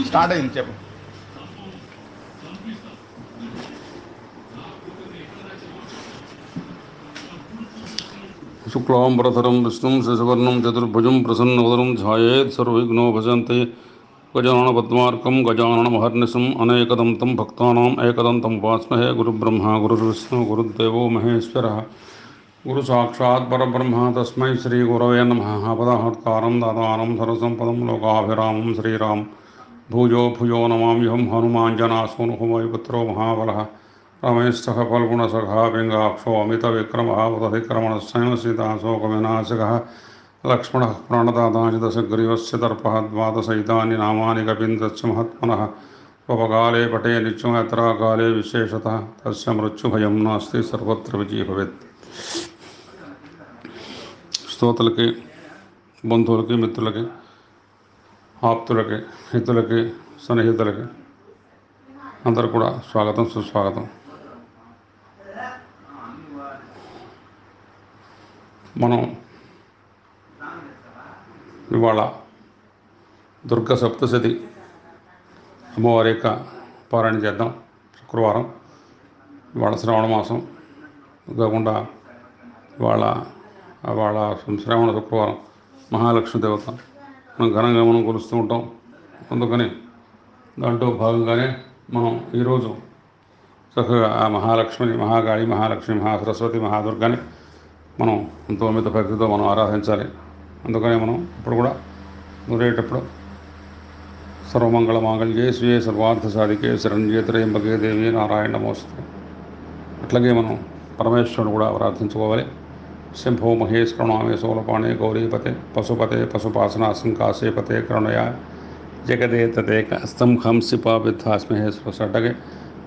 Start అయింది చెప్పు. శుక్లాంబరధరం విష్ణుం శశివర్ణం చతుర్భుజం ప్రసన్నవదనం ధ్యాయేత్ సర్వవిఘ్నోపశాంతే గజాననపద్మార్కం గజాననమహర్నిశం అనేకదంతం భక్తానాం ఏకదంతం ఉపాస్మహే గురుబ్రహ్మ గురుర్విష్ణు గురుదేవో మహేశ్వరः గురు సాక్షాత్ పరబ్రహ్మ తస్మై శ్రీ గురవే నమః. పదహర్తారం దాతారం సర్వసంపదం లోకాభిరామం శ్రీరామ్ భూజో భుజో నమామ్యహం హనుమాంజనాసూనుహుమయపుత్రో మహాబలः రమేశः ఫల్గుణసఖా పింగాక్షో అమితవిక్రమः ఉదధిక్రమణస్సైన సీతాశోకవినాశకः లక్ష్మణः ప్రాణదాతాచిదశగ్రీవस्य దర్పः ద్వాదశైతాని నామాని కపీంద్రస్య మహాత్మనः స్వపకాలే పటే నిత్యం యత్రాకాలే విశేషతः తస్య మృత్యుభయం నాస్తి సర్వత్ర విజయీ భవేత్. స్తోతులకి, బంధువులకి, మిత్రులకి, ఆప్తులకి, హితులకి, సన్నిహితులకి అందరూ కూడా స్వాగతం, సుస్వాగతం. మనం ఇవాళ దుర్గ సప్తశతి అమ్మవారి యొక్క పారాయణ చేద్దాం. శుక్రవారం, ఇవాళ శ్రావణ మాసం కాకుండా ఇవాళ శ్రావణ శుక్రవారం మహాలక్ష్మి దేవత మనం ఘనంగా మనం కొలుస్తూ ఉంటాం. అందుకని దాంట్లో భాగంగానే మనం ఈరోజు చక్కగా ఆ మహాలక్ష్మిని, మహాకాళి, మహాలక్ష్మి, మహాసరస్వతి, మహాదుర్గాని మనం ఎంతో అమిత భక్తితో మనం ఆరాధించాలి. అందుకనే మనం ఇప్పుడు కూడా నూరేటప్పుడు సర్వమంగళ మాంగళ్యే స్వీయ సర్వార్థ సాధికే శరణ్యే త్రయంబకే దేవి నారాయణ నమోస్తుతే. అట్లాగే మనం పరమేశ్వరుని కూడా ఆరాధించుకోవాలి. శంభో మహేష్ ప్రణామే సోలపాణే గౌరీపతే పశుపతే పశుపాసనాశంకాశేపతే కరుణయా జగదే తదేక అస్తం హంసి పాపిత్హాస్మహేశ్వర. అట్లాగే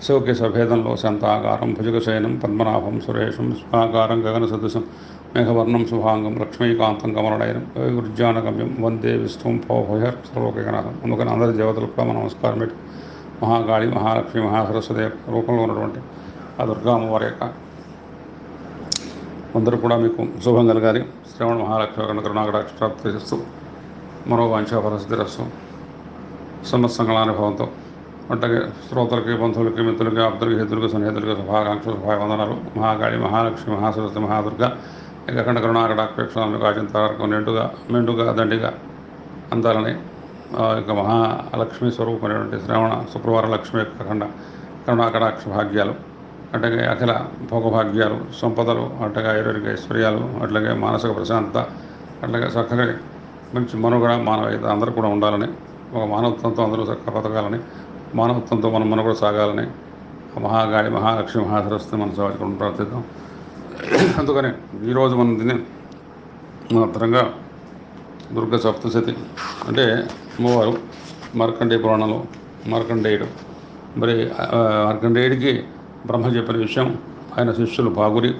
శివకి సభేదంలో శాంతాకారం భుజగశయనం పద్మనాభం సురేషం స్వాకారం గగన సదృశం మేఘవర్ణం శుభాంగం లక్ష్మీకాంతం కమలనయనం గురుజ్ఞానగమ్యం వందే విష్ణుం భవభయర్ సర్వోకనాథం. అందుకని అందరి దేవతలకు కూడా మనం నమస్కారం పెట్టి మహాకాళి, మహాలక్ష్మి, మహాసరస్వతి రూపంలో ఉన్నటువంటి ఆ దుర్గామ్మవారి యొక్క అందరూ కూడా మీకు శుభం కలగాలి. శ్రవణ మహాలక్ష్మి కరుణాకటాక్షప్రాప్తి చేస్తూ మరో వాంఛాపరసిద్ధిరస్తు సంవత్సరానుభవంతో అట్లాగే శ్రోతలకి, బంధువులకి, మిత్రులకి, ఆప్తులకి, హితులకి, సన్నిహితులకి శుభాకాంక్షలు, శుభావందనాలు. మహాకాళి, మహాలక్ష్మి, మహాసరస్వతి, మహాదుర్గ ఏకఖండ కరుణాకటాక్షేక్షణాలు కాచింత వరకు మెండుగా దండిగా అందాలని ఇక మహాలక్ష్మి స్వరూపమైనటువంటి శ్రావణ శుక్రవార లక్ష్మి యొక్క ఖండ కరుణాకటాక్ష భాగ్యాలు, అట్లాగే అఖిల భోగభాగ్యాలు, సంపదలు, అట్లాగే ఆయుర్వేదిక ఐశ్వర్యాలు, అట్లాగే మానసిక ప్రశాంతత, అట్లాగే చక్కగా మంచి మనుగడ, మానవీయత అందరూ కూడా ఉండాలని, ఒక మానవత్వంతో అందరూ చక్కగా బతకాలని, మానవత్వంతో మనం మనుగడ సాగాలని మహాకాళి, మహాలక్ష్మి, మహాసరస్వతి మనం సాధించుకుంటూ ప్రార్థిద్దాం. అందుకని ఈరోజు మనం దీన్ని మాత్రంగా దుర్గ సప్తశతి అంటే అమ్మవారు మార్కండేయ పురాణంలో మార్కండేయుడు, మరి మార్కండేయుడికి బ్రహ్మ చెప్పిన విషయం ఆయన శిష్యులు భాగురి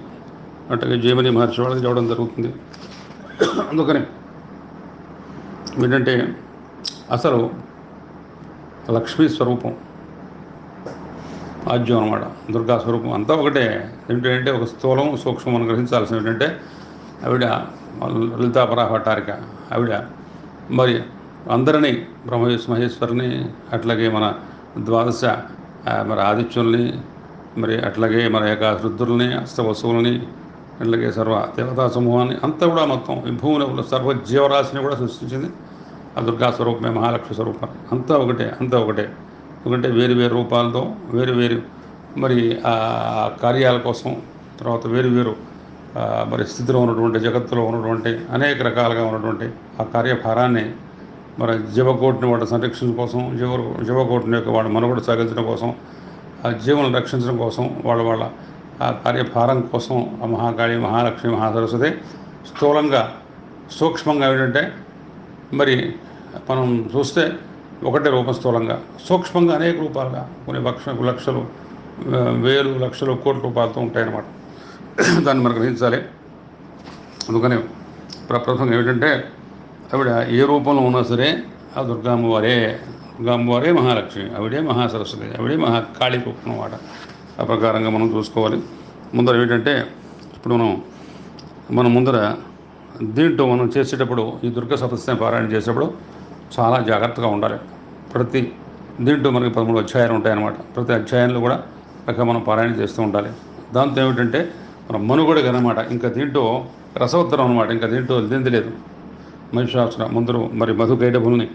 అట్లాగే జైమిని మహర్షి వాళ్ళకి చెప్పడం జరుగుతుంది. అందుకని ఏంటంటే అసలు లక్ష్మీ స్వరూపం ఆద్యం అన్నమాట. దుర్గా స్వరూపం అంతా ఒకటే. ఏంటంటే ఒక స్థూలం, సూక్ష్మం మనం గ్రహించాల్సింది ఏంటంటే ఆవిడ లలితాపరా భట్టారిక, ఆవిడ మరి అందరినీ మహేశ్వరిని, అట్లాగే మన ద్వాదశ మరి ఆదిత్యుల్ని, మరి అట్లాగే మన ఏకాదశ రుద్రుల్ని, అష్టవసువులని, అట్లాగే సర్వ దేవతా సమూహాన్ని అంతా కూడా మొత్తం ఈ భూమిలో సర్వ జీవరాశిని కూడా సృష్టించింది ఆ దుర్గా స్వరూపమే, మహాలక్ష్మి స్వరూపం. అంతా ఒకటే. ఎందుకంటే వేరు వేరు రూపాలతో వేరు వేరు మరి ఆ కార్యాల కోసం, తర్వాత వేరు వేరు మరి స్థితిలో ఉన్నటువంటి, జగత్తులో ఉన్నటువంటి అనేక రకాలుగా ఉన్నటువంటి ఆ కార్యభారాన్ని మరి జీవకోటిని వాటి సంరక్షణ కోసం, జీవకోటిని యొక్క వాడి మనుగడ సాగించడం కోసం, ఆ జీవులను రక్షించడం కోసం, వాళ్ళ ఆ కార్యభారం కోసం ఆ మహాకాళి, మహాలక్ష్మి, మహాసరస్వతి స్థూలంగా, సూక్ష్మంగా ఏంటంటే మరి మనం చూస్తే ఒకటే రూపం స్థూలంగా, సూక్ష్మంగా అనేక రూపాలుగా కొన్ని లక్షలు, వేలు, లక్షలు, కోట్ల రూపాలతో ఉంటాయన్నమాట. దాన్ని మనం గ్రహించాలి. అందుకని ప్రప్రథమంగా ఏమిటంటే ఆవిడ ఏ రూపంలో ఉన్నా సరే ఆ దుర్గామ్మవారే మహాలక్ష్మి, ఆవిడే మహాసరస్వతి, ఆవిడే మహాకాళి రూపం అన్నమాట. ఆ ప్రకారంగా మనం చూసుకోవాలి. ముందర ఏంటంటే ఇప్పుడు మనం ముందర దీంట్లో మనం చేసేటప్పుడు ఈ దుర్గా సప్తశతిని పారాయణ చేసేటప్పుడు చాలా జాగ్రత్తగా ఉండాలి. ప్రతి దీంట్లో మనకి 13 అధ్యాయాలు ఉంటాయన్నమాట. ప్రతి అధ్యాయంలో కూడా చక్కగా మనం పారాయణ చేస్తూ ఉండాలి. దాంతో ఏమిటంటే మన మనుగడగా అనమాట. ఇంకా దీంట్లో రసవత్తరం అనమాట. ఇంకా దీంట్లో ఇదేంది లేదు. మహిషాసుర ముందరు మరి మధుకైటభుల్ని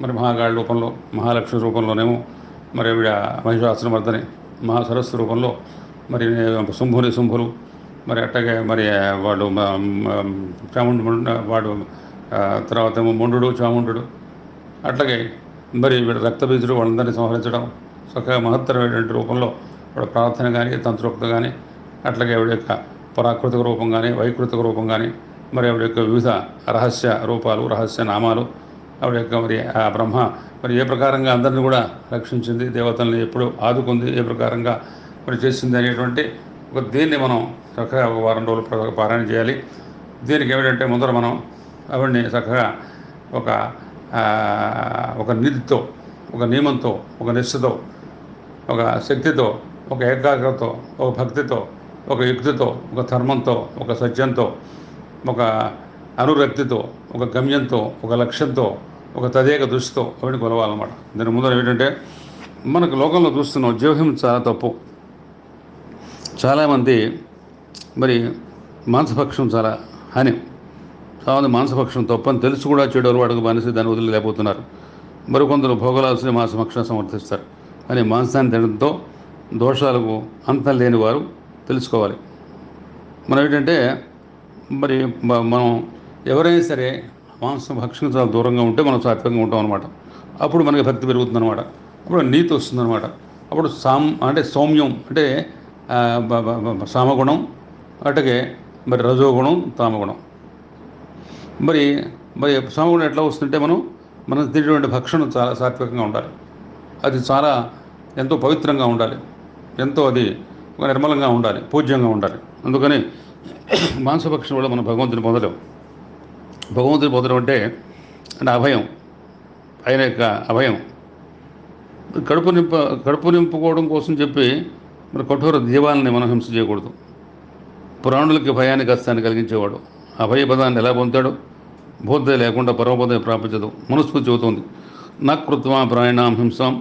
మరి మహాగాడి రూపంలో, మహాలక్ష్మి రూపంలోనేమో మరి ఆవిడ మహిషాసురమర్దని, మహాసరస్సు రూపంలో మరి శంభులు మరి అట్టగే మరి వాడు చాముండు వాడు తర్వాత ఏమో మొండు చాముండు, అట్లాగే మరి వీడు రక్తబీజుడు వాళ్ళందరినీ సంహరించడం చక్కగా మహత్తరమైనటువంటి రూపంలో వాడు ప్రార్థన కానీ తంత్రోక్త కానీ, అట్లాగే ఆవిడ యొక్క పరాకృతిక రూపం కానీ వైకృతిక రూపం కానీ, మరి ఆవిడ యొక్క వివిధ రహస్య రూపాలు, రహస్య నామాలు, ఆవిడ యొక్క మరి ఆ బ్రహ్మ మరి ఏ ప్రకారంగా అందరిని కూడా రక్షించింది, దేవతల్ని ఎప్పుడు ఆదుకుంది, ఏ ప్రకారంగా మరి చేసింది అనేటువంటి ఒక దీన్ని మనం చక్కగా ఒక వారం రోజులు పారాయణ చేయాలి. దీనికి ఏమిటంటే ముందర మనం ఆవిడ్ని చక్కగా ఒక నిధితో, ఒక నియమంతో, ఒక నిష్ఠతో, ఒక శక్తితో, ఒక ఏకాగ్రతతో, ఒక భక్తితో, ఒక యుక్తితో, ఒక ధర్మంతో, ఒక సత్యంతో, ఒక అనురక్తితో, ఒక గమ్యంతో, ఒక లక్ష్యంతో, ఒక తదేక దృష్టితో ఆవిడ కొలవాలన్నమాట. దీని ముందర ఏమిటంటే మనకు లోకంలో చూస్తున్నాం జీవహింస చాలా తప్పు. చాలామంది మరి మాంసభక్షం చాలా హాని. చాలామంది మాంసభక్షం తప్పని తెలుసు కూడా చెడు అలవాటుకు బానిసి దాన్ని వదిలేకపోతున్నారు. మరికొందరు భోగలాల్సిన మాంసభక్షణ సమర్థిస్తారు. కానీ మాంసాన్ని తినడంతో దోషాలకు అంతం లేని వారు తెలుసుకోవాలి. మనం ఏంటంటే మరి మనం ఎవరైనా సరే మాంసం భక్షణ చాలా దూరంగా ఉంటే మనం సాత్వికంగా ఉంటాం అనమాట. అప్పుడు మనకి భక్తి పెరుగుతుందన్నమాట. అప్పుడు నీతి వస్తుందన్నమాట. అప్పుడు అంటే సౌమ్యం అంటే సామగుణం, అట్లాగే మరి రజోగుణం, తామగుణం. మరి సామగుణం ఎట్లా వస్తుంటే మనం తినేటువంటి భక్షణ చాలా సాత్వికంగా ఉండాలి. అది చాలా ఎంతో పవిత్రంగా ఉండాలి, ఎంతో అది నిర్మలంగా ఉండాలి, పూజ్యంగా ఉండాలి. అందుకని మాంసభక్షణ వల్ల మనం భగవంతుని పొందలేం. భగవంతుని పొందడం అంటే అభయం, ఆయన యొక్క అభయం. కడుపు నింపుకోవడం కోసం చెప్పి మరి కఠోర దీవాలని మనం హింస చేయకూడదు. పురాణులకి భయాన్ని కష్టాన్ని కలిగించేవాడు అభయ పదాన్ని ఎలా పొందాడు? బోధ లేకుండా పరమపదం ప్రాపించదు. మనుస్మృతి చెబుతోంది, నా కృత్వా ప్రాణినాం హింసాం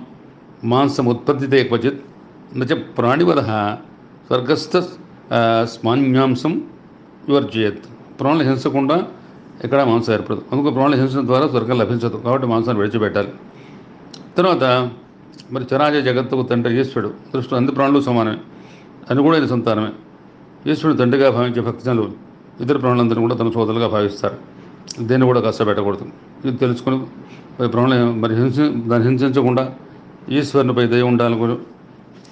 మాంసం ఉత్పత్తితే క్వచిత్ నచ ప్రాణివధ స్వర్గస్థ స్మాన్యాంసం వివర్జయత్. ప్రాణులు హింసకుండా ఎక్కడ మాంసం ఏర్పడదు. అందుకు ప్రాణుల హింస ద్వారా స్వర్గం లభించదు. కాబట్టి మాంసాన్ని విడిచిపెట్టాలి. తర్వాత మరి చరాచర జగత్తుకు తండ్రి ఈశ్వరుడు. దృష్టిలో అన్ని ప్రాణులు సమానమే, అని కూడా ఇది సంతానమే. ఈశ్వరుడు తండ్రిగా భావించే భక్తజనులు ఇతర ప్రాణులందరినీ కూడా తన సోదరులుగా భావిస్తారు. దేన్ని కూడా కష్టపెట్టకూడదు. ఇది తెలుసుకుని ప్రాణులు మరి దాన్ని హింసించకుండా ఈశ్వరునిపై దయ ఉండాలనుకుని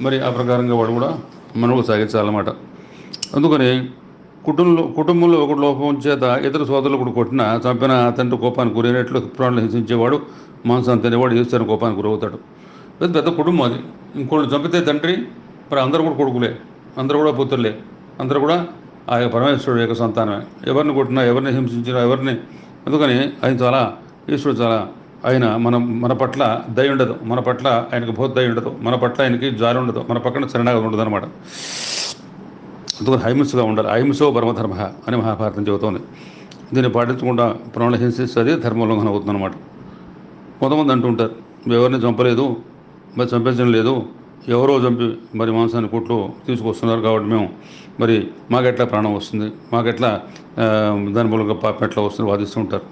మరి ఆ ప్రకారంగా వాడు కూడా మనకు సాగించాలన్నమాట. అందుకని కుటుంబంలో ఒక లోపం చేత ఇతర సోదరులు కూడా కొట్టినా చంపిన తండ్రి కోపానికి గురైనట్లు ప్రాణులు హింసించేవాడు, మాంసం తినేవాడు ఈశ్వరుని కోపానికి గురవుతాడు. పెద్ద కుటుంబం అది. ఇంకోళ్ళు చంపితే తండ్రి, మరి అందరూ కూడా కొడుకులే, అందరూ కూడా పుత్రులే, అందరూ కూడా ఆ యొక్క పరమేశ్వరుడు యొక్క సంతానమే. ఎవరిని కొట్టినా, ఎవరిని హింసించినా, అందుకని ఆయన చాలా ఈశ్వరుడు చాలా ఆయన మన పట్ల దయ ఉండదు, మన పట్ల ఆయనకు బోధ దయ ఉండదు, మన పట్ల ఆయనకి జాలి ఉండదు, మన పక్కన శరణాగతి ఉండదు అనమాట. అందుకని అహింసగా ఉండాలి. అహింసో పరమధర్మ అని మహాభారతం చెబుతోంది. దీన్ని పాటించకుండా ప్రాణులు హింసిస్తే అది ధర్మోల్లంఘన అవుతుంది అనమాట. కొంతమంది అంటుంటారు, ఎవరిని చంపలేదు, మరి చంపించడం లేదు, ఎవరో చంపి మరి మాంసాన్ని కొట్లు తీసుకొస్తున్నారు కాబట్టి మేము మరి మాకెట్లా ప్రాణం వస్తుంది, మాకెట్లా దాని మూలంగా పాపం ఎట్లా వస్తుంది వాదిస్తూ ఉంటారు.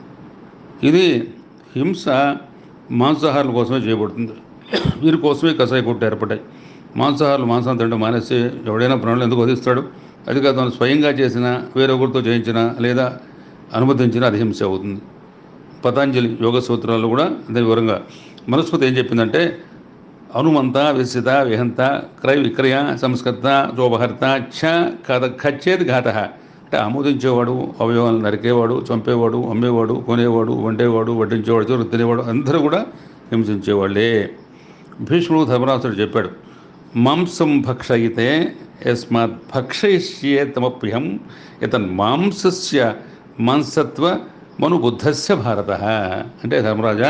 ఇది హింస మాంసాహారుల కోసమే చేయబడుతుంది. వీరి కోసమే కషాయ కొట్టు ఏర్పడ్డాయి. మాంసాహారులు మాంసం తినడం మానేసి ఎవడైనా ప్రాణులు ఎందుకు వధిస్తాడు? అది కాదు, మనం స్వయంగా చేసినా, వేరొకరితో చేయించినా లేదా అనుమతించినా అది హింస అవుతుంది. పతాంజలి యోగ సూత్రాల్లో కూడా అదే వివరంగా మనుస్మృతి ఏం చెప్పిందంటే, అనుమంత విసిత విహంత క్రయ విక్రయ సంస్కర్త జోపహర్త ఖచ్చేది ఘాత. అంటే ఆమోదించేవాడు, అవయవాలను నరికేవాడు, చంపేవాడు, అమ్మేవాడు, కొనేవాడు, వండేవాడు, వడ్డించేవాడు, చివరికి తినేవాడు అందరూ కూడా హింసించేవాళ్ళే. భీష్ముడు ధర్మరాజుడు చెప్పాడు, మాంసం భక్షయితే యస్మాత్ భక్షయిష్యే తమప్రియం ఇతన్ మాంసస్య మాంసత్వ మనుబుద్ధస్య భారత. అంటే ధర్మరాజా,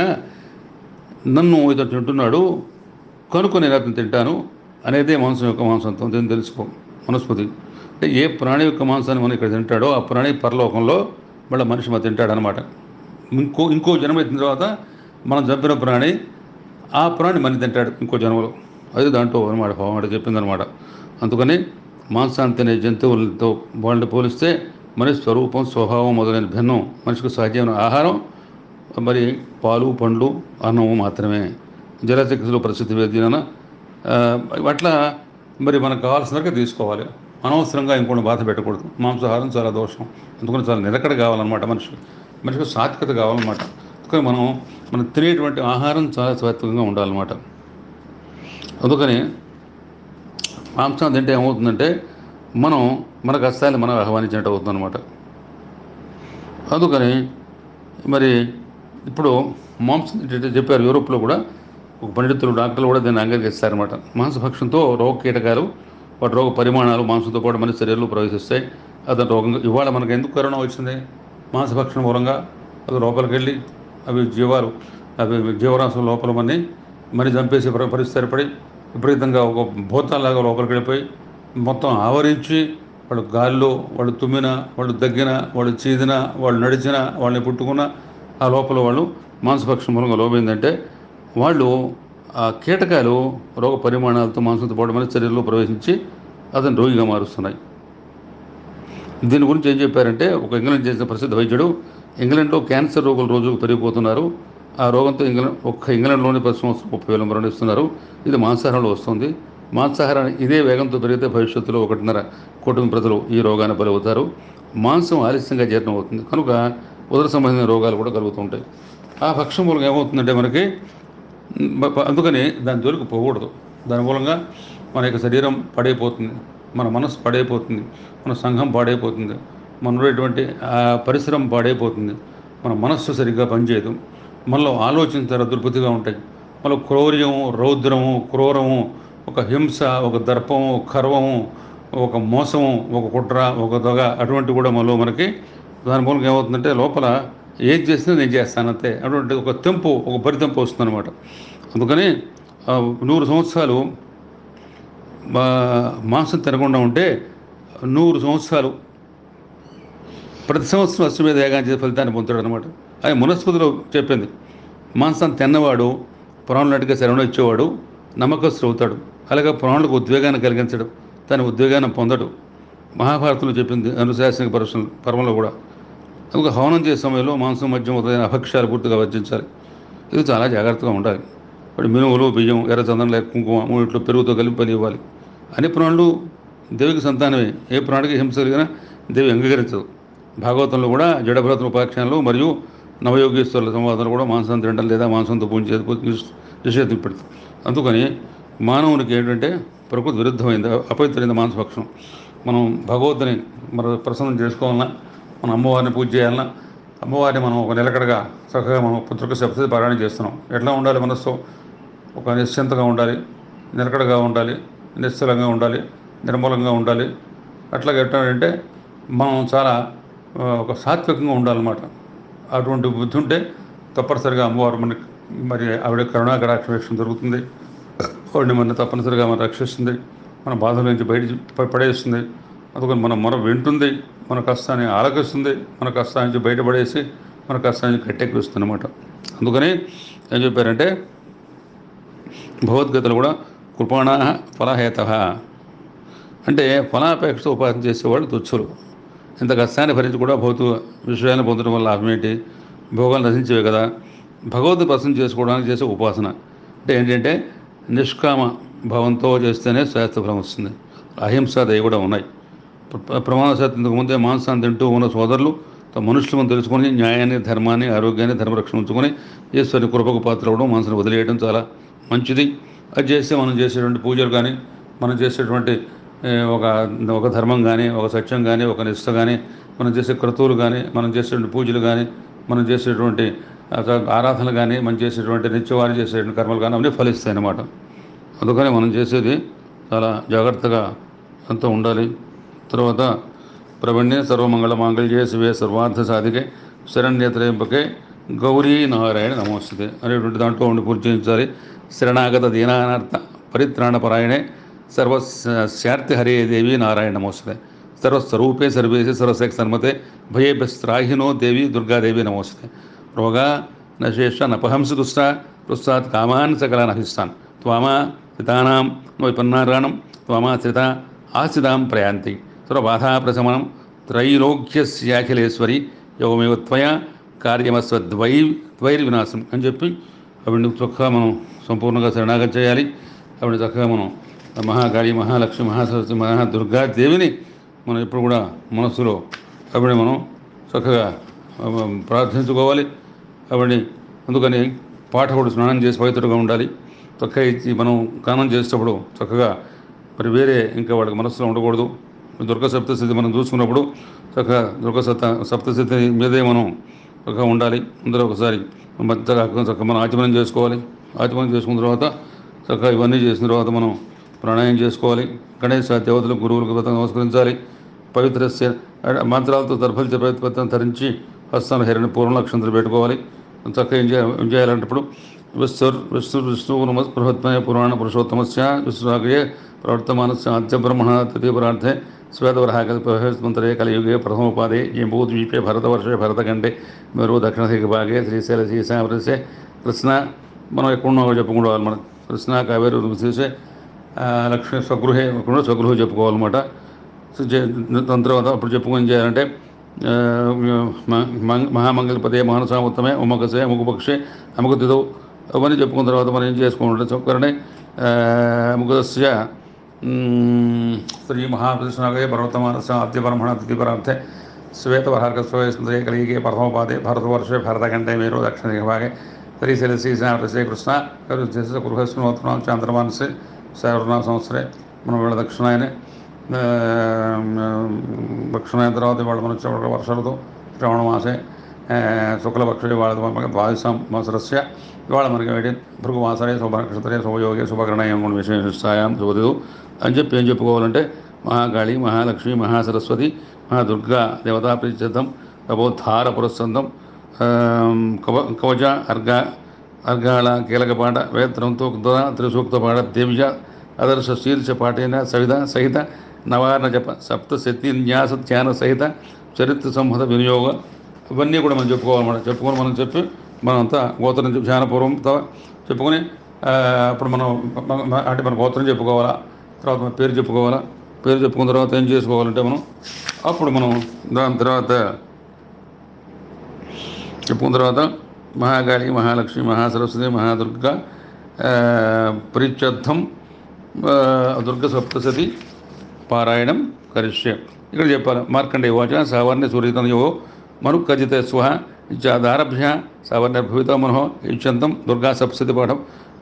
నన్ను ఇతను తింటున్నాడు కనుక నేను అతను తింటాను అనేదే మాంసం యొక్క మాంసంతో దీన్ని తెలుసుకో. మనుస్మృతి అంటే ఏ ప్రాణి యొక్క మాంసాన్ని మనం ఇక్కడ తింటాడో ఆ ప్రాణి పరలోకంలో మళ్ళీ మనిషి మనం తింటాడనమాట. ఇంకో జన్మ ఎత్తిన తర్వాత మనం చంపిన ప్రాణి ఆ ప్రాణి మని తింటాడు ఇంకో జన్మలో. అది దాంట్లో అనమాట భావం అంటే చెప్పిందనమాట. అందుకని మాంసాన్ని తినే జంతువులతో వాళ్ళని పోలిస్తే మనిషి స్వరూపం స్వభావం మొదలైన భిన్నం. మనిషికి సహజమైన ఆహారం మరి పాలు పండ్లు అన్నము మాత్రమే. జలచికిత్సలో ప్రసిద్ధి వేదిన అట్లా మరి మనకు కావాల్సిన వరకు తీసుకోవాలి. అనవసరంగా ఇంకొన్ని బాధ పెట్టకూడదు. మాంసాహారం చాలా దోషం. అందుకని చాలా నిలకడ కావాలన్నమాట మనిషికి సాత్వికత కావాలన్నమాట. అందుకని మనం తినేటువంటి ఆహారం చాలా సాత్వికంగా ఉండాలన్నమాట. అందుకని మాంసం తింటే ఏమవుతుందంటే మన కష్టాన్ని మనం ఆహ్వానించినట్టు అవుతుందన్నమాట. అందుకని మరి ఇప్పుడు మాంసం తింటే చెప్పారు, యూరోప్లో కూడా ఒక పండితులు డాక్టర్లు కూడా దీన్ని అంగీకరిస్తారన్నమాట. మాంసభక్షంతో రోగ కీటకాలు వాటి రోగ పరిమాణాలు మాంసంతో పాటు మన శరీరంలో ప్రవేశిస్తాయి. అతని రోగంగా ఇవాళ మనకు ఎందుకు కరోనా వచ్చింది? మాంసభక్షణ మూలంగా అది లోపలికి వెళ్ళి అవి జీవరాశుల లోపల మరి చంపేసే పరిస్థితి ఏర్పడి విపరీతంగా ఒక భూతాల్లాగా లోపలికి వెళ్ళిపోయి మొత్తం ఆవరించి వాళ్ళు గాలిలో వాళ్ళు తుమ్మినా, వాళ్ళు దగ్గిన, వాళ్ళు చీదినా, వాళ్ళు నడిచినా, వాళ్ళని పుట్టుకున్నా ఆ లోపల వాళ్ళు మాంసభక్షణ మూలంగా లోపైందంటే వాళ్ళు ఆ కీటకాలు రోగ పరిమాణాలతో మాంసంతో పాటు మన శరీరంలో ప్రవేశించి అతను రోగిగా మారుస్తున్నాయి. దీని గురించి ఏం చెప్పారంటే, ఒక ఇంగ్లాండ్ చేసిన ప్రసిద్ధ వైద్యుడు, ఇంగ్లాండ్లో క్యాన్సర్ రోగులు రోజుకు పెరిగిపోతున్నారు. ఆ రోగంతో ఇంగ్లాండ్లోని ప్రతి సంవత్సరం 30,000 మరణిస్తున్నారు. ఇది మాంసాహారంలో వస్తుంది. మాంసాహారాన్ని ఇదే వేగంతో పెరిగితే భవిష్యత్తులో 1.5 కోటి ప్రజలు ఈ రోగాన్ని బలవుతారు. మాంసం ఆలస్యంగా జీర్ణం అవుతుంది కనుక ఉదర సంబంధించిన రోగాలు కూడా కలుగుతుంటాయి. ఆ భక్షం మూలంగా ఏమవుతుందంటే మనకి అందుకని దాని జోలికి పోకూడదు. దాని మూలంగా మన యొక్క శరీరం పాడైపోతుంది, మన మనసు పాడైపోతుంది, మన సంఘం పాడైపోతుంది, మన ఉండేటువంటి పరిసరం పాడైపోతుంది, మన మనస్సు సరిగ్గా పనిచేయదు, మనలో ఆలోచించారు దుర్బుద్ధిగా ఉంటాయి, మనలో క్రౌర్యము, రౌద్రము, క్రూరము, ఒక హింస, ఒక దర్పము, గర్వము, ఒక మోసము, ఒక కుట్ర, ఒక దొగ అటువంటి కూడా మనకి దాని మూలంగా ఏమవుతుందంటే లోపల ఏది చేసినా నేను చేస్తానంతే అటువంటి ఒక తెంపు, ఒక పరితెంపు వస్తుందన్నమాట. అందుకని 100 సంవత్సరాలు మాంసం తినకుండా ఉంటే 100 సంవత్సరాలు ప్రతి సంవత్సరం అశ్వమేధ యాగాన్ని చేసే ఫలితాన్ని పొందుతాడు అనమాట. అది మునస్పతిలో చెప్పింది. మాంసం తిన్నవాడు ప్రాణులటిగా శరణం ఇచ్చేవాడు నమ్మకస్తుడు అవుతాడు. అలాగే ప్రాణులకు ఉద్వేగాన్ని కలిగించడు, తన ఉద్వేగాన్ని పొందడు. మహాభారతంలో చెప్పింది అనుశాసనిక పర్వంలో కూడా. అందుకు హవనం చేసే సమయంలో మాంసం మధ్య మొదలైన అభక్ష్యాలు పూర్తిగా వర్జించాలి. ఇది చాలా జాగ్రత్తగా ఉండాలి. ఇప్పుడు మినుములు, బియ్యం, ఎర్రచందనం లేక కుంకుమ మూడిట్లో పెరుగుతో కలిపి పని ఇవ్వాలి. అన్ని ప్రాణులు దేవికి సంతానమే. ఏ ప్రాణికి హింస కలిగినా దేవి అంగీకరించదు. భాగవతంలో కూడా జడభరతుల ఉపాఖ్యానాలు మరియు నవయోగేశ్వరుల సంవాదాలు కూడా మాంసం తినడం లేదా మాంసంతో పూజ నిషేధింపడుతుంది. అందుకని మానవునికి ఏంటంటే ప్రకృతి విరుద్ధమైంది, అపవిత్రమైంది మాంసభక్షణం. మనం భగవద్ని ప్రసన్నం చేసుకోవాలన్నా, మన అమ్మవారిని పూజ చేయాలన్నా, అమ్మవారిని మనం ఒక నిలకడగా చక్కగా మనం పుత్రిక సప్తతి పారాయణ చేస్తున్నాం. ఎట్లా ఉండాలి? మనస్సు ఒక నిశ్చింతగా ఉండాలి, నిలకడగా ఉండాలి, నిశ్చలంగా ఉండాలి, నిర్మలంగా ఉండాలి. అట్లాగే ఎట్లాంటే మనం చాలా ఒక సాత్వికంగా ఉండాలన్నమాట. అటువంటి బుద్ధి ఉంటే తప్పనిసరిగా అమ్మవారు మరి ఆవిడ కరుణాకటాక్ష వీక్షణ జరుగుతుంది. ఆవిడని మన తప్పనిసరిగా మనం రక్షిస్తుంది, మన బాధల నుంచి పడేస్తుంది. అందుకని మన మొర వింటుంది, మన కష్టాన్ని ఆలకిస్తుంది, మన కష్టాన్ని నుంచి బయటపడేసి మన కష్టాన్ని కట్టెక్కిస్తుంది అన్నమాట. అందుకని ఏం చెప్పారంటే భగవద్గీతలు కూడా కృపాణ ఫలహేత అంటే ఫలాపేక్షతో ఉపాసన చేసేవాళ్ళు తుచ్చులు. ఇంత కష్టాన్ని భరించి కూడా భౌతిక విషయాన్ని పొందడం వల్ల లాభం ఏంటి? భోగాలు నశించేవి కదా. భగవద్ని ప్రసన్నం చేసుకోవడానికి చేసే ఉపాసన అంటే ఏంటంటే నిష్కామ భావంతో చేస్తేనే శాస్త్రఫలం వస్తుంది. అహింస దయ కూడా ఉన్నాయి. ప్రమాదశాత్తు ఇంతకు ముందే మాంసాన్ని తింటూ ఉన్న సోదరులు తమ మనుషులను తెలుసుకొని న్యాయాన్ని, ధర్మాన్ని, ఆరోగ్యాన్ని, ధర్మరక్షణ ఉంచుకొని ఈశ్వరుని కృపకు పాత్ర అవ్వడం, మనసును వదిలేయడం చాలా మంచిది. అది చేస్తే మనం చేసేటువంటి పూజలు కానీ, మనం చేసేటువంటి ఒక ధర్మం కానీ, ఒక సత్యం కానీ, ఒక నిష్ఠ కానీ, మనం చేసే క్రతువులు కానీ, మనం చేసేటువంటి పూజలు కానీ, మనం చేసేటువంటి ఆరాధనలు కానీ, మనం చేసేటువంటి నిత్యవారి చేసేటువంటి కర్మలు కానీ అవన్నీ ఫలిస్తాయి అన్నమాట. అందుకని మనం చేసేది చాలా జాగ్రత్తగా అంతా ఉండాలి. తర్వాత ప్రవణ్య సర్వమంగళ మాంగళ్యే శివే సర్వార్థ సాధికే శరణ్యత్రయంబకే గౌరీ నారాయణ నమోస్తుతే అనేటువంటి దాంట్లో ఉండి పూర్తి చేయించాలి. శరణాగత దీనానార్థ పరిత్రాణపరాయణే సర్వశార్తి హరే దేవి నారాయణ నమోస్తుతే సర్వస్వరూపే సర్వేశే సర్వశక్తి సన్మతే భయేభ్యస్త్రాహినో దేవి దుర్గాదేవి నమోస్తుతే రోగా నశేష నపహంస దుష్ట పురస్సాత్ కామాన్ సకలాన్ అభిస్తాన్ త్వామా స్థితానాం విపన్నారాణం త్వామాశ్రిత ఆశ్రితాం ప్రయాంతి సురబాధా ప్రశమనం త్రైలోక్యస్యాఖిలేశ్వరి యోగమేవ త్వయా కార్యమస్వ ద్వైర్వినాశం అని చెప్పి ఆవిడని చక్కగా మనం సంపూర్ణంగా శరణాగతి చేయాలి. ఆవిడ చక్కగా మనం మహాకాళి, మహాలక్ష్మి, మహాసరస్వతి, మహాదుర్గాదేవిని మనం ఎప్పుడు కూడా మనస్సులో ఆవిడని మనం చక్కగా ప్రార్థించుకోవాలి. ఆవిడని అందుకని పాఠకుడు స్నానం చేసి పవిత్రంగా ఉండాలి. చక్కగా ఇచ్చి మనం గానం చేసేటప్పుడు చక్కగా మరి వేరే ఇంకా వాడికి మనస్సులో ఉండకూడదు. దుర్గ సప్తశతి మనం చూసుకున్నప్పుడు చక్కగా దుర్గ సప్తశతి మీదే మనం చక్కగా ఉండాలి. అందులో ఒకసారి చక్కగా మనం ఆచమనం చేసుకోవాలి. ఆచమనం చేసుకున్న తర్వాత చక్కగా ఇవన్నీ చేసిన తర్వాత మనం ప్రాణాయామం చేసుకోవాలి. గణేశ దేవతలకు, గురువులకు నమస్కరించాలి. పవిత్రస్య మంత్రాలతో దర్భలిత ప్రతిపత్తం ధరించి హస్తాన హిరణ్య పూర్ణ నక్షత్రం పెట్టుకోవాలి. చక్కగా ఏం చేయాలంటప్పుడు విష్ణు నమస్పృహత్మయ పురాణ పురుషోత్తమస్య విశ్వాగ్రే ప్రవర్తమానస్య ఆద్య బ్రహ్మణ తృతీయపరార్థే శ్వేతవరహాకల్పమంత్రే కలియుగే ప్రథమోపాదే జంబూద్వీపే భరతవర్షే భరతఖండే మేరు దక్షిణ దిగ్భాగే శ్రీశైల శ్రీశామరస్య కృష్ణ మనం ఎక్కడున్నా చెప్పుకోవాలి. మనం కృష్ణ కావేరు శ్రీశే లక్ష్మీ స్వగృహే స్వగృహ చెప్పుకోవాలన్నమాట. దాని తర్వాత అప్పుడు చెప్పుకొని చేయాలంటే మహామంగళపదే మానసాముత్తమే ఉమకసే అముకపక్షే అముకతిదో అవన్నీ చెప్పుకున్న తర్వాత మనం ఏం చేసుకోవాలంటే చక్కరనే ముఖస్య శ్రీ మహాకృష్ణాగే పర్వతమానస ఆద్యబ్రహ్మణ తిథిపరార్థే శ్వేతవరహాకల్పే కలియుగే ప్రథమోపాదే భరతవర్షే భరతఖండే మేరు దక్షిణ దిగ్భాగే శ్రీశైల శ్రీశామరస్య కృష్ణ గృహస్నోత్రం చాంద్రమానసే శావరణ సంవత్సరే మనం వీళ్ళ దక్షిణాయనే దక్షిణాయన తర్వాత ఇవాళ మనం వర్షాలతో శ్రవణ మాసే శుక్లపక్షే వాళ్ళ ద్వాదశం సంవత్సరస్య ఇవాళ మనకి ఏంటి భృగువాసరే శుభనక్షత్రే శుభయోగే శుభగ్రహణయం విశేషాయాం శుభదిదు అని చెప్పి ఏం చెప్పుకోవాలంటే మహాకాళి, మహాలక్ష్మి, మహాసరస్వతి, మహాదుర్గా దేవతా ప్రీత్యర్థం తపోద్ధార పురస్సంతం కవచ అర్గాళ కీలకపాఠ వేత్రంతో త్రిసూక్తపాఠ దేవిజ ఆదర్శ శీర్ష పాఠేన సహిత నవారణ జప సప్తశతి న్యాస ధ్యాన సహిత చరిత్ర సంహత వినియోగ ఇవన్నీ కూడా మనం చెప్పుకోవాలన్నమాట. చెప్పుకొని మనం చెప్పి మనంతా గోత్రం ధ్యానపూర్వం చెప్పుకొని అప్పుడు మనం అంటే మన గోత్రం చెప్పుకోవాలా, తర్వాత మన పేరు చెప్పుకోవాలా. పేరు చెప్పుకున్న తర్వాత ఏం చేసుకోవాలంటే మనం అప్పుడు మనం దాని తర్వాత చెప్పుకున్న తర్వాత మహాకాళి, మహాలక్ష్మి, మహాసరస్వతి, మహాదుర్గా ప్రీత్యర్థం దుర్గ సప్తశతి పారాయణం కరిష్యే. ఇక్కడ చెప్పాలి మార్కండే వాచ సావర్ణ్య సూర్యతనయో మనుకజిత స్వ ఇత్యాదారభ్య సావర్ణ్యర్భవిత మనో ఇచ్చంతం దుర్గా సప్తశతి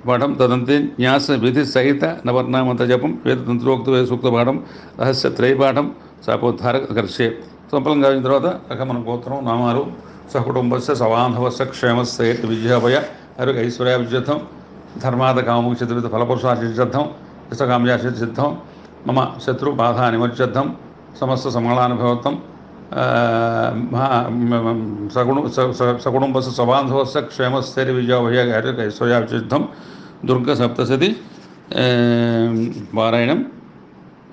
పాఠం తదంతే న్యాస విధి సహిత నవర్ణామంత జపం వేదతంత్రోక్త వేద సూక్త పాఠం రహస్య త్రైపాఠం శాపోద్ధార కరిష్యే. సంపలం కావిన తర్వాత అక్క మన గోత్రం నామాలు సకుటుంబస్య సబాంధవస్య క్షేమస్య విజయాభయ అరుగ ఐశ్వర్య విజర్థం ధర్మాద కామముక్షిత ఫలపురుషార్థం ఇష్టకామ్యాసిద్ధం మమ శత్రు బాధా నిమజ్జర్థం సమస్త సమాళానుభవత్వం సకుటుంబస్య సబాంధవస్య క్షేమస్థైర్య విజయాభయ అరుగ ఐశ్వర్య విజర్థం దుర్గ సప్తశతి పారాయణం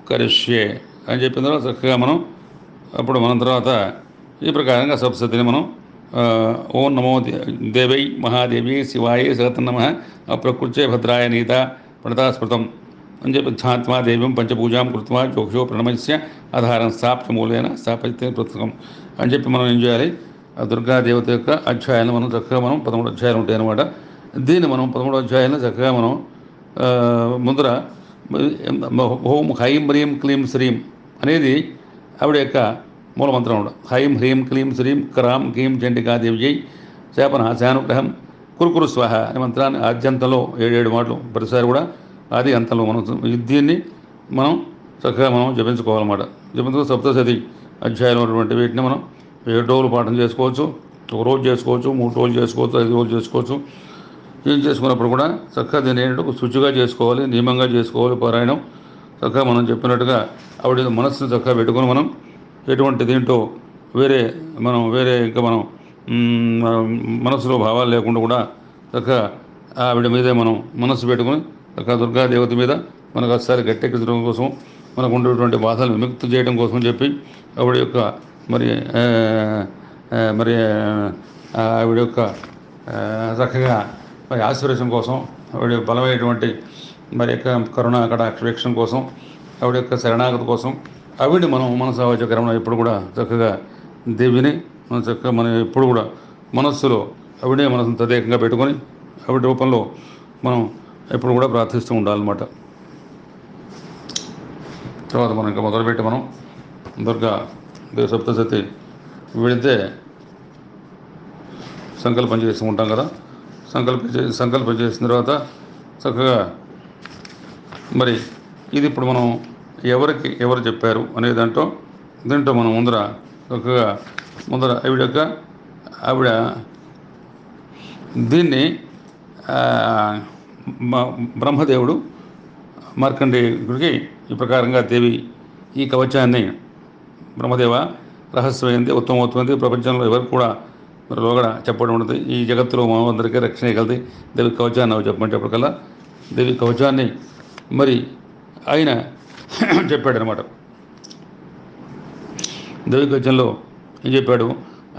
కరిష్యే అని చెప్పిన తర్వాత చక్కగా మనం అప్పుడు మన తర్వాత ఈ ప్రకారంగా సప్తశతిని మనం ఓం నమో దేవై మహాదేవి శివాయ సగతన్నమ ప్రకృత్యే భద్రాయ నీత ప్రణతాస్మృతం అని చెప్పి ధ్యాత్మా దేవ్యం పంచపూజాం కృత్వా చోక్షో ప్రణమస్య ఆధారం స్థాప్య మూలైన స్థాపితే పుస్తకం అని చెప్పి మనం ఏం చేయాలి. ఆ దుర్గాదేవత యొక్క అధ్యాయాలు మనం చక్కగా మనం 13 అధ్యాయాలు ఉంటాయి అన్నమాట. దీన్ని మనం 13 అధ్యాయాలను చక్కగా మనం ముందర ఓం హైం హ్రీం క్లీం శ్రీం అనేది ఆవిడ యొక్క మూలమంత్రం ఉండదు. హైం హ్రీం క్లీం శ్రీం క్రాం గీం చండికాదేవ్యై శాపనాశానుగ్రహం కురుకురు స్వాహ అనే మంత్రాన్ని ఆద్యంతంలో 7 మాటలు ప్రతిసారి కూడా ఆది అంతంలో మనం దీన్ని మనం చక్కగా మనం జపించుకోవాలన్నమాట. జపించుకో సప్తశతి అధ్యాయంలో ఉన్నటువంటి వీటిని మనం 7 రోజులు పాఠం చేసుకోవచ్చు, 1 రోజు చేసుకోవచ్చు, 3 రోజులు చేసుకోవచ్చు, 5 రోజులు చేసుకోవచ్చు. ఏం చేసుకున్నప్పుడు కూడా చక్కగా దీన్ని ఏంటంటే శుచిగా చేసుకోవాలి, నియమంగా చేసుకోవాలి. పారాయణం చక్కగా మనం చెప్పినట్టుగా ఆవిడ మనస్సును చక్కగా పెట్టుకొని మనం ఎటువంటి దీంట్లో వేరే ఇంకా మనం మనసులో భావాలు లేకుండా కూడా చక్కగా ఆవిడ మీదే మనం మనస్సు పెట్టుకొని చక్కగా దుర్గాదేవత మీద మనకు ఒకసారి గట్టెక్కించడం కోసం, మనకు ఉండేటువంటి బాధలు విముక్తి చేయడం కోసం చెప్పి ఆవిడ యొక్క ఆవిడ యొక్క చక్కగా మరి ఆశీర్వచనం కోసం, ఆవిడ బలమైనటువంటి మరి యొక్క కరుణ కటాక్ష వీక్షణ కోసం, ఆవిడ యొక్క శరణాగతి కోసం ఆవిడ మనం మనసు వాచకరంలో ఎప్పుడు కూడా చక్కగా దేవిని మనం చక్కగా మనం ఎప్పుడు కూడా మనస్సులో ఆవిడే మనసును తదేకంగా పెట్టుకొని ఆవిడ రూపంలో మనం ఎప్పుడు కూడా ప్రార్థిస్తూ ఉండాలన్నమాట. తర్వాత మనం ఇంకా మొదలుపెట్టి మనం దుర్గా దేవ సప్తశతి వెళితే సంకల్పం చేసి ఉంటాం కదా. సంకల్పం చేసిన తర్వాత చక్కగా మరి ఇది ఇప్పుడు మనం ఎవరు చెప్పారు అనే దీంట్లో మనం చక్కగా ఆవిడ దీన్ని బ్రహ్మదేవుడు మార్కండేయుడికి ఈ ప్రకారంగా దేవి ఈ కవచాన్ని బ్రహ్మదేవ రహస్యమైంది, ఉత్తమమైంది, ప్రపంచంలో ఎవరికి కూడా మరి లోగడ చెప్పడం ఉంటుంది, ఈ జగత్తులో అందరికీ రక్షణ కలది, దేవి కవచాన్ని అవి చెప్పమని చెప్పకల్లా దేవి కవచాన్ని మరి ఆయన చెప్పాడనమాట. దేవి కవచంలో ఏం చెప్పాడు?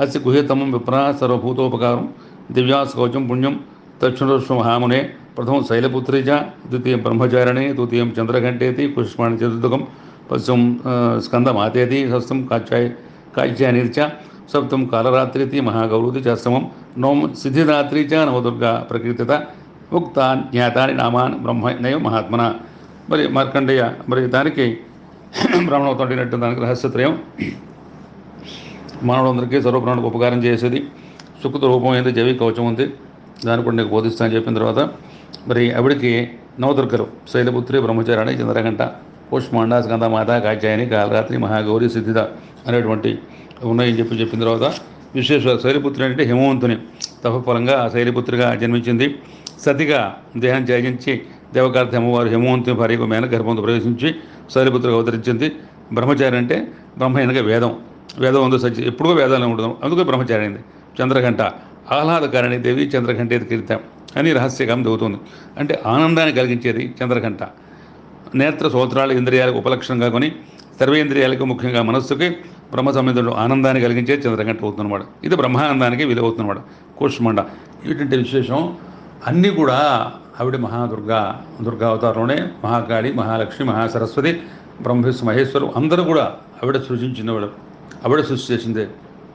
అస్య గుహ్యతమం విప్రా సర్వభూతోపకారం దివ్యాస్ కవచం పుణ్యం దక్షిణోష్మ మహామునే ప్రథమం శైలపుత్రీజ, ద్వితీయం బ్రహ్మచారిణి, తృతీయం చంద్రఘంటేతి, పుష్పాణి చతుర్థకం, పశ్చిమం స్కందమాతేతి, షష్ఠం కాచ్యానిర్చ, సప్తం కాలరాత్రితి మహాగౌరూతి చాష్టమం, నవం సిద్ధిదాత్రి చ నవదుర్గా ప్రకీర్తిత, ఉక్తా జ్ఞాతాని నామాన్ బ్రహ్మణయ మహాత్మన. మరి మార్కండేయ మరి దానికి బ్రాహ్మణోత్తం అడిగినట్టు దానికి రహస్యత్రయం మానవులందరికీ సర్వప్రాణులకు ఉపకారం చేసేది సుకృత రూపం ఏంది, జైవిక కవచం ఉంది, దాన్ని కూడా నీకు బోధిస్తా అని చెప్పిన తర్వాత మరి ఆవిడికి నవదుర్గలు శైలపుత్రి, బ్రహ్మచారిణి, చంద్రఘంట, పుష్మాండ, స్కందమాత, కాత్యాయని, కాలరాత్రి, మహాగౌరి, సిద్ధిద అనేటువంటి ఉన్నాయని చెప్పిన తర్వాత విశేష శైలపుత్రి అంటే హిమవంతుని తపఫలంగా శైలపుత్రిగా జన్మించింది. సతిగా దేహం త్యజించి దేవకార్తి అమ్మవారు హిమవంతుని భార్యకు మేన గర్భంతో ప్రవేశించి శైలపుత్రిగా అవతరించింది. బ్రహ్మచారి అంటే బ్రహ్మ అనగా వేదం ఉంది, సత్యం ఎప్పుడూ వేదాలను ఉండదు, అందుకే బ్రహ్మచారి అయింది. చంద్రఘంట ఆహ్లాదకారిణి దేవి, చంద్రఘంటేది కీర్తం అని రహస్యకం దవుతుంది. అంటే ఆనందాన్ని కలిగించేది చంద్రఘంట. నేత్ర శ్రోత్రాలు ఇంద్రియాలకు ఉపలక్షణంగా కొని సర్వేంద్రియాలకు ముఖ్యంగా మనస్సుకి బ్రహ్మ సంబంధంలో ఆనందాన్ని కలిగించేది చంద్రఘంట అవుతుందన్నమాట. ఇది బ్రహ్మానందానికి విలువ అవుతుందన్నమాట. కూష్మండ ఇటువంటి విశేషం అన్నీ కూడా ఆవిడ దుర్గా అవతారంలోనే మహాకాళి, మహాలక్ష్మి, మహాసరస్వతి, బ్రహ్మేశ్వర, మహేశ్వరు అందరూ కూడా ఆవిడ సృజించినవాడు, ఆవిడ సృష్టి చేసిందే.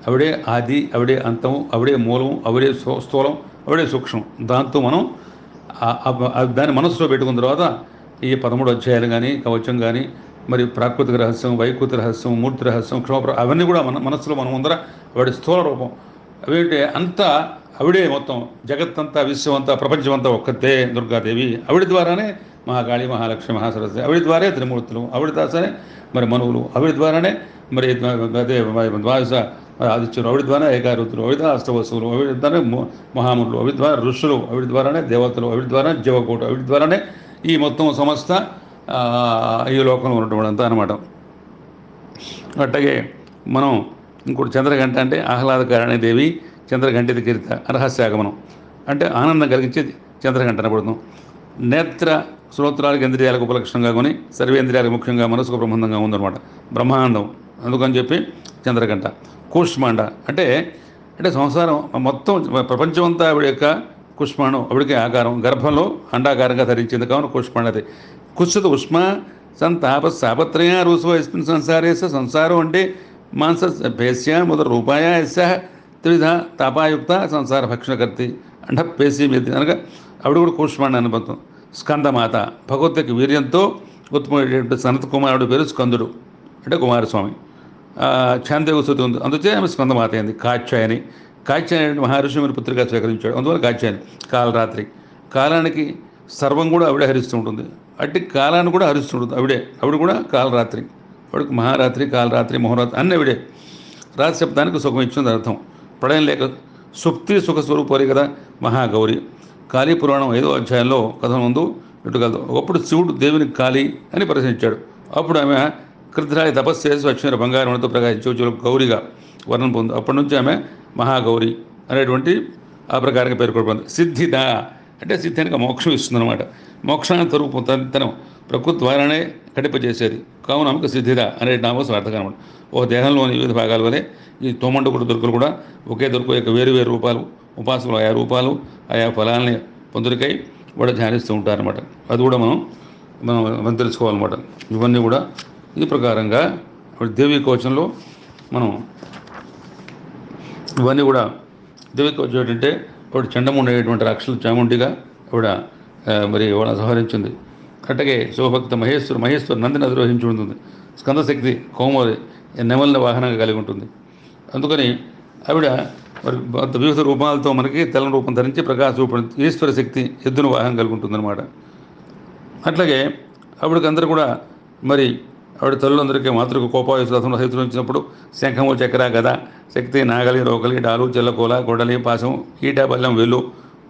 ఆవిడే ఆది, ఆవిడే అంతం, ఆవిడే మూలం, ఆవిడే స్థూలం, ఆవిడే సూక్ష్మం. దాంతో మనం దాన్ని మనసులో పెట్టుకున్న తర్వాత ఈ 13 అధ్యాయాలు కానీ, కవచం కానీ, మరి ప్రాకృతిక రహస్యం, వైకృతి రహస్యం, మూర్తి రహస్యం, అవన్నీ కూడా మనస్సులో మనం ముందర ఆవిడ స్థూల రూపం అవేంటే అంతా ఆవిడే మొత్తం జగత్తంతా, విశ్వం అంతా, ప్రపంచం అంతా ఒక్కతే దుర్గాదేవి. ఆవిడ ద్వారానే మహాకాళి, మహాలక్ష్మి, మహాసరస్వతి, ఆవిడ ద్వారే త్రిమూర్తులు, ఆవిడ దాసనే మరి మనువులు, ఆవిడ ద్వారానే మరి అదే ద్వాదశ ఆదిత్యులు, ఆవిడ ద్వారా ఏకారుతులు, ఆవిడ ద్వారా అష్టవసువులు, ఆవిడ ద్వారానే మహాములు, ఆవిడ ద్వారా ఋషులు, ఆవిడ ద్వారానే దేవతలు, ఆవిడ ద్వారానే జీవకోటు, ఆవిడ ద్వారానే ఈ మొత్తం సమస్త ఈ లోకంలో ఉన్నటువంటి అంతా అనమాట. అట్లాగే మనం ఇంకోటి చంద్రఘంట అంటే ఆహ్లాదకారిణి దేవి, చంద్రఘంటిది కీర్త, రహస్యాగమనం అంటే ఆనందం కలిగించేది చంద్రఘంట అనబడుతుంది. నేత్ర శ్రోత్రాలకు ఇంద్రియాలకు ఉపలక్షణంగా కొని సర్వేంద్రియాలకు ముఖ్యంగా మనసుకు ప్రబంధంగా ఉందన్నమాట, బ్రహ్మానందం. అందుకని చెప్పి చంద్రఘంట. కూష్మాండ అంటే సంసారం మొత్తం ప్రపంచం అంతా ఆవిడ యొక్క కుష్మాండం, ఆవిడకి ఆకారం, గర్భంలో అండాకారంగా ధరించింది కావున కూష్మాండది. కుత్సిత ఉష్మ సంతాప సాపత్రయ రూసో ఎస్మిన్ సంసారేస, సంసారం అంటే మాంస భేస్య మొదటి రూపాయ ఎస్య త్రివిధ తాపాయుక్త సంసార భక్షణకర్తి అంట పేసి మీద అనగా ఆవిడ కూడా కూష్మాండ అనుబంధం. స్కందమాత భగవద్గీత వీర్యంతో ఉత్తమమైనటువంటి సనత్ కుమారుడు పేరు స్కందుడు అంటే కుమారస్వామి. ఛాందేవ స్థుతి ఉంది, అందుచే ఆమె స్కందమాత అయింది. కాత్యాయని మహర్షి మీరు పుత్రిగా స్వీకరించాడు, అందువల్ల కాత్యాయని. కాలరాత్రి కాలానికి సర్వం కూడా ఆవిడే హరిస్తూ ఉంటుంది, అట్టి కాలాన్ని కూడా హరిస్తుంటుంది ఆవిడ కూడా కాలరాత్రి, ఆవిడకి మహారాత్రి, కాలరాత్రి, మహోరాత్రి అన్నీ ఆవిడే. రాత్రి శబ్దానికి సుఖం ఇచ్చింది అర్థం. ప్రళయం లేక సుప్తి సుఖ స్వరూపరి కదా మహాగౌరి. కాళీ పురాణం 5వ అధ్యాయంలో కథ ముందు ఇటుకలదు. ఒకప్పుడు శివుడు దేవిని కాళీ అని ప్రశ్నించాడు. అప్పుడు ఆమె కృద్రాయి తపస్సు చేసి వచ్చిన బంగారంతో ప్రకాశించే గౌరిగా వర్ణం పొంది. అప్పటి నుంచి ఆమె మహాగౌరి అనేటువంటి ఆ ప్రకారంగా పేర్కొనబడింది. సిద్ధిద అంటే సిద్ధానికి మోక్షం ఇస్తుందన్నమాట. మోక్షాన్ని తరుపు తన ప్రకృతి ద్వారానే కడిపచేసేది కావున ఆమెకు సిద్ధిద అనే నామం సార్థకం అనమాట. ఒక దేహంలోని వివిధ భాగాల వలె ఈ తోమండకుడు దుర్గలు కూడా ఒకే దుర్గ యొక్క వేరు రూపాలు, ఉపాసకులు ఆయా రూపాలు, ఆయా ఫలాల్ని పొందులకై కూడా ధ్యానిస్తూ ఉంటారనమాట. అది కూడా మనం తెలుసుకోవాలన్నమాట. ఇవన్నీ కూడా ఈ ప్రకారంగా దేవి కవచంలో మనం ఇవన్నీ కూడా దేవి కవచం ఏంటంటే ఆవిడ చండముండ అనేటువంటి రాక్షసులు చాముండిగా ఆవిడ మరి ఆవిడ సంహరించింది. అట్టగే శివభక్త మహేశ్వరు నందిని అధిరోహించి ఉంటుంది. స్కందశక్తి కోమరి నెమలిని వాహనంగా కలిగి ఉంటుంది. అందుకని ఆవిడ మరి వివిధ రూపాలతో మనకి తెల్లని రూపం ధరించి ప్రకాశ రూపం ఈశ్వర శక్తి ఎద్దును వాహనం కలిగి ఉంటుందన్నమాట. అట్లాగే ఆవిడకి అందరూ కూడా మరి ఆవిడ తల్లులందరికీ మాతృకు కోపాయుధాతంలో సైతులు ఇచ్చినప్పుడు శంఖము చక్ర గద శక్తి నాగలి రోకలి డాలు చెల్లకోల గొడలి పాశం ఈట బల్లం వెళ్ళు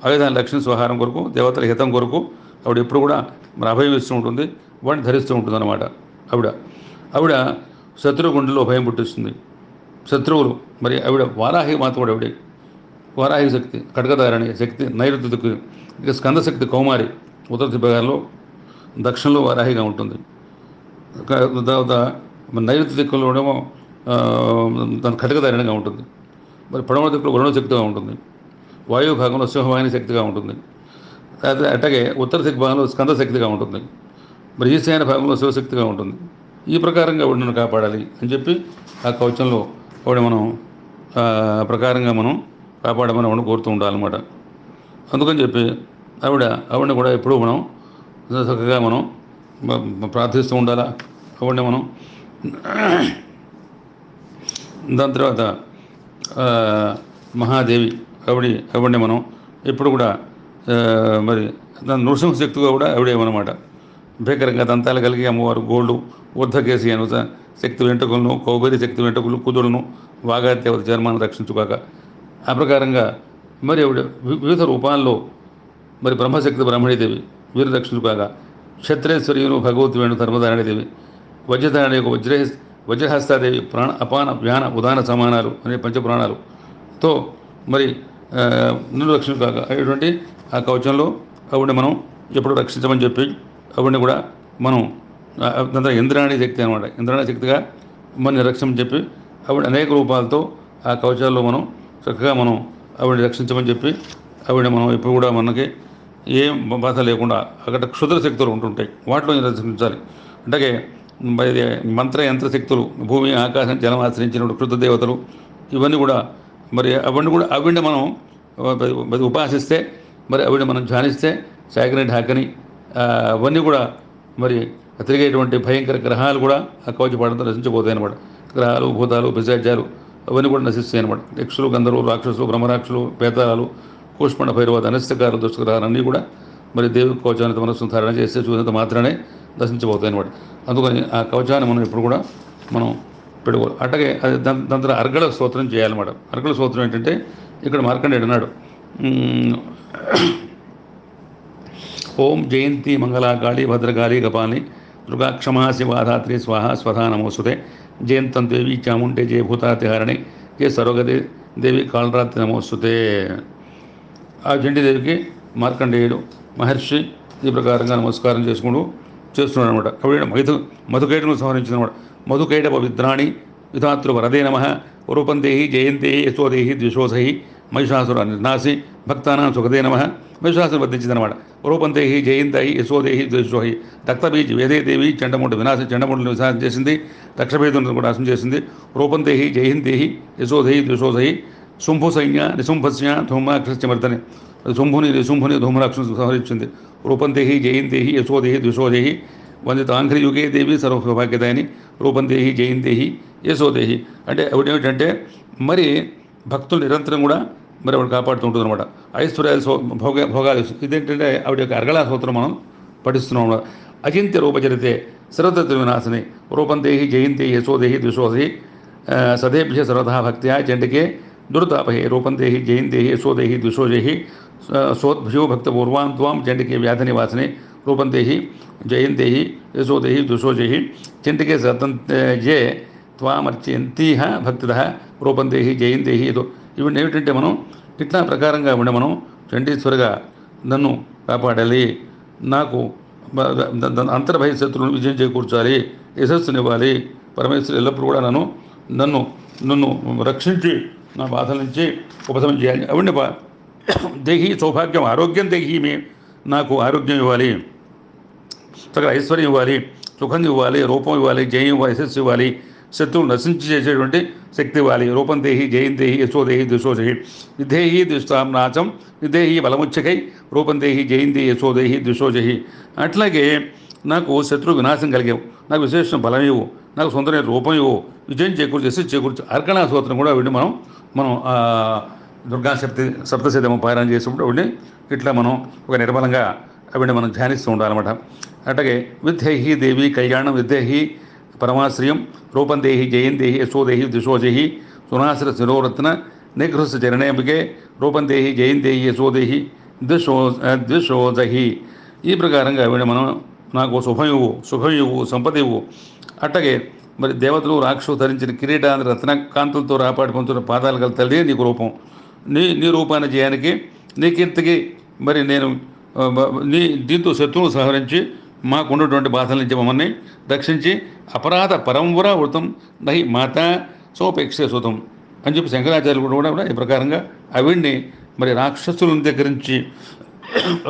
ఆయుధాన్ని రక్షణ స్వహారం కొరకు దేవతల హితం కొరకు ఆవిడ ఎప్పుడు కూడా మరి అభయం ఇస్తూ ఉంటుంది. వాడిని ధరిస్తూ ఉంటుంది అన్నమాట. ఆవిడ శత్రువు గుండెలో భయం పుట్టిస్తుంది. శత్రువులు మరి ఆవిడ వారాహి మాత కూడా ఆవిడే. వారాహి శక్తి ఖడ్గధారణి శక్తి నైరుతికి, ఇక స్కందశక్తి కౌమారి ఉత్తర దిబ్బగాల్లో దక్షిణలో వారాహిగా ఉంటుంది. తర్వాత నైరుతి దిక్కులోనేమో తన ఖడ్గధారణిగా ఉంటుంది. మరి పడమర దిక్కులో వరుణ శక్తిగా ఉంటుంది. వాయువు భాగంలో సింహవాహిని శక్తిగా ఉంటుంది. అట్లాగే ఉత్తర దిక్కు భాగంలో స్కందశక్తిగా ఉంటుంది. మరి ఈశాన్య భాగంలో శివశక్తిగా ఉంటుంది. ఈ ప్రకారంగా ఆవిడను కాపాడాలి అని చెప్పి ఆ కవచంలో ఆవిడ మనం ప్రకారంగా మనం కాపాడమని ఆవిడ కోరుతూ ఉండాలన్నమాట. అందుకని చెప్పి ఆవిడని కూడా ఎప్పుడూ మనం చక్కగా మనం ప్రార్థిస్తూ ఉండాలా. ఆవిడని మనం దాని తర్వాత మహాదేవి ఆవిడని మనం ఎప్పుడు కూడా మరి నృసింహశక్తిగా కూడా ఆవిడేమన్నమాట. భీకరంగా దంతాలు కలిగి అమ్మవారు గోల్డు ఊర్ధకేసి అను శక్తి వెంట్రుకలను కౌబరి శక్తి వెంట్రుకలు కుదురును వాగాదేవత చర్మాన్ని రక్షించుగాక. ఆ ప్రకారంగా మరి ఆవిడ వివిధ రూపాల్లో మరి బ్రహ్మశక్తి బ్రహ్మణీదేవి వీరు రక్షించుగాక. క్షత్రేశ్వర్యులు భగవతి వేణు ధర్మధారణీదేవి వజ్రధారణ యొక్క వజ్రహస్తాదేవి ప్రాణ అపాన వ్యాన ఉదాన సమానాలు అనే పంచపురాణాలతో మరి నిన్ను రక్షించుగాక అనేటువంటి ఆ కవచంలో ఆవిడ మనం ఎప్పుడు రక్షించమని చెప్పి ఆవిడని కూడా మనం దాంట్లో ఇంద్రాణి శక్తి అనమాట. ఇంద్రాణి శక్తిగా మన రక్షమని చెప్పి ఆవిడ అనేక రూపాలతో ఆ కవచాల్లో మనం చక్కగా మనం ఆవిడని రక్షించమని చెప్పి ఆవిడ మనం ఎప్పుడు కూడా మనకి ఏం బాధ లేకుండా అక్కడ క్షుద్ర శక్తులు ఉంటుంటాయి, వాటిలో రక్షించాలి. అంటే మంత్ర యంత్ర శక్తులు భూమి ఆకాశం జలం ఆశ్రయించిన క్షుద్ర దేవతలు ఇవన్నీ కూడా మరి ఆవిడని మనం ఉపాసిస్తే మరి ఆవిడ మనం ధ్యానిస్తే శాకని ఢాకని అవన్నీ కూడా మరి తిరిగేటువంటి భయంకర గ్రహాలు కూడా ఆ కవచపాడంతో నశించిపోతాయి అన్నమాట. గ్రహాలు భూతాలు పిశాచాలు అవన్నీ కూడా నశిస్తాయి అన్నమాట. యక్షులు గంధర్వులు రాక్షసులు బ్రహ్మరాక్షులు పేతాలు కూష్మణ భైరవ అనిష్టకారులు దుష్టగ్రహాలు అన్నీ కూడా మరి దేవి కవచాన్ని మనస్సును ధారణ చేస్తే చూసినంత మాత్రమే నశించిపోతాయి అన్నమాట. అందుకని ఆ కవచాన్ని మనం ఇప్పుడు కూడా మనం పెట్టుకోవాలి. అట్లాగే అది దాంతో అర్గళ స్తోత్రం చేయాలన్నమాట. అర్గళ స్తోత్రం ఏంటంటే ఇక్కడ మార్కండేయుడు అన్నాడు, ఓం జయంతి మంగళాకాళి భద్రకాళి కపాలి దుర్గా క్షమా శివాధాత్రి స్వాహ స్వధా నమోస్తుతే జయంతం దేవి చాముండే జయ భూతాతిహారణి జయ సర్వగతి దేవి కాళరాత్రి నమోస్తుతే. ఆ జంటిదేవికి మార్కండేయుడు మహర్షి ఈ ప్రకారంగా నమస్కారం చేస్తున్నాడు అనమాట. కాబట్టి మధుకైటను సంహరించినమాట. మధుకైట పవిత్రాణి విధాతృ వరదే నమ రూపందేహి జయంతేహి యశోదేహి ద్విషోధి మహిషాసుర నిర్నాసి భక్తానాం సుఖదే నమ. మహిషాసురు వర్ధించిందనమాట. రూపందేహి జయంతేహి యశోదేహి ద్విషోహి దత్తబీజ్ వేదేదేవి చండముండ చండముండను వినాశం చేసింది. దక్షభేదులను కూడా నాశనం చేసింది. రూపందేహి జయంతేహి యశోదేహి ద్విషోధి శుంభు సైన్య నిశుంభస్య ధూమాక్షమర్తని శుంభుని నిశుంభుని ధూమరాక్షను సంహరించింది. రూపందేహి జయంతేహి యశోదేహి ద్విషోదేహి వందితాంఘ్రియుగే దేవి సర్వసౌభాగ్యదాయని రూపందేహి జయంతేహి యశోదేహి. అంటే ఆవిడ ఏమిటంటే మరి భక్తులు నిరంతరం కూడా మరి ఆవిడ కాపాడుతూ ఉంటుంది అనమాట. ఐశ్వర్యాలు భోగాలు ఇదేంటంటే ఆవిడ యొక్క అర్గళా స్తోత్రం మనం పఠిస్తున్నాం. అచింత్య రూపచరితే సర్వతత్వ వినాశని రూపందేహి జయంతేహి యశోదేహి ద్విషోదేహి సదేభ్య సర్వదా భక్త్యా చండికే దుర్తాపహే రూపందేహి జయంతేహి యశోదేహి ద్విషోదేహి సోద్భ్యో భక్తపూర్వాం త్వాం చండికే వ్యాధ నివాసనే రూపందేహి జయంతేహి యశోదేహి ద్విషోదేహి చండికే సతంజే త్వామర్చంతీహ భక్తిద రూపందేహి జయంతేహి ఏదో ఇవన్నీ ఏమిటంటే మనం ఇట్లా ప్రకారంగా ఉండే మనం చండీశ్వరిగా నన్ను కాపాడాలి, నాకు అంతర్భయ శత్రువులను విజయం చేకూర్చాలి, యశస్సునివ్వాలి. పరమేశ్వరు ఎల్లప్పుడూ కూడా నన్ను రక్షించి నా బాధల నుంచి ఉపశమనం చేయాలి. అవన్నీ దేహి సౌభాగ్యం ఆరోగ్యం దేహి మే, నాకు ఆరోగ్యం ఇవ్వాలి, సకల ఐశ్వర్యం ఇవ్వాలి, సుఖం ఇవ్వాలి, రూపం ఇవ్వాలి, జయం ఇవ్వాలి, యశస్సు ఇవ్వాలి, శత్రువులు నశించి చేసేటువంటి శక్తి ఇవ్వాలి. రూపం దేహి జయం దేహి యశోదేహి దిశోదేహి విధేహి దుష్టాం నాచం విధేహి బలముచ్చకై రూపం దేహి జయం దేహి యశోదేహి దిశోజహి. అట్లాగే నాకు శత్రు వినాశం కలిగేవు, నాకు విశేషం బలం ఇవ్వు, నాకు సొంతమైన రూపం ఇవ్వు, విజయం చేకూర్చి యశస్సు చేకూర్చి. అర్కణా స్తోత్రం కూడా వీడిని మనం మనం దుర్గా సప్తశతము పారాయణ చేసినప్పుడు వీడిని ఇట్లా మనం ఒక నిర్మలంగా అవిని మనం ధ్యానిస్తూ ఉండాలన్నమాట. అట్లాగే విద్యహి దేవి కళ్యాణం విద్యహి పరమాశ్రయం రూపం దేహి జయం దేహి యశోదేహి దిశోజహి సునాశ్ర శిరోరత్న నిగృహ చరణేంబికే రూపం దేహి జయం దేహి యశోదేహి ద్విషోదహి. ఈ ప్రకారంగా వీడు మనం నాకు శుభం ఇవ్వు, సుఖం ఇవ్వు, సంపద ఇవ్వు. అట్లాగే మరి దేవతలు రాక్షసు ధరించిన కిరీటాన్ని రత్న కాంతులతో రాపాడుకుంటున్న పాదాలు గల తల్లి నీకు రూపం. నీ రూపాన్ని చేయడానికి నీ కీర్తికి మరి నేను దీంతో శత్రువులు సహకరించి మాకున్నటువంటి బాధల నుంచి మమ్మల్ని రక్షించి అపరాధ పరంవర వృతం నహి మాత సోపేక్ష సుతం అని చెప్పి శంకరాచార్యులు కూడా ఈ ప్రకారంగా ఆవిడ్ని మరి రాక్షసులను దగ్గర నుంచి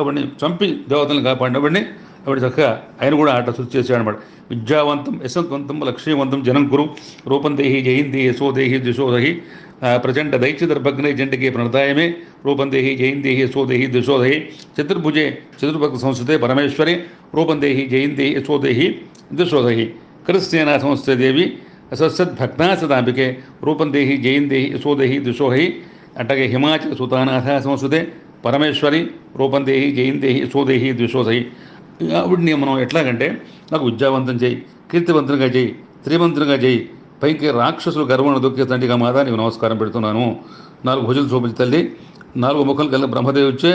ఆవిడ్ని చంపి దేవతలను కాపాడినవాడిని ఆవిడ చక్కగా ఆయన కూడా ఆట శుద్ధి చేశాడు అనమాట. విద్యావంతం యశవంతం లక్ష్మీవంతం జనం కురు రూపం దేహి జయంతి యశోదేహి దిశోదహి ప్రచండ దైత్యదర్భగ్నే జంటికే ప్రణతాయమే రూపం దేహి జయందేహి యశోదేహి దిశోదహి చతుర్భుజే చతుర్భక్త సంస్థతే పరమేశ్వరే రూపం దేహి జయంతి యశోదేహి దిశోదహి క్రిస్సేనా సంస్థ దేవి సత్సద్భక్తాసదాంబికే రూపం దేహి జయందేహి యశోదేహి దిశోహి. అట్లాగే హిమాచల సుతానాథ సంస్థతే పరమేశ్వరి రూపం దేహి జయందేహి యశోదేహి దిశోదహి. ఆవిడ్ని మనం ఎట్లాగంటే నాకు విద్యావంతం చేయి, కీర్తివంతునిగా చేయి, శ్రీమంతునిగా చేయి, పైకి రాక్షసులు గర్వను దుఃఖి తండ్రిగా మాదా నీకు నమస్కారం పెడుతున్నాను. 4 భుజాలు చూపించి తల్లి, 4 ముఖాలు కలిగిన బ్రహ్మదేవి వచ్చే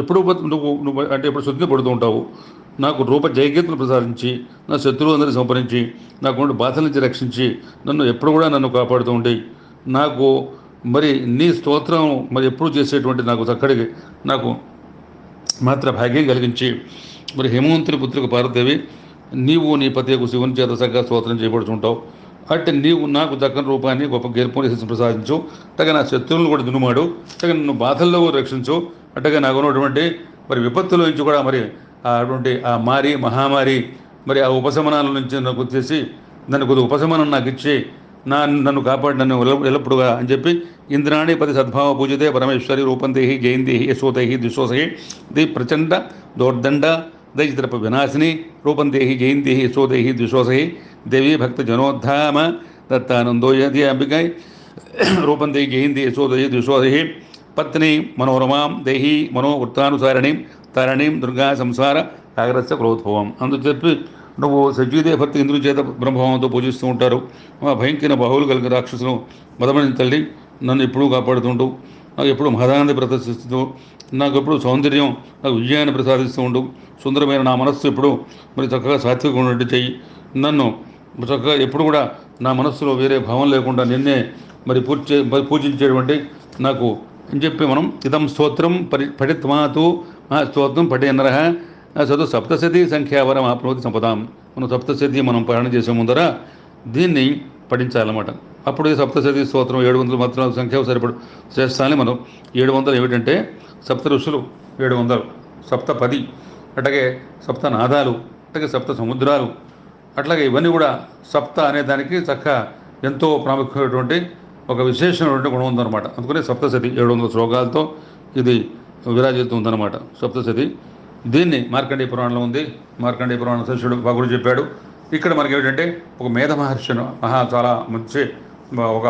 ఎప్పుడు నువ్వు అంటే ఎప్పుడు శుద్ధి పడుతూ ఉంటావు. నాకు రూప జయకీర్తులు ప్రసాదించి నా శత్రువులందరినీ సంపరించి నాకు బాధల నుంచి రక్షించి నన్ను ఎప్పుడు కూడా నన్ను కాపాడుతూ ఉండి నాకు మరి నీ స్తోత్రం మరి ఎప్పుడు చేసేటువంటి నాకు చక్కడికి నాకు మాత్ర భాగ్యం కలిగించి మరి హేమవంతుని పుత్రిక పార్వదేవి నీవు నీ పతికు శివుని చేత చక్కగా స్తోత్రం చేయబడుతుంటావు. అంటే నీవు నాకు దక్కని రూపాన్ని గొప్ప గెలుపుని ప్రసాదించు, అట్టగా నా శత్రువులను కూడా దునుమాడు, అట్టగా నన్ను బాధల్లో రక్షించు, అట్టగా నాకు ఉన్నటువంటి మరి విపత్తుల నుంచి కూడా మరి అటువంటి ఆ మహామారి మరి ఆ ఉపశమనాల నుంచి నాకు వచ్చేసి నన్ను కొద్ది ఉపశమనం నాకు ఇచ్చి నన్ను కాపాడి నన్ను ఎల్లప్పుడుగా అని చెప్పి ఇంద్రాణి పది సద్భావ పూజితే పరమేశ్వరి రూపం దేహి జయందేహి యశోదేహి దిశోసహి ది ప్రచండ దౌర్దండ దైత్రప వినాశిని రూపం దేహి జయందేహి యశోదేహి దిశోసహి దేవి భక్త జనోద్ధామ దత్తానందోయతి అంబికై రూపం దేహి జయంతి యశోదేహి దిశోసహి పత్ని మనోరమాం దేహి మనోవృత్తానుసారిణీం తరణీం దుర్గా సంసార సాగరస్య క్రోధోవం. అందు చెప్పి నువ్వు సజ్జీదే భర్త ఇంద్రుని చేత బ్రహ్మభావంతో పూజిస్తూ ఉంటారు. మా భయంకర బాహువులు కలిగిన రాక్షసును మదమని తల్లి నన్ను ఎప్పుడూ కాపాడుతుంటూ నాకు ఎప్పుడు మహదానంద ప్రదర్శిస్తూ నాకు ఎప్పుడు సౌందర్యం నాకు విజయాన్ని ప్రసాదిస్తూ ఉండు. సుందరమైన నా మనస్సు ఎప్పుడు మరి చక్కగా సాత్వికంగా ఉన్నట్టు చెయ్యి. నన్ను చక్కగా ఎప్పుడు కూడా నా మనస్సులో వేరే భావం లేకుండా నిన్నే మరి పూజించేటువంటి నాకు అని చెప్పి మనం ఇదం స్తోత్రం పఠిత్మాతు ఆ స్తోత్రం పఠేనరహ చదువు సప్తశతి సంఖ్యావరం ఆప్నోతి సంపదాం. మనం సప్తశతి మనం పాలన చేసే ముందర దీన్ని పఠించాలన్నమాట. అప్పుడు ఈ సప్తశతి స్తోత్రం 700 మాత్రం సంఖ్య సరిపడు చేస్తానని మనం 700 ఏమిటంటే సప్త ఋషులు 700, సప్త 10, అట్లాగే సప్త నాదాలు, అట్లాగే సప్త సముద్రాలు, అట్లాగే ఇవన్నీ కూడా సప్త అనే దానికి చక్క ఎంతో ప్రాముఖ్యమైనటువంటి ఒక విశేషమైనటువంటి గుణం ఉందన్నమాట. అందుకనే సప్తశతి 700 శ్లోకాలతో ఇది విరాజిల్తుందన్నమాట సప్తశతి. దీన్ని మార్కండేయ పురాణంలో ఉంది. మార్కండేయ పురాణ శిష్యుడు భగుడు చెప్పాడు. ఇక్కడ మనకి ఏమిటంటే ఒక మేధ మహర్షిను చాలా మంచి ఒక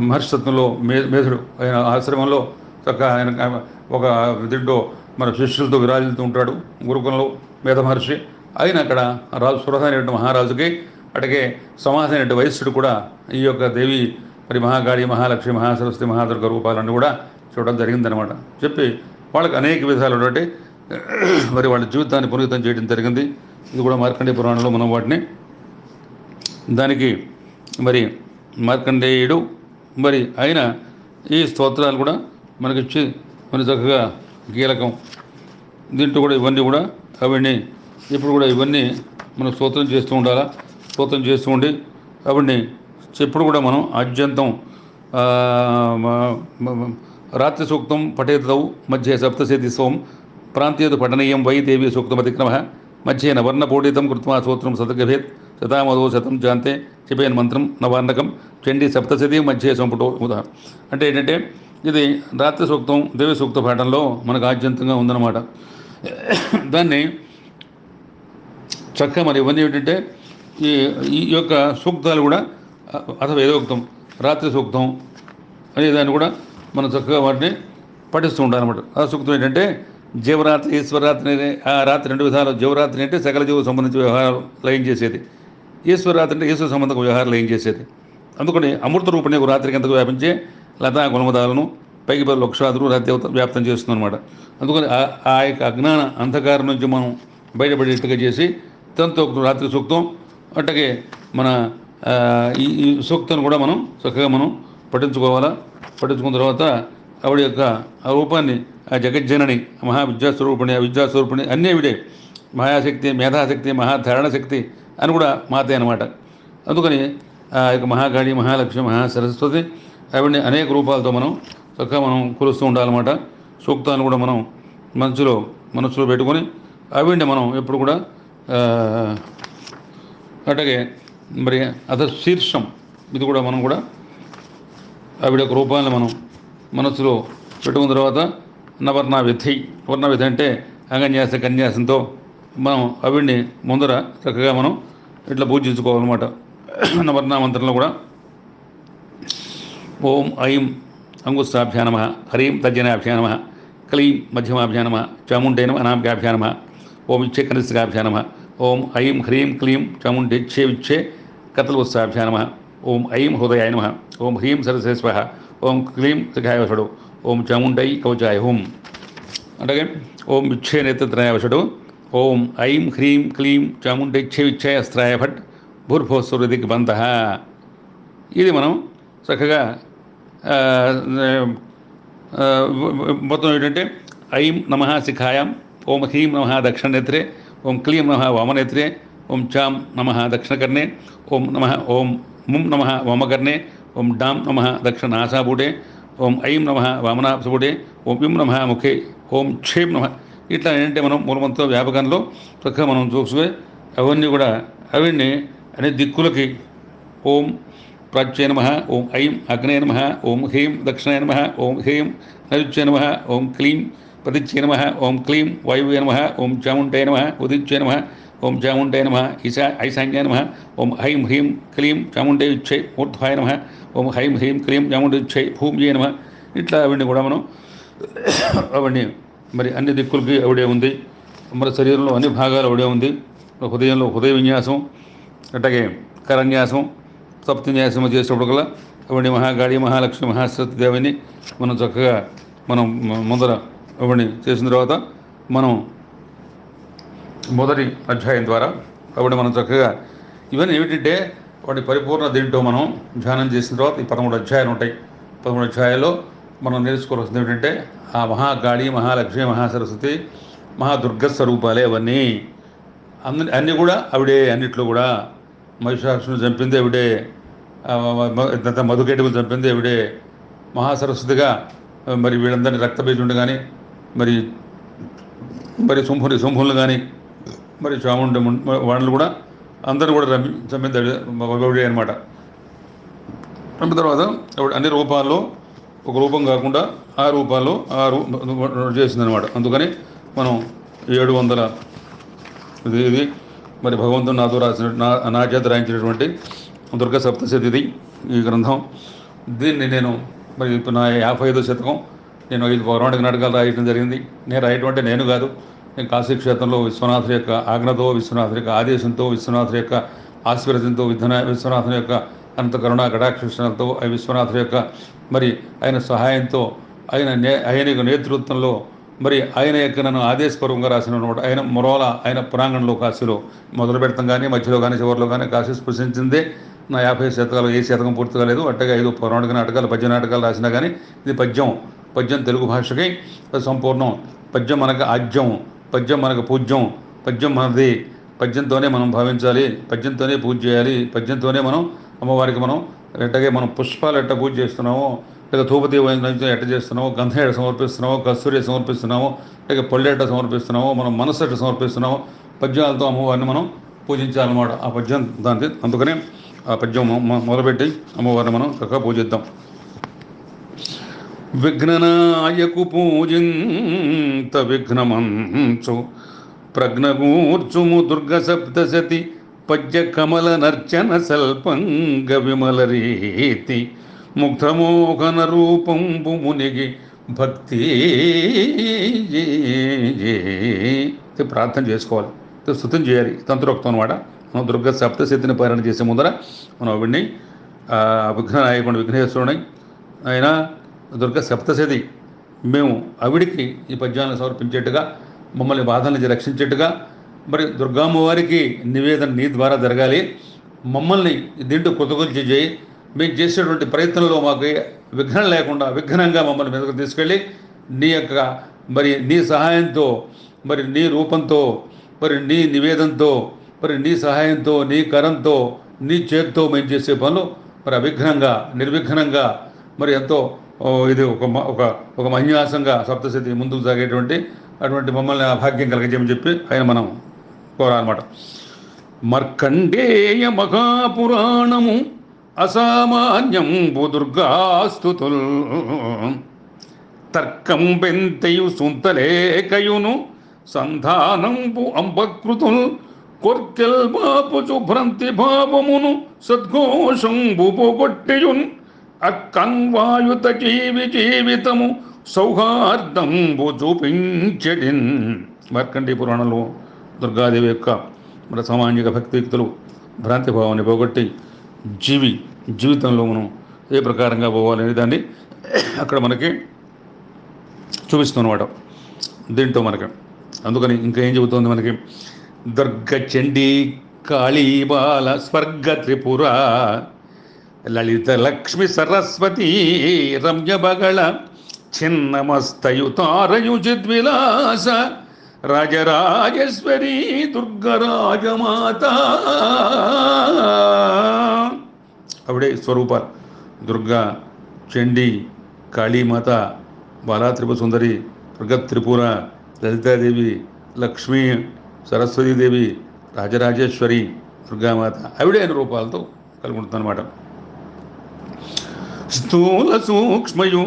మహర్షత్వంలో మేధుడు ఆయన ఆశ్రమంలో చక్కగా ఆయన ఒక దీంట్లో మన శిష్యులతో విరాజిల్తూ ఉంటాడు. గురుకులంలో మేధ మహర్షి ఆయన అక్కడ రాజు సురథ అనేటువంటి మహారాజుకి అటుగే సమాధి అనేటువంటి వైశ్యుడు కూడా ఈ యొక్క దేవి మరి మహాకాళి, మహాలక్ష్మి, మహాసరస్వతి, మహాదుర్గ రూపాలన్నీ కూడా చూడడం జరిగిందనమాట. చెప్పి వాళ్ళకి అనేక విధాలైనటువంటి మరి వాళ్ళ జీవితాన్ని పునీతం చేయడం జరిగింది. ఇది కూడా మార్కండేయ పురాణంలో మనం వాటిని దానికి మరి మార్కండేయుడు మరి ఆయన ఈ స్తోత్రాలు కూడా మనకిచ్చి మన చక్కగా కీలకం. దీంట్లో కూడా ఇవన్నీ కూడా అవన్నీ ఇప్పుడు కూడా ఇవన్నీ మనం స్తోత్రం చేస్తూ ఉండాలా. స్తోత్రం చేస్తూ ఉండి అవన్నీ ఎప్పుడు కూడా మనం ఆద్యంతం రాత్రి సూక్తం పఠేతౌ మధ్యే సప్తశతి స్వం ప్రాంతీయతు పఠనీయం వై దేవీ సూక్తమతిక్రమ మధ్యేన వర్ణపూడితం కృత్వా సూత్రం సతగభేత్ శతామదో శతం జాంతే చెప్పేన్ మంత్రం నవార్ణకం చండీ సప్తశతి మధ్యే సంపుటో ఉదా. అంటే ఏంటంటే ఇది రాత్రి సూక్తం దేవి సూక్త పాఠంలో మనకు ఆద్యంతంగా ఉందన్నమాట. దాన్ని చక్కగా మరి ఇవన్నీ ఏంటంటే ఈ ఈ యొక్క సూక్తాలు కూడా అథవా వేదోక్తం రాత్రి సూక్తం అనే దాన్ని కూడా మనం చక్కగా వాటిని పఠిస్తూ ఉండాలన్నమాట. ఆ సూక్తం ఏంటంటే జీవరాత్రి ఈశ్వరరాత్రి ఆ రాత్రి రెండు విధాలు. జీవరాత్రి అంటే సకల జీవుకు సంబంధించిన వ్యవహారాలు లయం చేసేది, ఈశ్వరరాత్రి అంటే ఈశ్వర సంబంధక వ్యవహారాలు లయం చేసేది. అందుకని అమృత రూపణి రాత్రికి ఎంతకు వ్యాపించే లతా గుణమదాలను పైకి పది లక్షాదులు దేవత వ్యాప్తం చేస్తుందన్నమాట. అందుకని ఆ యొక్క అజ్ఞాన అంధకారం నుంచి మనం బయటపడేట్టుగా చేసి తనతో రాత్రి సూక్తం అట్టగే మన ఈ సూక్తాన్ని కూడా మనం చక్కగా మనం పఠించుకోవాలా. పఠించుకున్న తర్వాత ఆవిడ యొక్క ఆ రూపాన్ని ఆ జగజ్జనని మహావిద్యాస్వరూపిణి ఆ విద్యాస్వరూపిణి అన్నీ విడే మహాశక్తి మేధాశక్తి మహాధారణశక్తి అని కూడా మాతే అనమాట. అందుకని ఆ యొక్క మహాకాళి మహాలక్ష్మి మహాసరస్వతి ఆవిడని అనేక రూపాలతో మనం చక్కగా మనం కొలుస్తూ ఉండాలన్నమాట. సూక్తాన్ని కూడా మనం మనసులో పెట్టుకొని ఆవిడ్ని మనం ఎప్పుడు కూడా అట్లాగే మరి శీర్షం ఇది కూడా మనం కూడా ఆవిడ యొక్క రూపాలను మనం మనసులో పెట్టుకున్న తర్వాత వర్ణవిధి అంటే అంగన్యాస కన్యాసంతో మనం ఆవిడ్ని ముందర చక్కగా మనం ఇట్లా పూజించుకోవాలన్నమాట. వర్ణ మంత్రంలో కూడా ఓం ఐం అంగుస్థాభ్యా నమః హ్రీం తర్జనాభ్యా నమః క్లీం మధ్యమాభ్యా నమః చాముండే నమః అనాభ్యాభ్యా నమః ఓం ఇచ్చే కనిష్ఠాభ్యా నమః ఓం ఐం హ్రీం క్లీం చాముండే విచ్చే కతల్వత్సాభ్యా నమః ఓం ఐం హృదయాయ నమః ఓం హ్రీం సరసే స్వహ ఓం క్లీం త్రికాయ వషడు ఓం చాముండై కవచాయ హోం. అలాగే ఓం విచ్చే నేత్రత్రయాయ వషడు ఓం ఐం హ్రీం క్లీం చాముండై విచ్చే అస్త్రాయ భట్ భూర్భోస్వృదిక్ బంధ. ఇది మనం చక్కగా మొత్తం ఏంటంటే ఐం నమః శిఖాయాం ఓం హ్రీం నమః దక్షిణనేత్రే ఓం క్లీం నమః వామనేత్రే ఓం చాం నమః దక్షిణకర్ణే ఓం ముం నమః వామకర్ణే ఓం డాం నమః దక్షిణాసాబూడే ఓం ఐం నమః వామనాసబూడే ఓం విం నమః ముఖే ఓం క్షేం నమః. ఇట్లా ఏంటంటే మనం మూలమంతో వ్యాపకంలో చక్కగా మనం చూసుకుని అవన్నీ కూడా అవిడ్ని అనే దిక్కులకి ఓం ప్రాచ్యే నమః ఓం ఐం అగ్నే నమః ఓం హ్రీం దక్షిణాయ నమః ఓం హ్రీం నైరుత్యే నమః ఓం క్లీం ప్రతిచ్యే నమః ఓం క్లీం వాయువే నమః ఓం చాముండే నమః ఉదిచ్యే నమః ఓం చాముండే నమః ఐశాన్యాయ నమః ఓం హైం హ్రీం క్లీం చాముండే విచ్చే ఊర్ధ్వాయ నమః ఓం హైం హ్రీం క్లీం చాముండే విచ్చే భూమ్యే నమః. ఇట్లా అవన్నీ కూడా మనం అవన్నీ మరి అన్ని దిక్కులకి ఆవిడే ఉంది. మన శరీరంలో అన్ని భాగాలు ఆవిడే ఉంది. హృదయంలో హృదయ విన్యాసం అట్లాగే కరన్యాసం సప్తన్యాసం చేసేటప్పుడు కల్లా అవన్నీ మహాగాళి మహాలక్ష్మి మహాసరస్వతి దేవిని మనం చక్కగా మనం ముందర అవన్నీ చేసిన తర్వాత మనం మొదటి అధ్యాయం ద్వారా ఆవిడ మనం చక్కగా ఇవన్నీ ఏమిటంటే వాటి పరిపూర్ణ దీంట్లో మనం ధ్యానం చేసిన తర్వాత ఈ 13 అధ్యాయాలు ఉంటాయి. 13 అధ్యాయాల్లో మనం నేర్చుకోవాల్సింది ఏమిటంటే ఆ మహాగాళి మహాలక్ష్మి మహాసరస్వతి మహాదుర్గ స్వరూపాలే అవన్నీ అన్నీ కూడా ఆవిడే. అన్నిట్లో కూడా మహిషాసురుని చంపింది ఆవిడే, మధుకేటువులు చంపింది ఆవిడే, మహాసరస్వతిగా మరి వీళ్ళందరినీ రక్తబీజుండు కానీ మరి శంభులు కానీ మరి చాముండి వాళ్ళు కూడా అందరూ కూడా చంపింది ఆవిడే అనమాట. చంపిన తర్వాత అన్ని రూపాల్లో ఒక రూపం కాకుండా ఆ రూపాల్లో చేసిందనమాట. అందుకని మనం 700 ఇది మరి భగవంతుడు నాతో రాసిన నా చేత రాయించినటువంటి దుర్గ సప్తశతిది ఈ గ్రంథం. దీన్ని నేను మరి ఇప్పుడు నా 55వ శతకం నేను 5 పౌరాణిక నాటకాలు రాయటం జరిగింది. నేను రాయటం అంటే నేను కాదు, నేను కాశీక్షేత్రంలో విశ్వనాథుడి యొక్క ఆజ్ఞతో, విశ్వనాథుడి యొక్క ఆదేశంతో, విశ్వనాథుడి యొక్క ఆశీర్వచంతో, విశ్వనాథుని యొక్క అనంత కరుణా కటాక్షలతో, విశ్వనాథుడి యొక్క మరి ఆయన సహాయంతో, ఆయన యొక్క నేతృత్వంలో మరి ఆయన యొక్క నన్ను ఆదేశపూర్వకంగా రాసినటువంటి ఆయన మొరవల ఆయన పురాంగణంలో కాశీలో మొదలు పెడతాం కానీ మధ్యలో కానీ చివరిలో కానీ కాశీ స్పృశించిందే నా 50 శతకాలు. ఏ శతకం పూర్తి కాలేదు. అట్టగా 5 పౌరాణిక నాటకాలు పద్య నాటకాలు రాసినా కానీ ఇది పద్యం తెలుగు భాషకి సంపూర్ణం. పద్యం మనకు ఆజ్యం, పద్యం మనకు పూజ్యం, పద్యం మనది. పద్యంతోనే మనం భావించాలి, పద్యంతోనే పూజ చేయాలి, పద్యంతోనే మనం అమ్మవారికి మనం ఎట్టగే మనం పుష్పాలు ఎట్ట పూజ చేస్తున్నామో లేక ధూపదీప నైవేద్యం ఎట్ట చేస్తున్నామో, గంధం ఎట్ట సమర్పిస్తున్నామో, కస్తూరి సమర్పిస్తున్నామో, లేక పళ్ళు ఎట్ట సమర్పిస్తున్నామో, మనం మనసు ఎట్ట సమర్పిస్తున్నామో పద్యాలతో అమ్మవారిని మనం పూజించాలన్నమాట. ఆ పద్యం దానికి అందుకనే ఆ పద్యం మొదలుపెట్టి అమ్మవారిని మనం చక్కగా పూజిద్దాం. విఘ్ననాయకు పూజింత విఘ్నమంచు ప్రజ్ఞగూర్చుము దుర్గ సప్తశతి పద్య కమల నర్చన సల్పంగ విమల రీతి ముగ్ధమోహన రూపంబు మునిగి భక్తి ప్రార్థన చేసుకోవాలి, స్తుతం చేయాలి. తంత్రోక్తం అనమాట. మనం దుర్గ సప్తశతిని పాలన చేసే ముందర మనం ఆవిడ్ని విఘ్ననాయకుడు విఘ్నేశ్వరుని ఆయన దుర్గ సప్తశతి మేము ఆవిడికి ఈ పద్యాలను సమర్పించేట్టుగా, మమ్మల్ని బాధల నుంచి రక్షించేట్టుగా, మరి దుర్గామ్మవారికి నివేదన నీ ద్వారా జరగాలి. మమ్మల్ని దీంట్లో కృతజ్ఞత చేయి. మేము చేసేటువంటి ప్రయత్నంలో మాకు విఘ్నం లేకుండా విఘ్నంగా మమ్మల్ని మీదకు తీసుకెళ్ళి నీ యొక్క మరి నీ సహాయంతో, మరి నీ రూపంతో, మరి నీ నివేదంతో, మరి నీ సహాయంతో, నీ కరంతో, నీ చేతితో మేము చేసే పనులు మరి అవిఘ్నంగా నిర్విఘ్నంగా మరి ఎంతో ఇది ఒక మన్యాసంగా సప్తశతి ముందుకు సాగేటువంటి అటువంటి మమ్మల్ని ఆ భాగ్యం కలిగజేయమని చెప్పి ఆయన మనం కోరాలన్నమాట. మార్కండేయ మహాపురాణము అసామాన్యంబు దుర్గాస్తుతుల్ తర్కం బెంతయు సుంతలేకయును సంధానంబు అంబకృతుల్ కొర్కెల్ బాపుచు భ్రంతి భావమును సద్ఘోషంబు పోగొట్టెయున్ అక్కన్వాయుత జీవితము సౌహార్దంబు చూపించెడిన్. మార్కండేయ పురాణంలో దుర్గాదేవి యొక్క మన సామాన్య భక్తియుక్తులు భ్రాంతి భావాన్ని పోగొట్టి జీవితంలో మనం ఏ ప్రకారంగా పోవాలనే దాన్ని అక్కడ మనకి చూపిస్తున్నమాట దీంట్లో మనకి. అందుకని ఇంకా ఏం చెబుతోంది మనకి? దుర్గ చండీ కాళీబాల స్వర్గ త్రిపుర లలిత లక్ష్మి సరస్వతి రమ్య బగళ చిన్నమస్తయుతారయుజిద్విలాస రాజరాజేశ్వరి దుర్గరాజమాత. ఆవిడే స్వరూపాలు దుర్గా, చండీ, కాళీమాత, బాలా త్రిపుర సుందరి, దుర్గ త్రిపుర, లలితాదేవి, లక్ష్మీ, సరస్వతీదేవి, రాజరాజేశ్వరి, దుర్గామాత ఆవిడే అయిన రూపాలతో కలిగి ఉంటుందన్నమాట. స్థూల సూక్ష్మయు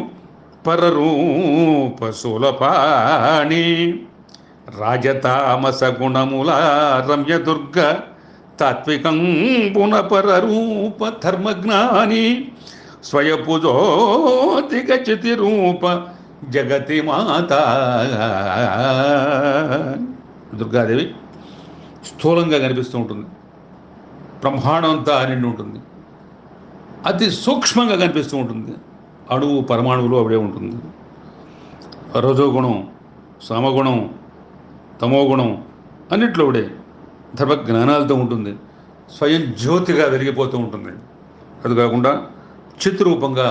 పరరూప సులపాణి రాజతామస గుణముల రమ్య దుర్గ తాత్వికంబున పరరూప ధర్మజ్ఞాని స్వయపు జ్యోతిక చితి రూప జగతి మాత. దుర్గాదేవి స్థూలంగా కనిపిస్తూ ఉంటుంది, బ్రహ్మాండంతా నిండి ఉంటుంది, అతి సూక్ష్మంగా కనిపిస్తూ ఉంటుంది. అణువు పరమాణువులు ఆవిడే ఉంటుంది. రజోగుణం, సామగుణం, తమోగుణం అన్నిట్లో ఆవిడే ధర్మ జ్ఞానాలతో ఉంటుంది. స్వయం జ్యోతిగా వెలిగిపోతూ ఉంటుంది. అది కాకుండా చిత్రూపంగా,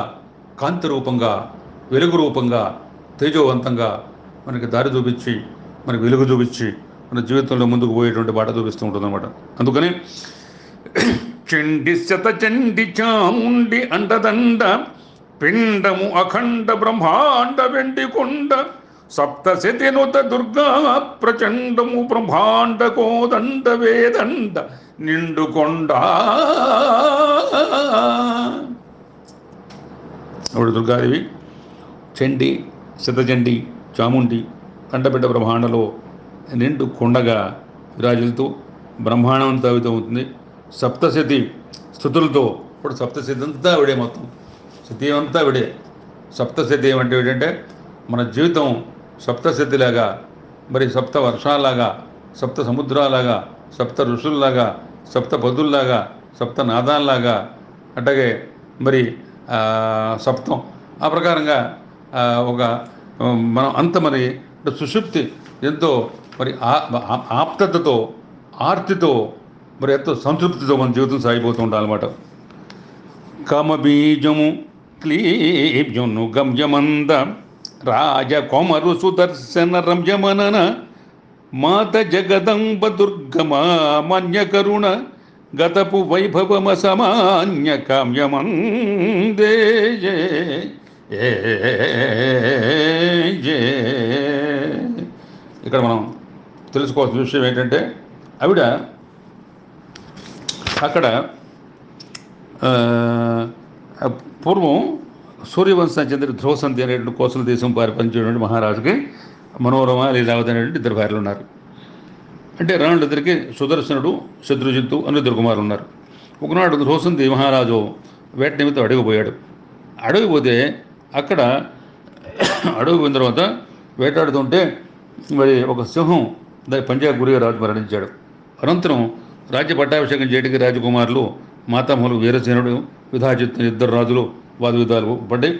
కాంతి రూపంగా, వెలుగు రూపంగా, తేజోవంతంగా మనకి దారి చూపించి, మనకి వెలుగు చూపించి, మన జీవితంలో ముందుకు పోయేటువంటి బాట చూపిస్తూ ఉంటుంది అన్నమాట. అందుకని చండి శత చండి చాముండి అండదండ పిండము అఖండ బ్రహ్మాండ వెండి కొండ సప్తశతినుత దుర్గా ప్రచండము బ్రహ్మాండ కోదండ వేదండ నిండుకొండ. అప్పుడు దుర్గాదేవి చండి, శతచండి, చాముండి, కండబిడ్డ బ్రహ్మాండలో నిండు కొండగా విరాజిల్తూ బ్రహ్మాండం తవ్వుతూ ఉంటుంది. సప్తశతి స్థుతులతో ఇప్పుడు సప్తశతి అంతా ఆవిడే, మొత్తం శతి అంతా ఆవిడే. సప్తశతి ఏమంటే ఏంటంటే మన జీవితం సప్తశతిలాగా, మరి సప్త వర్షాలాగా, సప్త సముద్రాలాగా, సప్త ఋషుల్లాగా, సప్త పదుల్లాగా, సప్త నాదాల్లాగా, అట్లాగే మరి సప్తం ఆ ప్రకారంగా ఒక మనం అంత మరి సుషుప్తి ఎంతో మరి ఆప్తతతో, ఆర్తితో, మరి ఎంతో సంతృప్తితో మన జీవితం సాగిపోతూ ఉండాలన్నమాట. కామబీజము క్లీబ్జును గమ్యమంద రాజకొమరు సుదర్శన రమ్యమనన మాత జగదంబ దుర్గమా మన్యకరుణ గతపు వైభవమ సమాన్య కామ్యమందే ఏ జే. ఇక్కడ మనం తెలుసుకోవాల్సిన విషయం ఏంటంటే ఆవిడ అక్కడ పూర్వం సూర్యవంశానికి చెందిన ధ్రువసంతి అనేటువంటి కోసల దేశం పరిపాలించేటువంటి మహారాజుకి మనోరమ లీలావతి అనేటువంటి ఇద్దరు భార్యలు ఉన్నారు. అంటే రాణులిద్దరికి సుదర్శనుడు శత్రుజిత్తు అని ఇద్దరు కుమారులు ఉన్నారు. ఒకనాడు ధ్రువసంతి మహారాజు వేట నిమిత్తం అడవిపోయాడు. అడవిపోతే అక్కడ అడవి పోయిన తర్వాత వేటాడుతుంటే మరి ఒక సింహం దాని పంజాబ్ గురిగా రాజు మరణించాడు. అనంతరం రాజ్య పట్టాభిషేకం చేయడానికి రాజకుమారులు మాతామహులు వీరసేనుడు విధాజిత్తు ఇద్దరు రాజులు వాదవిధాలు పడ్డాయి.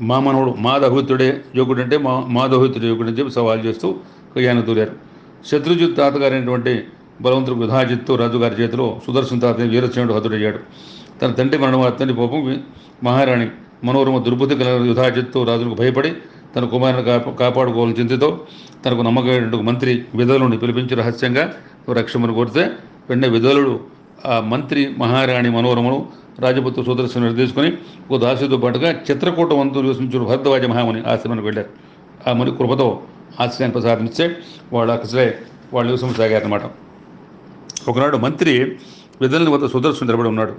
మా మనవుడు మాధవితుడే యోగుడు అంటే మాధవితుడు యోగుడు అని చెప్పి సవాల్ చేస్తూ కయ్యాన్ని దూరారు. శత్రుజిత్ తాతగారైనటువంటి బలవంతుడు విధాజిత్తు రాజుగారి చేతిలో సుదర్శన తాత వీరసేనుడు హతుడయ్యాడు. తన తండ్రి మరణం అతని కోపం మహారాణి మనోరమ దుర్బుద్ధి కలిగిన విధాజిత్తు రాజులకు భయపడి తన కుమారుని కాపాడుకోవాలని చింతతో తనకు నమ్మకమైనటువంటి మంత్రి విధులను పిలిపించి రహస్యంగా రక్షమని కోరితే వెంటనే విధులుడు ఆ మంత్రి మహారాణి మనోరమను రాజపుత్ర సుదర్శను నిర్దేశించుకొని ఒక దాసుతో పాటుగా చిత్రకూట వంతు నివసించిన భరద్వాజ మహాముని ఆశ్రమానికి వెళ్ళారు. ఆ ముని కృపతో ఆశ్రయాన్ని ప్రసాదించే వాళ్ళు అసలే వాళ్ళు నివసం సాగారన్నమాట. ఒకనాడు మంత్రి విధులని వద్ద సుదర్శను నిలబడి ఉన్నాడు.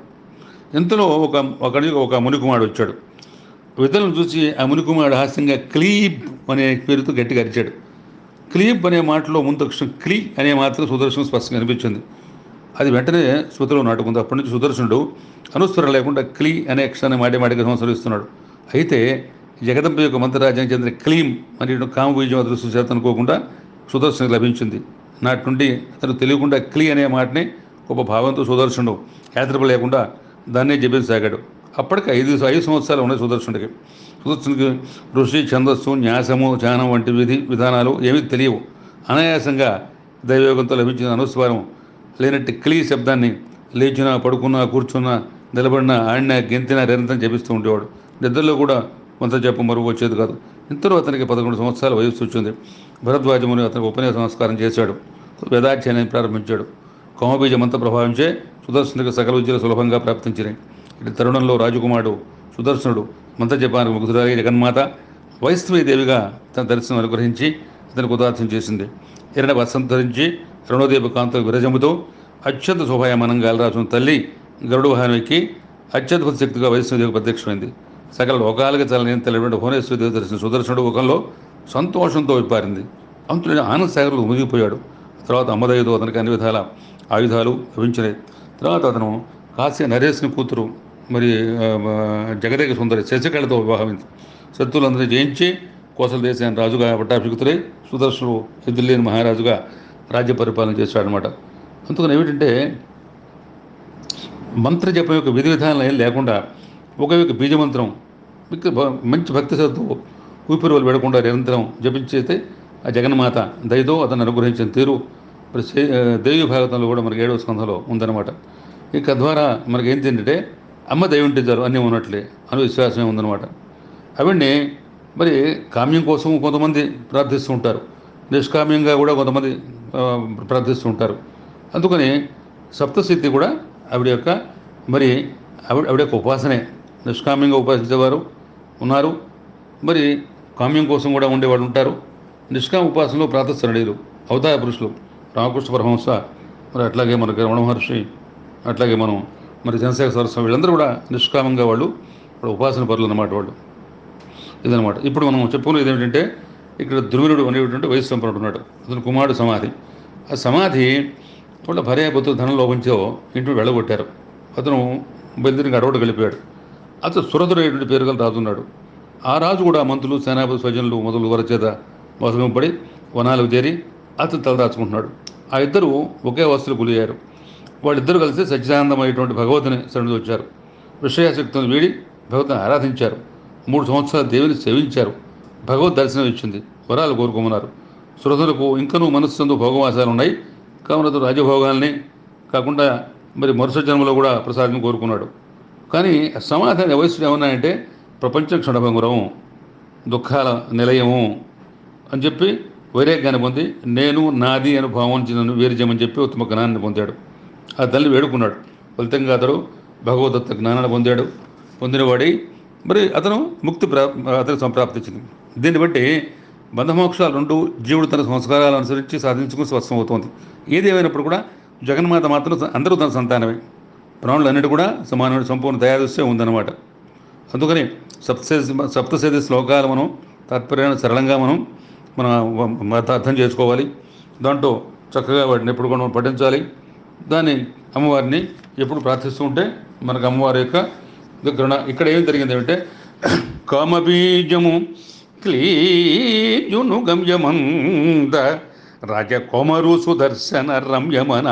ఇంతలో ఒక మునికుమారుడు వచ్చాడు. విధులను చూసి ఆ మునికుమారుడు హాస్యంగా క్లీబ్ అనే పేరుతో గట్టిగా అరిచాడు. క్లీబ్ అనే మాటలో ముందు అక్షరం క్లీ అనే మాత్రం సుదర్శనం స్పష్టంగా అనిపించింది. అది వెంటనే స్మృతిలో నాటుకుంది. అప్పటి నుంచి సుదర్శనుడు అనుస్వరం లేకుండా క్లీ అనే అక్షరాన్ని మాటిగా సంస్కరిస్తున్నాడు. అయితే జగదంబ యొక్క మంత్రరాజ్యానికి చెందిన క్లీం అనే కామబీజం అదృష్టం చేత అనుకోకుండా సుదర్శనకు లభించింది. నాటి నుండి అతను తెలియకుండా క్లీ అనే మాటని గొప్ప భావంతో సుదర్శనుడు యాత్రప లేకుండా దాన్నే జపించసాగాడు. అప్పటికి 5 సంవత్సరాలు ఉన్నాయి సుదర్శనుడికి. సుదర్శనుడికి ఋషి, ఛందస్సు, న్యాసము, ధ్యానం వంటి విధానాలు ఏమీ తెలియవు. అనాయాసంగా దైవయోగంతో లభించిన అనుస్వారం లేనట్టు క్లీ శబ్దాన్ని లేచినా, పడుకున్నా, కూర్చున్నా, నిలబడినా, ఆడినా, గెంతినా నిరంతరం జపిస్తూ ఉండేవాడు. నిద్రలో కూడా మంత్ర జపం మరుగు వచ్చేది కాదు. ఇంతలో అతనికి 11 సంవత్సరాల వయస్సు వచ్చింది. భరద్వాజముని అతనికి ఉపన్యాస నమస్కారం చేశాడు. వేదాధ్యాయాన్ని ప్రారంభించాడు. కామబీజ మంత్ర ప్రభావించే సుదర్శనుడికి సకల విద్యలు సులభంగా ప్రాప్తించినాయి. ఇటు తరుణంలో రాజకుమారుడు సుదర్శనుడు మంత్రజపానికి ముగ్ధురాలి జగన్మాత వైష్ణవీదేవిగా తన దర్శనం అనుగ్రహించి అతనికి ఉదార్థం చేసింది. ఎరణ వసంత ధరించి రణోదీప కాంత విరజముతో అత్యంత శోభాయమానంగా అలరాసిన తల్లి గరుడు వాహనం ఎక్కి అత్యద్భుత శక్తిగా వైష్ణవదేవి ప్రత్యక్షమైంది. సకల లోకాలకు చలని తెలియటువంటి భువనేశ్వరదేవి దర్శన సుదర్శనుడు ముఖంలో సంతోషంతో విప్పారింది. అంతుని ఆనంద సాగర్లో మునిగిపోయాడు. తర్వాత అమ్మదయ్యతో అతనికి అన్ని విధాల ఆయుధాలు లభించినాయి. తర్వాత అతను కాశీ నరేష్ని కూతురు మరి జగదేక సుందరి శశికళతో వివాహమైంది. శత్రువులందరినీ జయించి కోసల దేశాన్ని రాజుగా పట్టాభిషిక్తుడై సుదర్శనుడు ఎదురులేని మహారాజుగా రాజ్య పరిపాలన చేశాడనమాట. అందుకని ఏమిటంటే మంత్ర జపం యొక్క విధి విధానాలు ఏం లేకుండా ఒక బీజమంత్రం మంచి భక్తి శ్రద్ధతో ఊపిరులు పెడకుండా నిరంతరం జపించేస్తే ఆ జగన్మాత దయతో అతను అనుగ్రహించిన తీరు దేవి భాగవతంలో కూడా మనకి 7వ స్కంధంలో ఉందన్నమాట. ఇక ద్వారా మనకి ఏంటంటే అమ్మ దయ ఉంటే చాలు అన్నీ ఉన్నట్లే అని విశ్వాసమే ఉందన్నమాట. అవన్నీ మరి కామ్యం కోసం కొంతమంది ప్రార్థిస్తూ ఉంటారు, నిష్కామ్యంగా కూడా కొంతమంది ప్రార్థిస్తూ ఉంటారు. అందుకని సప్తశక్తి కూడా ఆవిడ యొక్క మరి ఆవిడ యొక్క ఉపాసనే. నిష్కామ్యంగా ఉపాసించేవారు ఉన్నారు, మరి కామ్యం కోసం కూడా ఉండేవాడు ఉంటారు. నిష్కామ ఉపాసనలో ప్రాతస్మరణీయులు అవతార పురుషులు రామకృష్ణ పరమహంస, మరి అట్లాగే మనకి రమణ మహర్షి, అట్లాగే మనం మరి చంద్రశేఖర సరస్వామి, వీళ్ళందరూ కూడా నిష్కామంగా వాళ్ళు ఉపాసన పరులు అన్నమాట. వాళ్ళు ఇదనమాట. ఇప్పుడు మనం చెప్పుకునేది ఏమిటంటే ఇక్కడ ధ్రువినుడు అనేటువంటి వయసు సంపన్నుడు ఉన్నాడు. అతను కుమారుడు సమాధి. ఆ సమాధి వాళ్ళ భార్యాపుత్రులు ధనం లోపించో ఇంటిని వెళ్ళగొట్టారు. అతను బయలుదేరికి అడవుడు గడిపాడు. అతను సురధుడైనటువంటి పేరు గల రాజు ఉన్నాడు. ఆ రాజు కూడా మంత్రులు, సేనాపతి, స్వజనులు మొదలు వర చేత మోసగింపబడి వనాలకు చేరి అతను తలదాచుకుంటున్నాడు. ఆ ఇద్దరు ఒకే వస్తువులు గులయ్యారు. వాళ్ళిద్దరూ కలిసి సచ్చిదానందమైనటువంటి భగవతుని శరణులు వచ్చారు. విషయాశక్తులను వీడి భగవతుని ఆరాధించారు. 3 సంవత్సరాలు దేవిని సేవించారు. భగవద్ దర్శనం ఇచ్చింది. వరాలు కోరుకోమన్నారు. సురధులకు ఇంకనూ మనస్సు భోగవాసాలు ఉన్నాయి కావున రాజభోగాల్ని కాకుండా మరి మరుస జన్మలో కూడా ప్రసాదం కోరుకున్నాడు. కానీ సమాధాన వయస్సులు ఏమన్నాయంటే ప్రపంచం క్షణభంగురము, దుఃఖాల నిలయము అని చెప్పి వైరాగ్యాన్ని పొంది నేను నాది అని భావించి నన్ను వేరు చేయమని చెప్పి ఉత్తమ జ్ఞానాన్ని పొందాడు. ఆ తల్లి వేడుకున్నాడు. ఫలితంగా అతడు భగవదత్త జ్ఞానాన్ని పొందాడు. పొందినవాడి మరి అతను అతనికి సంప్రాప్తించింది. దీన్ని బట్టి బంధమోక్షాలు రెండు జీవుడు తన సంస్కారాలు అనుసరించి సాధించుకుని స్వస్థం అవుతోంది. ఏది ఏమైనప్పుడు కూడా జగన్మాత మాత్రం అందరూ తన సంతానమే. ప్రాణులన్నిటి కూడా సమానమైన సంపూర్ణ దయాదృశ్యం ఉందన్నమాట. అందుకని సప్తశతి శ్లోకాలు మనం తాత్పర్యాన్ని సరళంగా మనం అర్థం చేసుకోవాలి. దాంట్లో చక్కగా వాటిని ఎప్పుడు కూడా మనం పఠించాలి. దాన్ని అమ్మవారిని ఎప్పుడు ప్రార్థిస్తూ ఉంటే మనకు అమ్మవారి యొక్క విగ్రహణ. ఇక్కడ ఏం జరిగింది ఏమంటే కామబీజము క్లీయును గమ్యమంద రాజకొమరు సుదర్శన రమ్యమన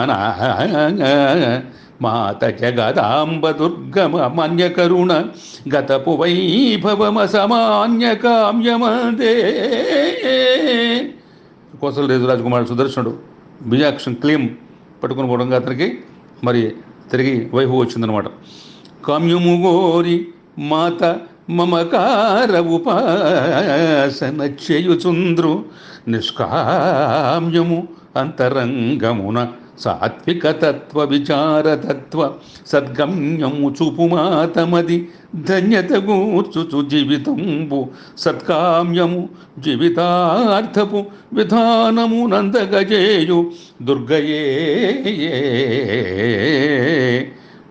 మాత జగదాంబ దుర్గమ మన్యకరుణ గతపు వైభవమ సమాన్య కామ్యమదే. కోసల రేజు రాజకుమారుడు సుదర్శనుడు బీజాక్షం క్లీం పట్టుకుని పోవడంగా అతనికి మరి తిరిగి వైభవం వచ్చిందనమాట. కామ్యము గోరి మాత మమకార ఉపాసన చేయుచుంద్రు నిష్కామ్యము అంతరంగమున సాత్విక తత్వ విచార తత్వ సద్గమ్యము చూపుమాతమది ధన్యత గూర్చుచు జీవితంబు సత్కామ్యము జీవితార్థపు విధానము నందగజేయు దుర్గయే.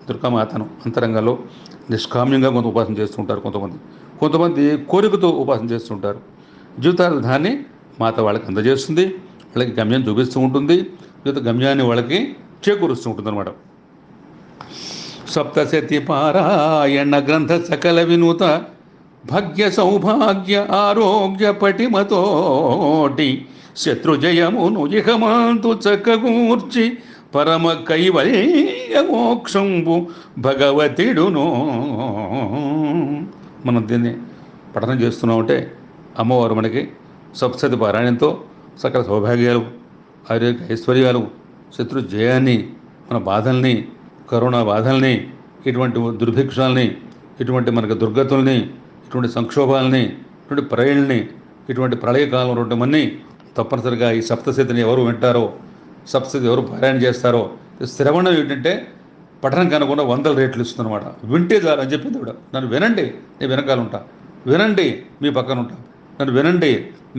దుర్గామాతను అంతరంగంలో నిష్కామ్యంగా కొంత ఉపాసన చేస్తుంటారు కొంతమంది కోరికతో ఉపాసన చేస్తుంటారు. జీవితార్థాన్ని మాత వాళ్ళకి అందజేస్తుంది, వాళ్ళకి గమ్యం చూపిస్తూ ఉంటుంది, జీవిత గమ్యాన్ని వాళ్ళకి చేకూరుస్తూ ఉంటుంది అనమాట. సప్తశతి పారాయణ గ్రంథ సకల వినూత భాగ్య సౌభాగ్య ఆరోగ్య పటిమతోటి శత్రుజయమును ఇహమంతు చక్కగూర్చి పరమ కైవల్య మోక్షంబు భగవతిడును. మనం దీన్ని పఠనం చేస్తున్నామంటే అమ్మవారు మనకి సప్తశతి పారాయణంతో సకల సౌభాగ్యాలు, ఆరోగ్య ఐశ్వర్యాలు, శత్రు జయాన్ని, మన బాధల్ని, కరోనా బాధల్ని, ఇటువంటి దుర్భిక్షాలని, ఇటువంటి మనకు దుర్గతుల్ని, ఇటువంటి సంక్షోభాలని, ఇటువంటి ప్రళయల్ని, ఇటువంటి ప్రళయకాలం రెండమన్నీ తప్పనిసరిగా ఈ సప్తశతిని ఎవరు వింటారో, సప్తశతి ఎవరు పారాయణ చేస్తారో, శ్రవణం ఏంటంటే పఠనం కనుకుండా 100 రేట్లు ఇస్తుందన్నమాట. వింటే చాలు అని చెప్పింది కూడా. నన్ను వినండి, నేను వెనకాల ఉంటా, వినండి మీ పక్కన ఉంటా, నన్ను వినండి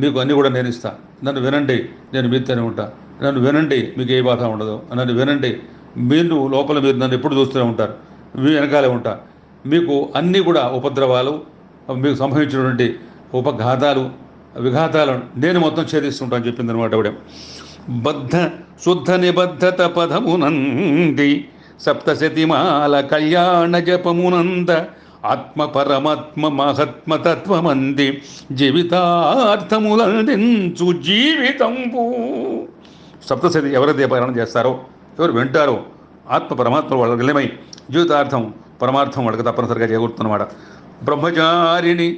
మీకు అన్నీ కూడా నేను ఇస్తా, నన్ను వినండి నేను మీతోనే ఉంటా, నన్ను వినండి మీకు ఏ బాధ ఉండదు, నన్ను వినండి మీరు లోపల మీరు నన్ను ఎప్పుడు చూస్తూనే ఉంటారు, మీ వెనకాలే ఉంటా, మీకు అన్నీ కూడా ఉపద్రవాలు, మీకు సంభవించినటువంటి ఉపఘాతాలు విఘాతాలు నేను మొత్తం ఛేదిస్తుంటా అని చెప్పింది అనమాట ఆవిడ. బద్ధ శుద్ధ నిబద్ధత పదమునంది సప్తశతిమాల కళ్యాణ జపమునంద ఆత్మ పరమాత్మ మహాత్మ తత్వమంది జీవితార్థములందించు జీవితంబు. సప్తశతి ఎవరైతే పారాయణ చేస్తారో, ఎవరు వింటారో, ఆత్మ పరమాత్మ వాళ్ళకి నిలమై జీవితార్థం పరమార్థం వాళ్ళకి తప్పనిసరిగా చేకూరుతున్నమాట. బ్రహ్మచారిణి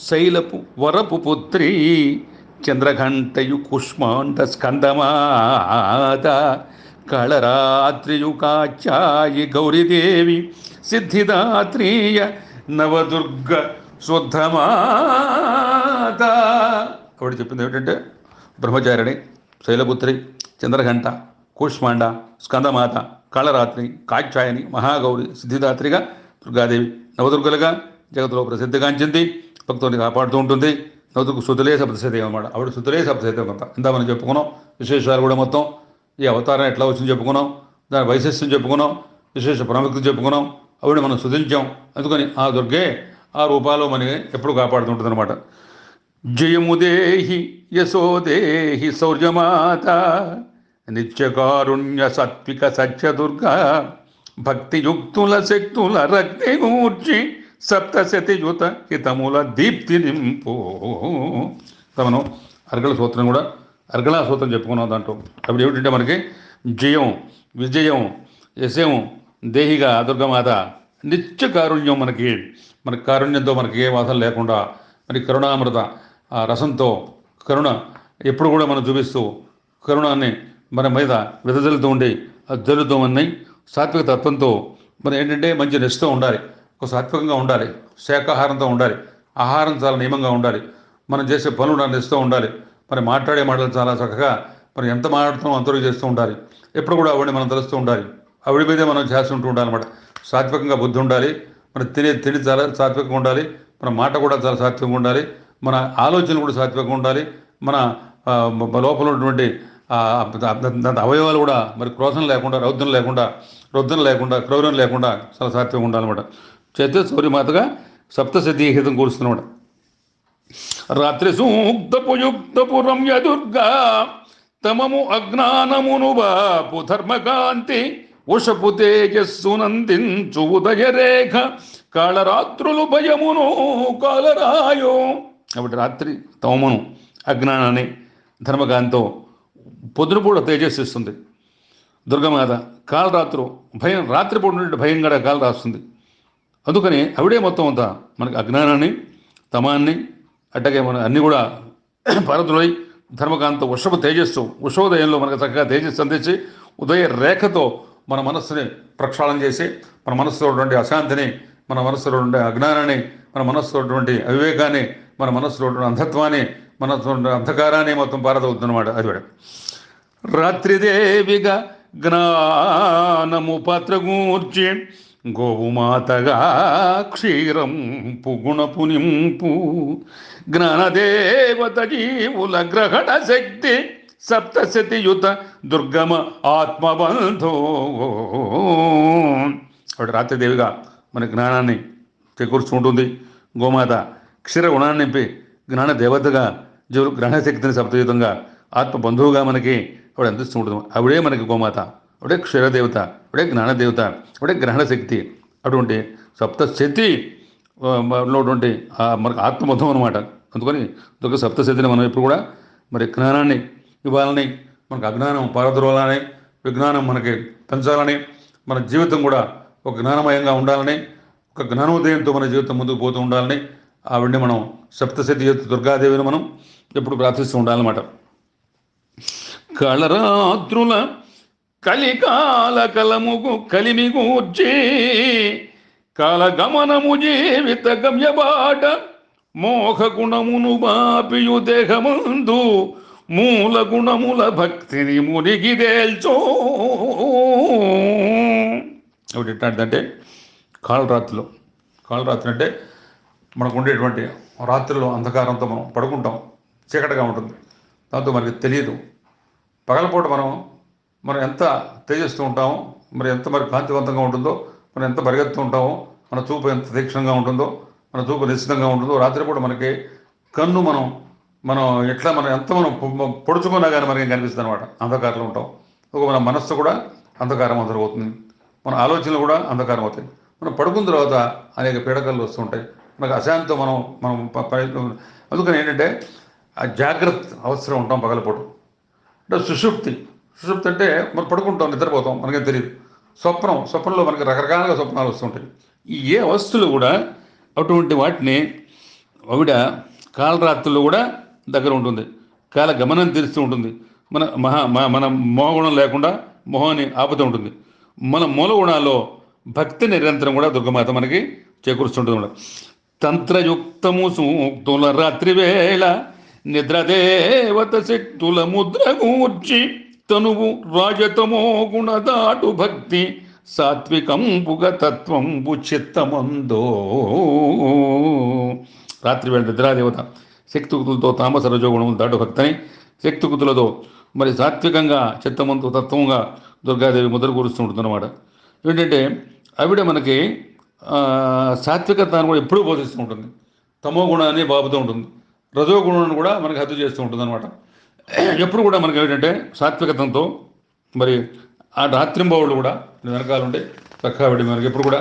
శైలపు వరపు పుత్రి చంద్రఘంటయు కుష్మాండ స్కందమాత కళరాత్రియు కాచాయి గౌరీదేవి సిద్ధిదాత్రీయ నవదుర్గ శుద్ధమాత. ఆవిడ చెప్పింది ఏమిటంటే బ్రహ్మచారిణి, శైలపుత్రి, చంద్రఘంట, కూష్మాండ, స్కందమాత, కాళరాత్రి, కాత్యాయని, మహాగౌరి, సిద్ధిదాత్రిగా దుర్గాదేవి నవదుర్గలుగా జగత్తులో ప్రసిద్ధిగాంచింది. భక్తుని కాపాడుతూ ఉంటుంది. నవదుర్గ శుద్ధులే సప్తశతి అనమాట. ఆవిడ శుద్ధులే సప్తశతి కొంత ఇంత మనం చెప్పుకున్నాం. విశేషాలు కూడా మొత్తం ఈ అవతారం ఎట్లా వచ్చింది చెప్పుకున్నాం, దాని వైశిష్ట్యం చెప్పుకున్నాం, విశేష ప్రాముఖ్యత చెప్పుకున్నాం. ఆవిడ మనం శుద్ధించాం. అందుకని ఆ దుర్గే ఆ రూపాలో మనకి ఎప్పుడు కాపాడుతుంటుంది అనమాట. జయముదేహి యశోదేహి శౌర్యమాత నిత్యకారుణ్య సాత్విక సత్యదుర్గా భక్తియుక్తుల శక్తుల రక్తి గూర్చి సప్తశతియుత హితముల దీప్తి నింపు. మనం అర్గళ సూత్రం కూడా అర్గళా సూత్రం చెప్పుకున్నాం. దాంట్లో అప్పుడు ఏమిటంటే మనకి జయం, విజయం, యశం దేహిగా దుర్గమాత నిత్య కారుణ్యం, మన కారుణ్యంతో మనకి ఏ బాధలు లేకుండా మరి కరుణామృత ఆ రసంతో కరుణ ఎప్పుడు కూడా మనం చూపిస్తూ కరుణాన్ని మన మీద విదజల్లుతూ ఉండి జల్లుతూ ఉన్నాయి. సాత్విక తత్వంతో మరి ఏంటంటే మంచి నిష్ఠతో ఉండాలి, ఒక సాత్వికంగా ఉండాలి, శాకాహారంతో ఉండాలి, ఆహారం చాలా నియమంగా ఉండాలి, మనం చేసే పనులు నిష్ఠతో ఉండాలి, మరి మాట్లాడే మాటలు చాలా చక్కగా మనం ఎంత మాట్లాడుతామో అంతవరకు చేస్తూ ఉండాలి. ఎప్పుడు కూడా ఆవిడని మనం తెలుస్తూ ఉండాలి, ఆవిడ మీదే మనం చేస్తుంటూ ఉండాలి అనమాట. సాత్వికంగా బుద్ధి ఉండాలి, మన తినే తిండి చాలా సాత్వికంగా ఉండాలి, మన మాట కూడా చాలా సాత్వికంగా ఉండాలి, మన ఆలోచనలు కూడా సాత్వికంగా ఉండాలి, మన లోపల ఉన్నటువంటి అవయవాలు కూడా మరి క్రోధం లేకుండా, రౌద్రం లేకుండా క్రౌర్యం లేకుండా చాలా సాత్వికంగా ఉండాలన్నమాట. చేస్తే సూర్యమాతగా సప్తశతీహితం కూరుస్తున్నమాట. రాత్రి సూక్తపు రమ్య దుర్గా తమము అజ్ఞానమును బాపు ధర్మకాంతి ఉషపు తేజస్సు నందించు ఉదయరేఖ కాళరాత్రులు భయమును కాలరాయో. కాబట్టి రాత్రి తమమును అజ్ఞానాన్ని ధర్మకాంతితో పొద్దునపూట తేజస్సు ఇస్తుంది దుర్గమాత. కాలరాత్రు భయం, రాత్రిపూట నుండి భయం కూడా కాలు రాస్తుంది. అందుకని ఆవిడే మొత్తం అంతా మనకి అజ్ఞానాన్ని తమాన్ని అట్టగే మన అన్నీ కూడా పరదులై ధర్మకాంత ఉషభ తేజస్సు ఉషోదయంలో మనకు చక్కగా తేజస్సు అందించి ఉదయ రేఖతో మన మనస్సుని ప్రక్షాళన చేసి మన మనస్సులో ఉన్నటువంటి అశాంతిని, మన మనస్సులో ఉండే అజ్ఞానాన్ని, మన మనస్సులో ఉన్నటువంటి అవివేకాన్ని, మన మనస్సులో ఉన్నటువంటి అంధత్వాన్ని, మనస్సులో ఉండే అంధకారాన్ని మొత్తం పారదవుతుందన్నమాట. అది కూడా రాత్రిదేవిగా జ్ఞానము పాత్రగూర్చి గోవుమాతగా క్షీరం పుగుణపు నింపు జ్ఞానదేవత జీవుల గ్రహణ శక్తి సప్తశతియుత దుర్గమ ఆత్మబంధో. అప్పుడు రాత్రిదేవిగా మన జ్ఞానాన్ని చేకూర్చుకుంటుంది. గోమాత క్షీర గుణాన్ని నింపి జ్ఞాన దేవతగా జీవులు గ్రహణ శక్తిని సప్తయుతంగా ఆత్మబంధువుగా మనకి ఆవిడ అందిస్తూ ఉంటుంది. ఆవిడే మనకి గోమాత, ఆవిడే క్షీరదేవత, ఆవిడే జ్ఞానదేవత, ఆవిడే గ్రహణ శక్తి. అటువంటి సప్తశతి ఉన్నటువంటి మనకు ఆత్మబంధం అనమాట. అందుకని దుర్గ సప్తశతిని మనం ఎప్పుడు కూడా మరి జ్ఞానాన్ని ఇవ్వాలని, మనకు అజ్ఞానం పారద్రోలాలని, విజ్ఞానం మనకి పెంచాలని, మన జీవితం కూడా ఒక జ్ఞానమయంగా ఉండాలని, ఒక జ్ఞానోదయంతో మన జీవితం ముందుకు పోతూ ఉండాలని ఆవిడ్ని మనం సప్తశతి దుర్గాదేవిని మనం ఎప్పుడు ప్రార్థిస్తూ ఉండాలన్నమాట. కాళరాత్రుల కలికాల కలముగు కలిమిగూర్చి కాలగమనము జీవిత గమ్యబాట మోహ గుణమును బాపియు దేహమందు మూల గుణముల భక్తిని మునిగిదేల్చో. ఒకటి ఎట్లాంటిదంటే కాళరాత్రి అంటే మనకు ఉండేటువంటి రాత్రిలో అంధకారంతో మనం పడుకుంటాం, చీకటిగా ఉంటుంది, దాంతో మనకి తెలియదు. పగలపూట మనం ఎంత తేజస్తూ ఉంటామో, మరి ఎంత మరి కాంతివంతంగా ఉంటుందో, మనం ఎంత పరిగెత్తు ఉంటామో, మన చూపు ఎంత తీక్షణంగా ఉంటుందో, మన చూపు నిశ్చితంగా ఉంటుందో, రాత్రిపూట మనకి కన్ను మనం ఎట్లా ఎంత మనం పొడుచుకున్నా కానీ మనకి కనిపిస్తుంది అనమాట. అంధకారంలో ఉంటాం. ఒక మన మనస్సు కూడా అంధకారం అవుతుంది, మన ఆలోచనలు కూడా అంధకారం అవుతాయి. మనం పడుకున్న తర్వాత అనేక పీడకలు వస్తూ ఉంటాయి, మనకు అశాంతితో మనం అందుకని ఏంటంటే ఆ జాగ్రత్త అవసరం ఉంటాం పగలపూట. అంటే సుషుప్తి అంటే మనం పడుకుంటాం, నిద్రపోతాం, మనకేం తెలియదు. స్వప్నంలో మనకి రకరకాలుగా స్వప్నాలు వస్తుంటాయి. ఈ ఏ వస్తువులు కూడా అటువంటి వాటిని ఆవిడ కాలరాత్రులు కూడా దగ్గర ఉంటుంది, కాల గమనం తెలుస్తూ ఉంటుంది. మన మోహగుణం లేకుండా మోహాన్ని ఆపుతూ ఉంటుంది. మన మూల గుణాల్లో భక్తి నిరంతరం కూడా దుర్గమాత మనకి చేకూరుస్తుంటుంది. తంత్రయుక్తము సూక్తుల రాత్రి వేళ నిద్రదేవత శక్తుల ముద్రగూర్చి తనువు రాజతమో గుణదాటు భక్తి సాత్వికంబుగ తత్వంబు చిత్తమందో. రాత్రి వేళ నిద్రాదేవత శక్తికుతులతో తామస రజోగుణములు దాటు భక్తిని, శక్తికుతులతో మరి సాత్వికంగా చిత్తమంతో తత్వంగా దుర్గాదేవి ముద్ర కూరుస్తూ ఉంటుందన్నమాట. ఏంటంటే ఆవిడ మనకి సాత్వికతాన్ని కూడా ఎప్పుడూ బోధిస్తూ ఉంటుంది, తమో గుణాన్ని బాపుతూ ఉంటుంది, రజోగుణాన్ని కూడా మనకి హద్దు చేస్తూ ఉంటుంది అనమాట. ఎప్పుడు కూడా మనకి ఏంటంటే సాత్వికతంతో మరి ఆ రాత్రింబవుళ్ళు కూడా వెనకాల ఉండి చక్కగా మనకి ఎప్పుడు కూడా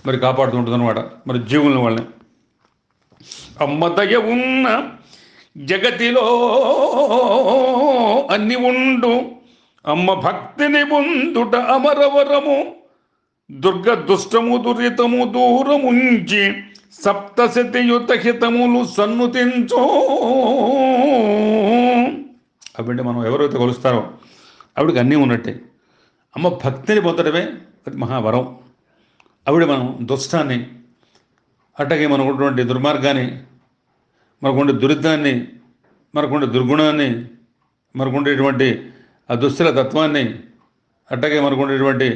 మరి కాపాడుతూ ఉంటుంది అనమాట మరి జీవులను వాళ్ళని. అమ్మ దయ ఉన్న జగతిలో అన్ని ఉండు, అమ్మ భక్తిని పొందుట అమరవరము, దుర్గ దుష్టము దురితము దూరముంచి సప్తశతియుత హితములు సన్నుతించో. అవంటే మనం ఎవరైతే కొలుస్తారో ఆవిడకి అన్నీ ఉన్నట్టే. అమ్మ భక్తిని పొందడమే అది మహావరం. ఆవిడ మనం దుష్టాన్ని, అట్టగే మనకున్నటువంటి దుర్మార్గాన్ని, మనకుండే దురితాన్ని, మనకుండే దుర్గుణాన్ని, మనకుండేటువంటి ఆ దుస్తుల తత్వాన్ని, అట్టగే మనకుండేటువంటి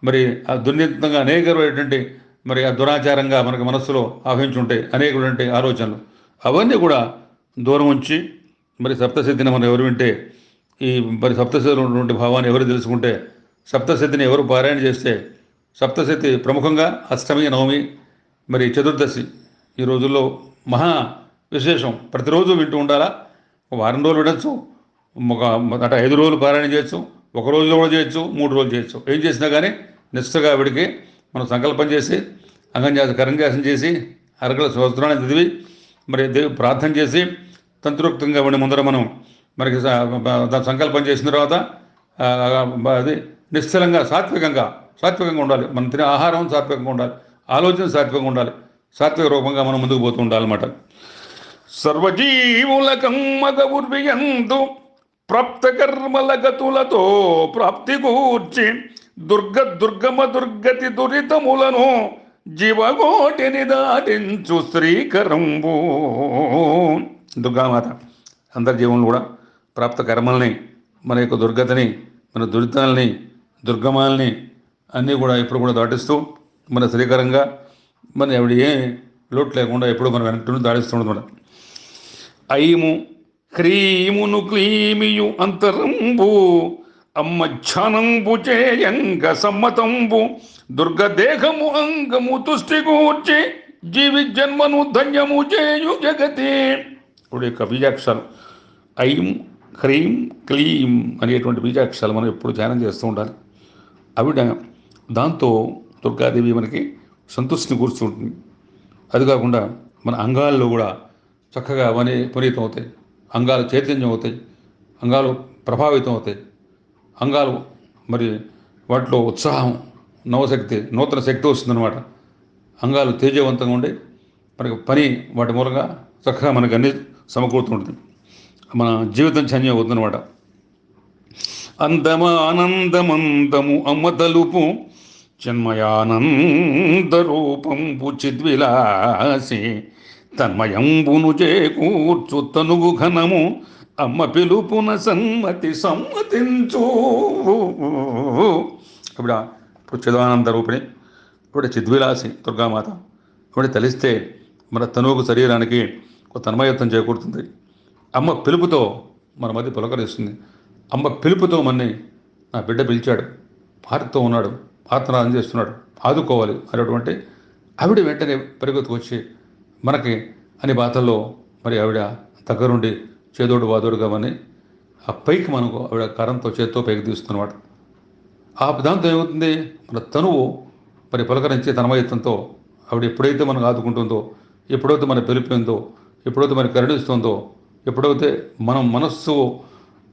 మరి ఆ దుర్నీతంగా అనేకమైనటువంటి మరి ఆ దురాచారంగా మనకు మనస్సులో ఆవహించుంటాయి అనేకటువంటి ఆలోచనలు, అవన్నీ కూడా దూరం ఉంచి మరి సప్తసిద్ధిని మనం ఎవరు వింటే, ఈ మరి సప్తసిద్ధిలో ఉన్నటువంటి భావాన్ని ఎవరు తెలుసుకుంటే, సప్తసిద్ధిని ఎవరు పారాయణ చేస్తే, సప్తశతి ప్రముఖంగా అష్టమి, నవమి, మరి చతుర్దశి ఈ రోజుల్లో మహా విశేషం. ప్రతిరోజు వింటూ ఉండాలా. వారం రోజులు వినొచ్చు, ఒక అట 5 రోజులు పారాయణ చేయొచ్చు, ఒక రోజులో కూడా చేయొచ్చు, 3 రోజులు చేయొచ్చు. ఏం చేసినా కానీ నిష్ఠగా ఆవిడికి మనం సంకల్పం చేసి కరంజాసం చేసి అరగల స్తోత్రాన్ని చదివి మరి దేవి ప్రార్థన చేసి తంత్రోక్తంగా ఉండి ముందర మనం మనకి సంకల్పం చేసిన తర్వాత అది నిశ్చలంగా సాత్వికంగా ఉండాలి. మనం తినే ఆహారం సాత్వికంగా ఉండాలి, ఆలోచన సాత్వికంగా ఉండాలి, సాత్విక రూపంగా మనం ముందుకు పోతూ ఉండాలన్నమాట. సర్వజీవుల కమ్మగ ఉర్వియందు ప్రాప్త కర్మల గతులతో ప్రాప్తి కూర్చి దుర్గమ దుర్గతి దురితములను జీవగోటిని దాటించు శ్రీకరంబు. దుర్గామాత అందరి జీవనంలో కూడా ప్రాప్త కర్మల్ని, మన యొక్క దుర్గతిని, మన దురితాలని, దుర్గమాలని అన్నీ కూడా ఎప్పుడు కూడా దాటిస్తూ మన శ్రీకరంగా మన ఆవిడ ఏ లోటు లేకుండా ఎప్పుడు మనం వెనక్కి దాటిస్తుండదు. ఐము హ్రీమును క్లీమియు అంతరంబు అమ్మ ధ్యానంబు చేయంగ సమ్మతంబు దుర్గదేహము అంగము తుష్టి కూర్చి జీవి జన్మను ధన్యము చేయు జగతి. ఇప్పుడు యొక్క బీజాక్షరాలు ఐం, హ్రీం, క్లీం అనేటువంటి బీజాక్షరాలు మనం ఎప్పుడు ధ్యానం చేస్తూ ఉండాలి. ఆవిడ దాంతో దుర్గాదేవి మనకి సంతృష్టిని కూర్చుంటుంది. అది కాకుండా మన అంగాల్లో కూడా చక్కగా అవన్నీ పునీతం అవుతాయి, అంగాలు చైతన్యం అవుతాయి, అంగాలు ప్రభావితం అవుతాయి, అంగాలు మరి వాటిలో ఉత్సాహం, నవశక్తి, నూతన శక్తి వస్తుందన్నమాట. అంగాలు తేజవంతంగా ఉండి మనకి పని వాటి మూలంగా చక్కగా మనకు అన్ని సమకూరుతుంటుంది, మన జీవితం చన్యం అవుతుందన్నమాట. ఆనందమందము అమ్మ తలుపు చిన్మయానంద రూపంబు చిద్విలాసి తన్మయంబును చేకూర్చు తనుగు ఘనము అమ్మ పిలుపున సమ్మతించు. ఇప్పుడు చిదానంద రూపిణి, ఇప్పుడు చిద్విలాసి దుర్గామాత. ఇప్పుడు తలిస్తే మన తనువుకు శరీరానికి ఒక తన్మయత్వం చేకూరుతుంది. అమ్మ పిలుపుతో మన మధ్య పులకరిస్తుంది. అమ్మ పిలుపుతో మన్ని నా బిడ్డ పిలిచాడు, భారత్తో ఉన్నాడు, ఆత్మనాదం చేస్తున్నాడు, ఆదుకోవాలి అనేటువంటి ఆవిడ వెంటనే పరిగెత్తుకొచ్చి మనకి అన్ని బాధల్లో మరి ఆవిడ దగ్గరుండి చేదోడు వాదోడుగా అని ఆ పైకి మనకు ఆవిడ కరంతో చేత్తో పైకి తీస్తున్నమాట. ఆ దాంతో ఏమవుతుంది, మన తనువు మరి పులకరించి తన్మయత్వంతో ఆవిడ ఎప్పుడైతే మనకు ఆదుకుంటుందో, ఎప్పుడైతే మన పిలిపిందో, ఎప్పుడైతే మనకు కరుణిస్తుందో, ఎప్పుడైతే మనం మనస్సు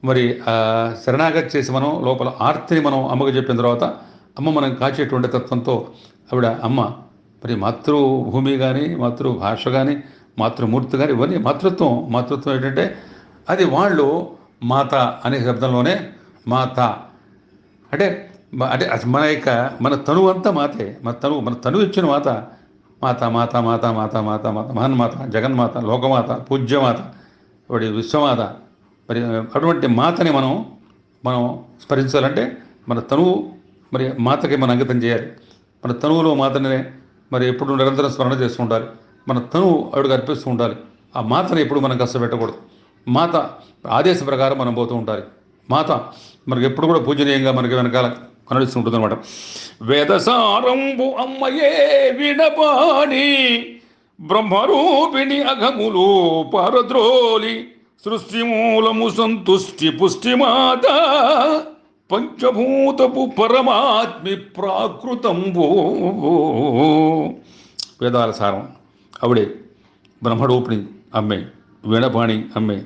మరి శరణాగతి చేసి మనం లోపల ఆర్తిని మనం అమ్మకు చెప్పిన తర్వాత అమ్మ మనం కాచేటువంటి తత్వంతో ఆవిడ అమ్మ మరి మాతృభూమి కానీ, మాతృభాష కానీ, మాతృమూర్తి కానీ ఇవన్నీ మాతృత్వం ఏంటంటే అది వాళ్ళు మాత అనే శబ్దంలోనే మాత అంటే మన తనువు అంతా మాతే. మన తనువు ఇచ్చిన మాత మహన్మాత, జగన్మాత, లోకమాత, పూజ్యమాత, వాడి విశ్వమాత. మరి అటువంటి మాతని మనం స్మరించాలంటే మన తనువు మరి మాతకి మనం అంకితం చేయాలి. మన తనువులో మాతని మరి ఎప్పుడు నిరంతరం స్మరణ చేస్తూ ఉండాలి. మన తనువు ఆవిడకి అర్పిస్తూ ఉండాలి. ఆ మాతని ఎప్పుడు మనం కష్టపెట్టకూడదు. మాత ఆదేశ ప్రకారం మనం పోతూ ఉండాలి. మాత మనకి ఎప్పుడు కూడా పూజనీయంగా మనకి వెనకాల కనడిస్తూ ఉంటుంది అనమాట. వేదసారంబు అమ్మయే విడపాడి బ్రహ్మరూపిణి అఘములు పారద్రోలి సృష్టి మూలము సంతుష్టి పుష్టిమాత పంచభూతపు పరమాత్మి ప్రాకృతంబు. వేదాల సారం ఆవిడే, బ్రహ్మరూపిణి అమ్మే, వీణపాణి అమ్మే,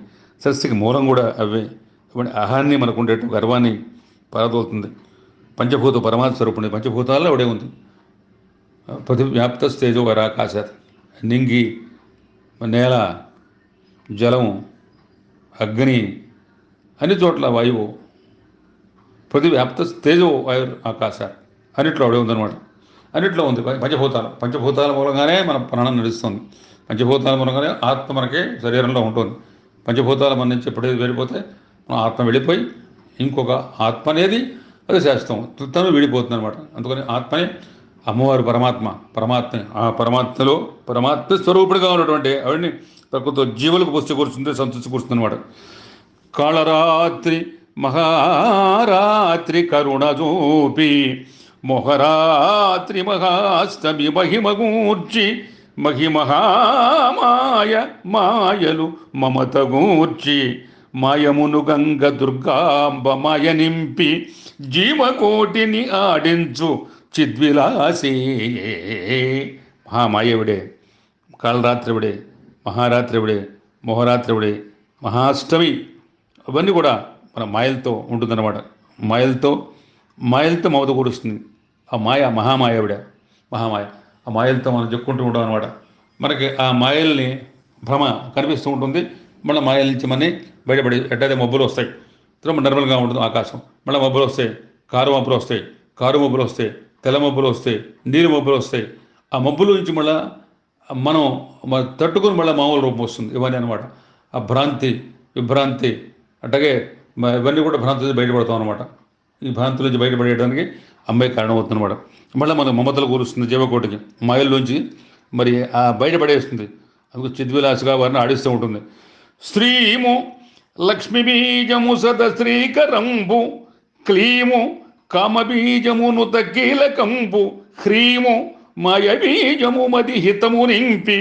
సృష్టికి మూలం కూడా అవే. ఇవన్నీ అహాన్ని మనకు ఉండేట్టు గర్వాన్ని పారదోలుతుంది. పంచభూత పరమాత్మ స్వరూపుణి, పంచభూతాల్లో ఆవిడే ఉంది. పృథివీ వ్యాప్త తేజో వరాకాశాత్, నింగి, నేల, జలం, అగ్ని, అన్ని చోట్ల వాయువు, పృథివీ వ్యాప్త తేజో వాయు ఆకాశ అన్నిట్లో ఆవిడే ఉందన్నమాట. అన్నిట్లో ఉంది పంచభూతాల మూలంగానే మన ప్రాణం నడుస్తుంది. పంచభూతాల మూలంగానే ఆత్మ మనకి శరీరంలో ఉంటుంది. పంచభూతాల మన నుంచి ఎప్పుడైతే వెళ్ళిపోతే మన ఆత్మ వెళ్ళిపోయి ఇంకొక ఆత్మ అనేది అది శాస్త్రం తను విడిపోతుంది అనమాట. అందుకని ఆత్మని అమ్మవారు ఆ పరమాత్మ స్వరూపుడిగా ఉన్నటువంటి ఆవిడని ప్రకృతితో జీవులకు పుష్టి కూర్చుంది, సంతృష్టి కూర్చుంది అనమాట. కాళరాత్రి మహారాత్రి కరుణ చూపి మొహరాత్రి మహాష్టమి మహిమగూర్చి మహిమహామాయ మాయలు మమత గూర్చి మాయమును గంగ దుర్గాంబ మాయ నింపి జీవకోటిని ఆడించు చిద్విలాసే. మహామాయవిడే, కాళరాత్రివిడే, మహారాత్రివిడే, మొహరాత్రివిడే, మహాష్టమి, అవన్నీ కూడా మన మాయలతో ఉంటుందన్నమాట. మాయలతో మమత కూరుస్తుంది. ఆ మాయ మహామాయవిడ, మహామాయ. ఆ మాయలతో మనం చెప్పుకుంటూ ఉంటాం అనమాట. మనకి ఆ మాయల్ని భ్రమ కనిపిస్తూ ఉంటుంది. మళ్ళీ మాయల నుంచి మనని బయటపడి ఎట్టయితే మబ్బులు వస్తాయి, నార్మల్గా ఉంటుంది ఆకాశం, మళ్ళీ మబ్బులు వస్తాయి, కారు మబ్బులు వస్తాయి, తెల్ల మబ్బులు వస్తాయి, నీరు మబ్బులు వస్తాయి. ఆ మబ్బుల నుంచి మళ్ళీ మనం తట్టుకుని మళ్ళీ మామూలు రూపం వస్తుంది. ఇవన్నీ అనమాట. ఆ విభ్రాంతి అట్లాగే ఇవన్నీ కూడా భ్రాంతి నుంచి బయటపడతాం అనమాట. ఈ భ్రాంతి నుంచి బయటపడేయడానికి అమ్మాయి కారణమవుతుంది అనమాట. మళ్ళీ మనం మమతలు కూరుస్తుంది జీవకోటికి, మాయల్లోంచి మరి ఆ బయటపడేస్తుంది. అందుకు చిద్విలాసగా వారిని ఆడిస్తూ ఉంటుంది. శ్రీము లక్ష్మి బీజము సద శ్రీకరంబు క్లీము కామబీజమును తకీలకంబు హ్రీము మాయ బీజము మది హితము నింపి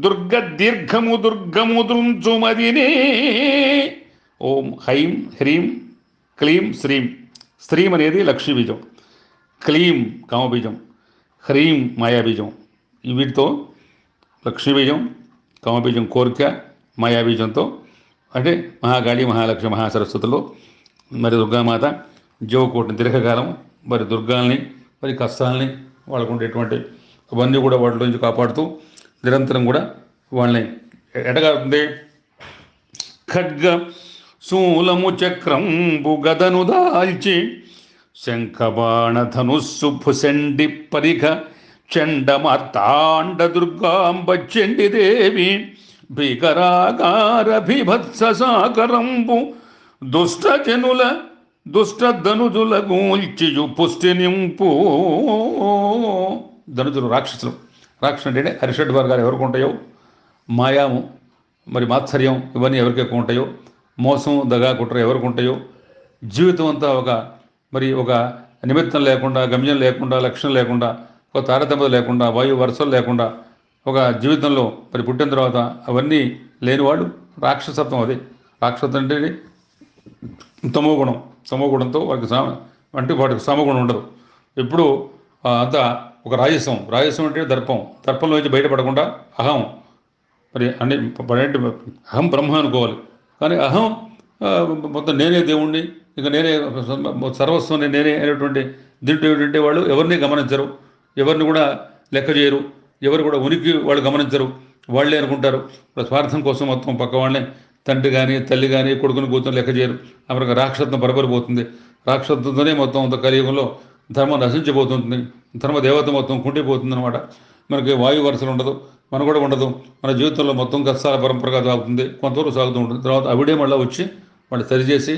దుర్గము దృంచుమదినే. ఓం హైం హ్రీం క్లీం శ్రీం. శ్రీం అనేది లక్ష్మీ బీజం, క్లీం కామబీజం, హ్రీం మాయాబీజం. వీటితో లక్ష్మీబీజం, కామబీజం కోరిక, మాయాబీజంతో అంటే మహాకాళి, మహాలక్ష్మి, మహాసరస్వతులు మరి దుర్గామాత జీవకోటిని దీర్ఘకాలం మరి దుర్గాల్ని మరి కష్టాలని వాళ్ళకు ఉండేటువంటి అవన్నీ కూడా వాటి నుంచి కాపాడుతూ నిరంతరం కూడా వాళ్ళని ఎడగాడుతుంది. ఖడ్గ శూలము చక్రంబు గదను దాల్చి శంఖబాణ ధనుస్సు భుసండి పరిఘ చండమార్తాండ దుర్గాంబ చండిదేవి భీకరాకార భీభత్స సాకరంబు దుష్ట ధనుజుల గూల్చియు పుష్టి నింపు. ధనుజులు రాక్షసులు అంటే హరిషడ్ వర్గాలు ఎవరికి ఉంటాయో, మాయాము మరి మాత్సర్యం ఇవన్నీ ఎవరికి ఎక్కువ ఉంటాయో, మోసం దగా కుట్ర ఎవరికి ఉంటాయో, జీవితం అంతా ఒక నిమిత్తం లేకుండా, గమ్యం లేకుండా, లక్ష్యం లేకుండా, ఒక తారతమ్యం లేకుండా, వాయు వరుసలు లేకుండా ఒక జీవితంలో మరి పుట్టిన తర్వాత అవన్నీ లేనివాడు రాక్షసత్వం. అది రాక్షసత్వం అంటే తమోగుణంతో వాటికి సమగుణం ఉండదు. ఎప్పుడు అంతా ఒక రాజసం అంటే దర్పంలో నుంచి బయటపడకుండా అహం మరి అన్ని అహం బ్రహ్మ అనుకోవాలి. కానీ అహం మొత్తం నేనే దేవుణ్ణి, ఇక నేనే సర్వస్వం, నేనే అనేటువంటి దీంట్లో ఏంటంటే వాళ్ళు ఎవరిని గమనించరు, ఎవరిని కూడా లెక్క చేయరు, ఎవరు కూడా ఉనికి వాళ్ళు గమనించరు. వాళ్ళే అనుకుంటారు. స్వార్థం కోసం మొత్తం పక్క వాళ్ళని తండ్రి కానీ తల్లి కానీ కొడుకుని కూతురు లెక్క చేయరు. అమెరికా రాక్షసత్వం బరబరిపోతుంది. రాక్షసత్వంతోనే మొత్తం అంత కలియుగంలో ధర్మం నశించిపోతుంది. ధర్మదేవత మొత్తం కుంటిపోతుంది అనమాట. మనకి వాయు వరుసలు ఉండదు, మన కూడా ఉండదు. మన జీవితంలో మొత్తం కష్టాల పరంపరగా సాగుతుంది, కొంతవరకు సాగుతూ ఉంటుంది. తర్వాత అవిడే మళ్ళీ వచ్చి వాళ్ళు సరిచేసి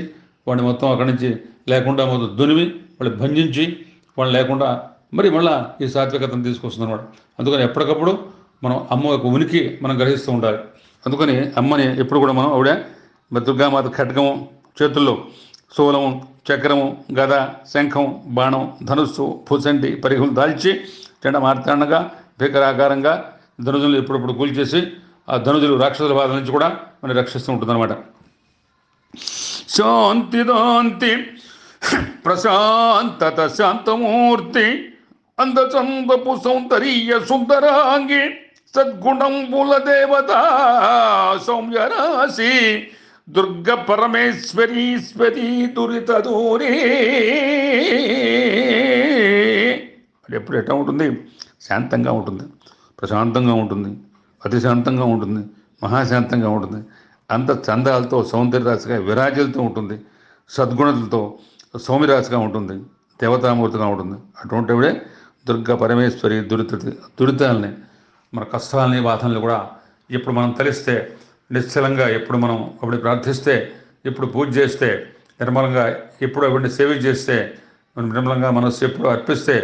వాడిని మొత్తం అక్కడి నుంచి లేకుండా మొత్తం దునిమి వాళ్ళు భంజించి వాళ్ళు లేకుండా మరి మళ్ళీ ఈ సాత్వికతను తీసుకొస్తుంది అనమాట. అందుకని ఎప్పటికప్పుడు మనం అమ్మ యొక్క ఉనికి మనం గ్రహిస్తూ ఉండాలి. అందుకని అమ్మని ఎప్పుడు కూడా మనం ఆవిడ దుర్గామాత ఖడ్గము చేతుల్లో, శూలము, చక్రము, గద, శంఖం, బాణం, ధనుస్సు, భూసంటి పరిహులు దాల్చి చండమార్తాండగా భీకరాకారంగా ధనుజులు ఎప్పుడప్పుడు కూల్చేసి ఆ ధనుజులు రాక్షసుల బాధ నుంచి కూడా మనం రక్షిస్తూ ఉంటుందన్నమాట. శాంతిదాంతి ప్రశాంతత శాంతమూర్తి అందచందపు సౌందర్య సుందరాంగి సద్గుణంబుల దేవత సౌమ్యరాశి దుర్గ పరమేశ్వరీశ్వరి దురిత దూరి. అది ఎప్పుడు ఎట్లా ఉంటుంది? శాంతంగా ఉంటుంది, ప్రశాంతంగా ఉంటుంది, అతి శాంతంగా ఉంటుంది, మహాశాంతంగా ఉంటుంది. అంత చందాలతో సౌందర్యరాశిగా విరాజులతో ఉంటుంది, సద్గుణాలతో సౌమ్యరాశిగా ఉంటుంది, దేవతామూర్తిగా ఉంటుంది. అటువంటివిడే దుర్గా పరమేశ్వరి దురితాలని మన కష్టాలని బాధల్ని కూడా ఇప్పుడు మనం తలిస్తే నిశ్చలంగా ఎప్పుడు మనం అప్పుడు ప్రార్థిస్తే, ఎప్పుడు పూజ చేస్తే, నిర్మలంగా ఎప్పుడు అవిడిని సేవ చేస్తే, మనం నిర్మలంగా మనస్సు ఎప్పుడు అర్పిస్తే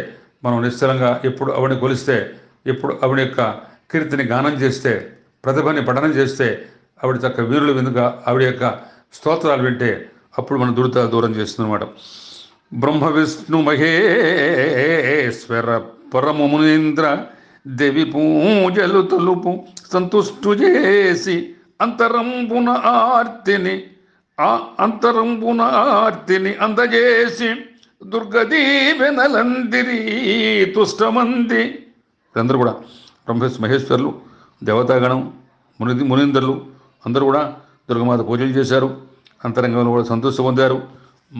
మనం నిశ్చలంగా ఎప్పుడు ఆవిడని కొలిస్తే, ఎప్పుడు ఆవిడ యొక్క కీర్తిని గానం చేస్తే, ప్రతిభని పఠనం చేస్తే, ఆవిడ చక్క వీరుల విందుగా ఆవిడ యొక్క స్తోత్రాలు వింటే అప్పుడు మన దురితాలు దూరం చేస్తుందన్నమాట. బ్రహ్మ విష్ణు మహేశ్వర పరమ మునీంద్ర దేవి పూజలు తలుపు సంతుష్టు చేసి అంతరంబున ఆర్తిని అందజేసి దుర్గదీవెనలందిరి తుష్టమంది. అందరూ కూడా బ్రహ్మ మహేశ్వరులు, దేవతాగణం, మునీంద్రులు అందరూ కూడా దుర్గమాత పూజలు చేశారు. అంతరంగంలో కూడా సంతోషం పొందారు.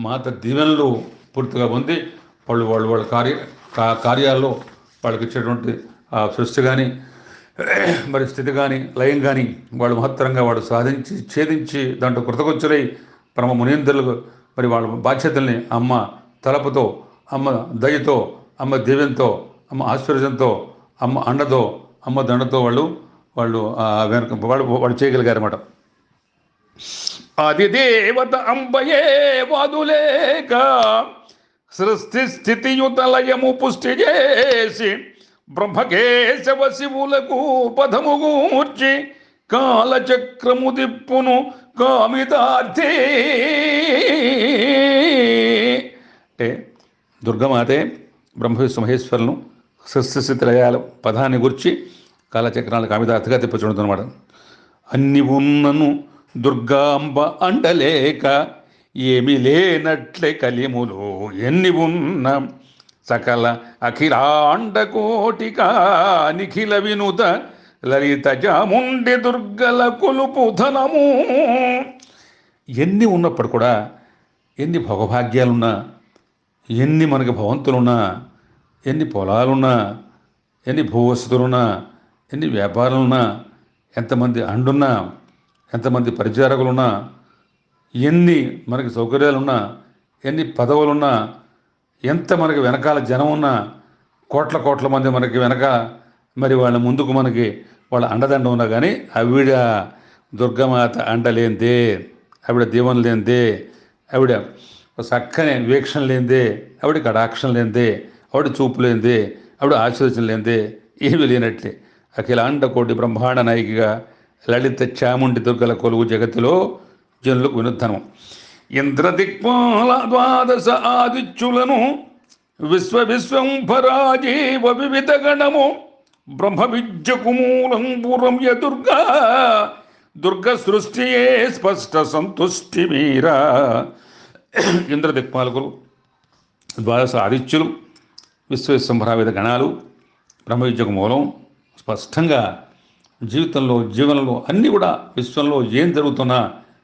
మాత దీవెనలు పూర్తిగా పొంది వాళ్ళ కార్యాల్లో వాళ్ళకి ఇచ్చేటువంటి ఆ సృష్టి కానీ మరి స్థితి కానీ లయం కానీ వాళ్ళు మహత్తరంగా వాళ్ళు సాధించి ఛేదించి దాంట్లో కృతజ్ఞులై పరమ మునీంద్రులకు మరి వాళ్ళ బాధ్యతల్ని అమ్మ తలపుతో, అమ్మ దయతో, అమ్మ దీవెనతో, అమ్మ ఆశ్చర్యంతో, అమ్మ అండతో, అమ్మ దండతో వాళ్ళు వెనక వాళ్ళు చేయగలిగారన్నమాట. ఆదిదేవత అంబయే వాదులేక సృష్టి స్థితియుతలయము పుష్టి చేసి బ్రహ్మకేశవ శివులకు పదముగూర్చి కాలచక్రము దిప్పును కామితార్థి. అంటే దుర్గమాతే బ్రహ్మ విష్ణు మహేశ్వరులను సృష్టి స్థితి లయాల పదాన్ని గుర్చి కాలచక్రాలను కామితార్థిగా తిప్పచుండదు అనమాట. అన్ని ఉన్నను దుర్గాంబ అండలేక ఏమి లేనట్లే కలిములు ఎన్ని ఉన్న సకల అఖిలాండ కోటిక నిఖిల వినుత లలిత జాముండి దుర్గల కొలుపు ధనము. ఎన్ని ఉన్నప్పుడు కూడా, ఎన్ని భోగభాగ్యాలున్నా, ఎన్ని మనకి భవంతులున్నా, ఎన్ని పొలాలున్నా, ఎన్ని భూవస్తులున్నా, ఎన్ని వ్యాపారాలున్నా, ఎంతమంది అండున్నా, ఎంతమంది పరిచారకులున్నా, ఎన్ని మనకి సౌకర్యాలున్నా, ఎన్ని పదవులున్నా, ఎంత మనకి వెనకాల జనం ఉన్నా, కోట్ల మంది మనకి వెనక మరి వాళ్ళ ముందుకు మనకి వాళ్ళ అండదండ ఉన్నా కానీ ఆవిడ దుర్గమాత అండలేందే, ఆవిడ దీవెన లేనిదే, ఆవిడ చక్కని వీక్షణ లేనిదే, ఆవిడ కటాక్షం లేనిదే, ఆవిడ చూపు లేనిదే, ఆవిడ ఆశీర్వచన లేనిదే ఏమీ లేనట్లే అఖిలాండ కోటి బ్రహ్మాండ నాయికగా లలిత చాముండి దుర్గల కొలువు జగత్తులో జనులకు వినుద్ధనం. ఇంద్రదిక్పాల ద్వాదశ ఆదిత్యులను విశ్వంభరాజీవ వివిధ గణము బ్రహ్మ విద్యకు మూలంబు రమ్య దుర్గ సృష్టియే స్పష్ట సంతుష్టి మీరా. ఇంద్రదిక్పాలకులు, ద్వాదశ ఆదిత్యులు, విశ్వంభరావిధ గణాలు బ్రహ్మ విద్యకు మూలం స్పష్టంగా జీవనంలో అన్నీ కూడా విశ్వంలో ఏం జరుగుతున్నా,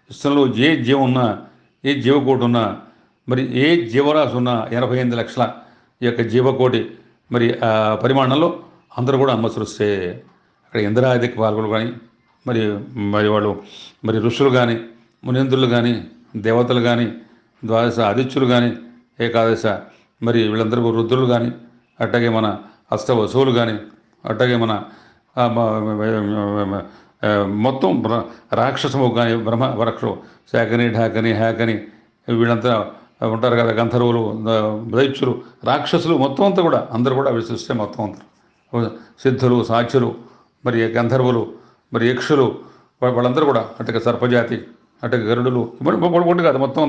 విశ్వంలో ఏ జీవం ఉన్నా, ఏ జీవకోటి ఉన్నా, మరి ఏ జీవరాశి ఉన్నా 88 లక్షల ఈ యొక్క జీవకోటి మరి పరిమాణంలో అందరూ కూడా అమ్మ సృష్టి. అక్కడ ఇంద్రాదిక పాల్గొలు కానీ మరి వాళ్ళు మరి ఋషులు కానీ, మునీంద్రులు కానీ, దేవతలు కానీ, ద్వాదశ ఆదిత్యులు కానీ, ఏకాదశ మరి వీళ్ళందరూ రుద్రులు కానీ, అట్లాగే మన అష్టవసువులు కానీ, అట్లాగే మన మొత్తం రాక్షసము కానీ బ్రహ్మ వరక్షలు శాకని ఢాకని హ్యాకని వీళ్ళంతా ఉంటారు కదా, గంధర్వులు, దైత్యులు, రాక్షసులు మొత్తం అంతా కూడా అందరూ కూడా విశిస్తే మొత్తం అంతా సిద్ధులు, సాధ్యులు, మరి గంధర్వులు, మరి యక్షులు వాళ్ళందరూ కూడా అటుక సర్పజాతి, అటుక గరుడులు ఒంటి కాదు మొత్తం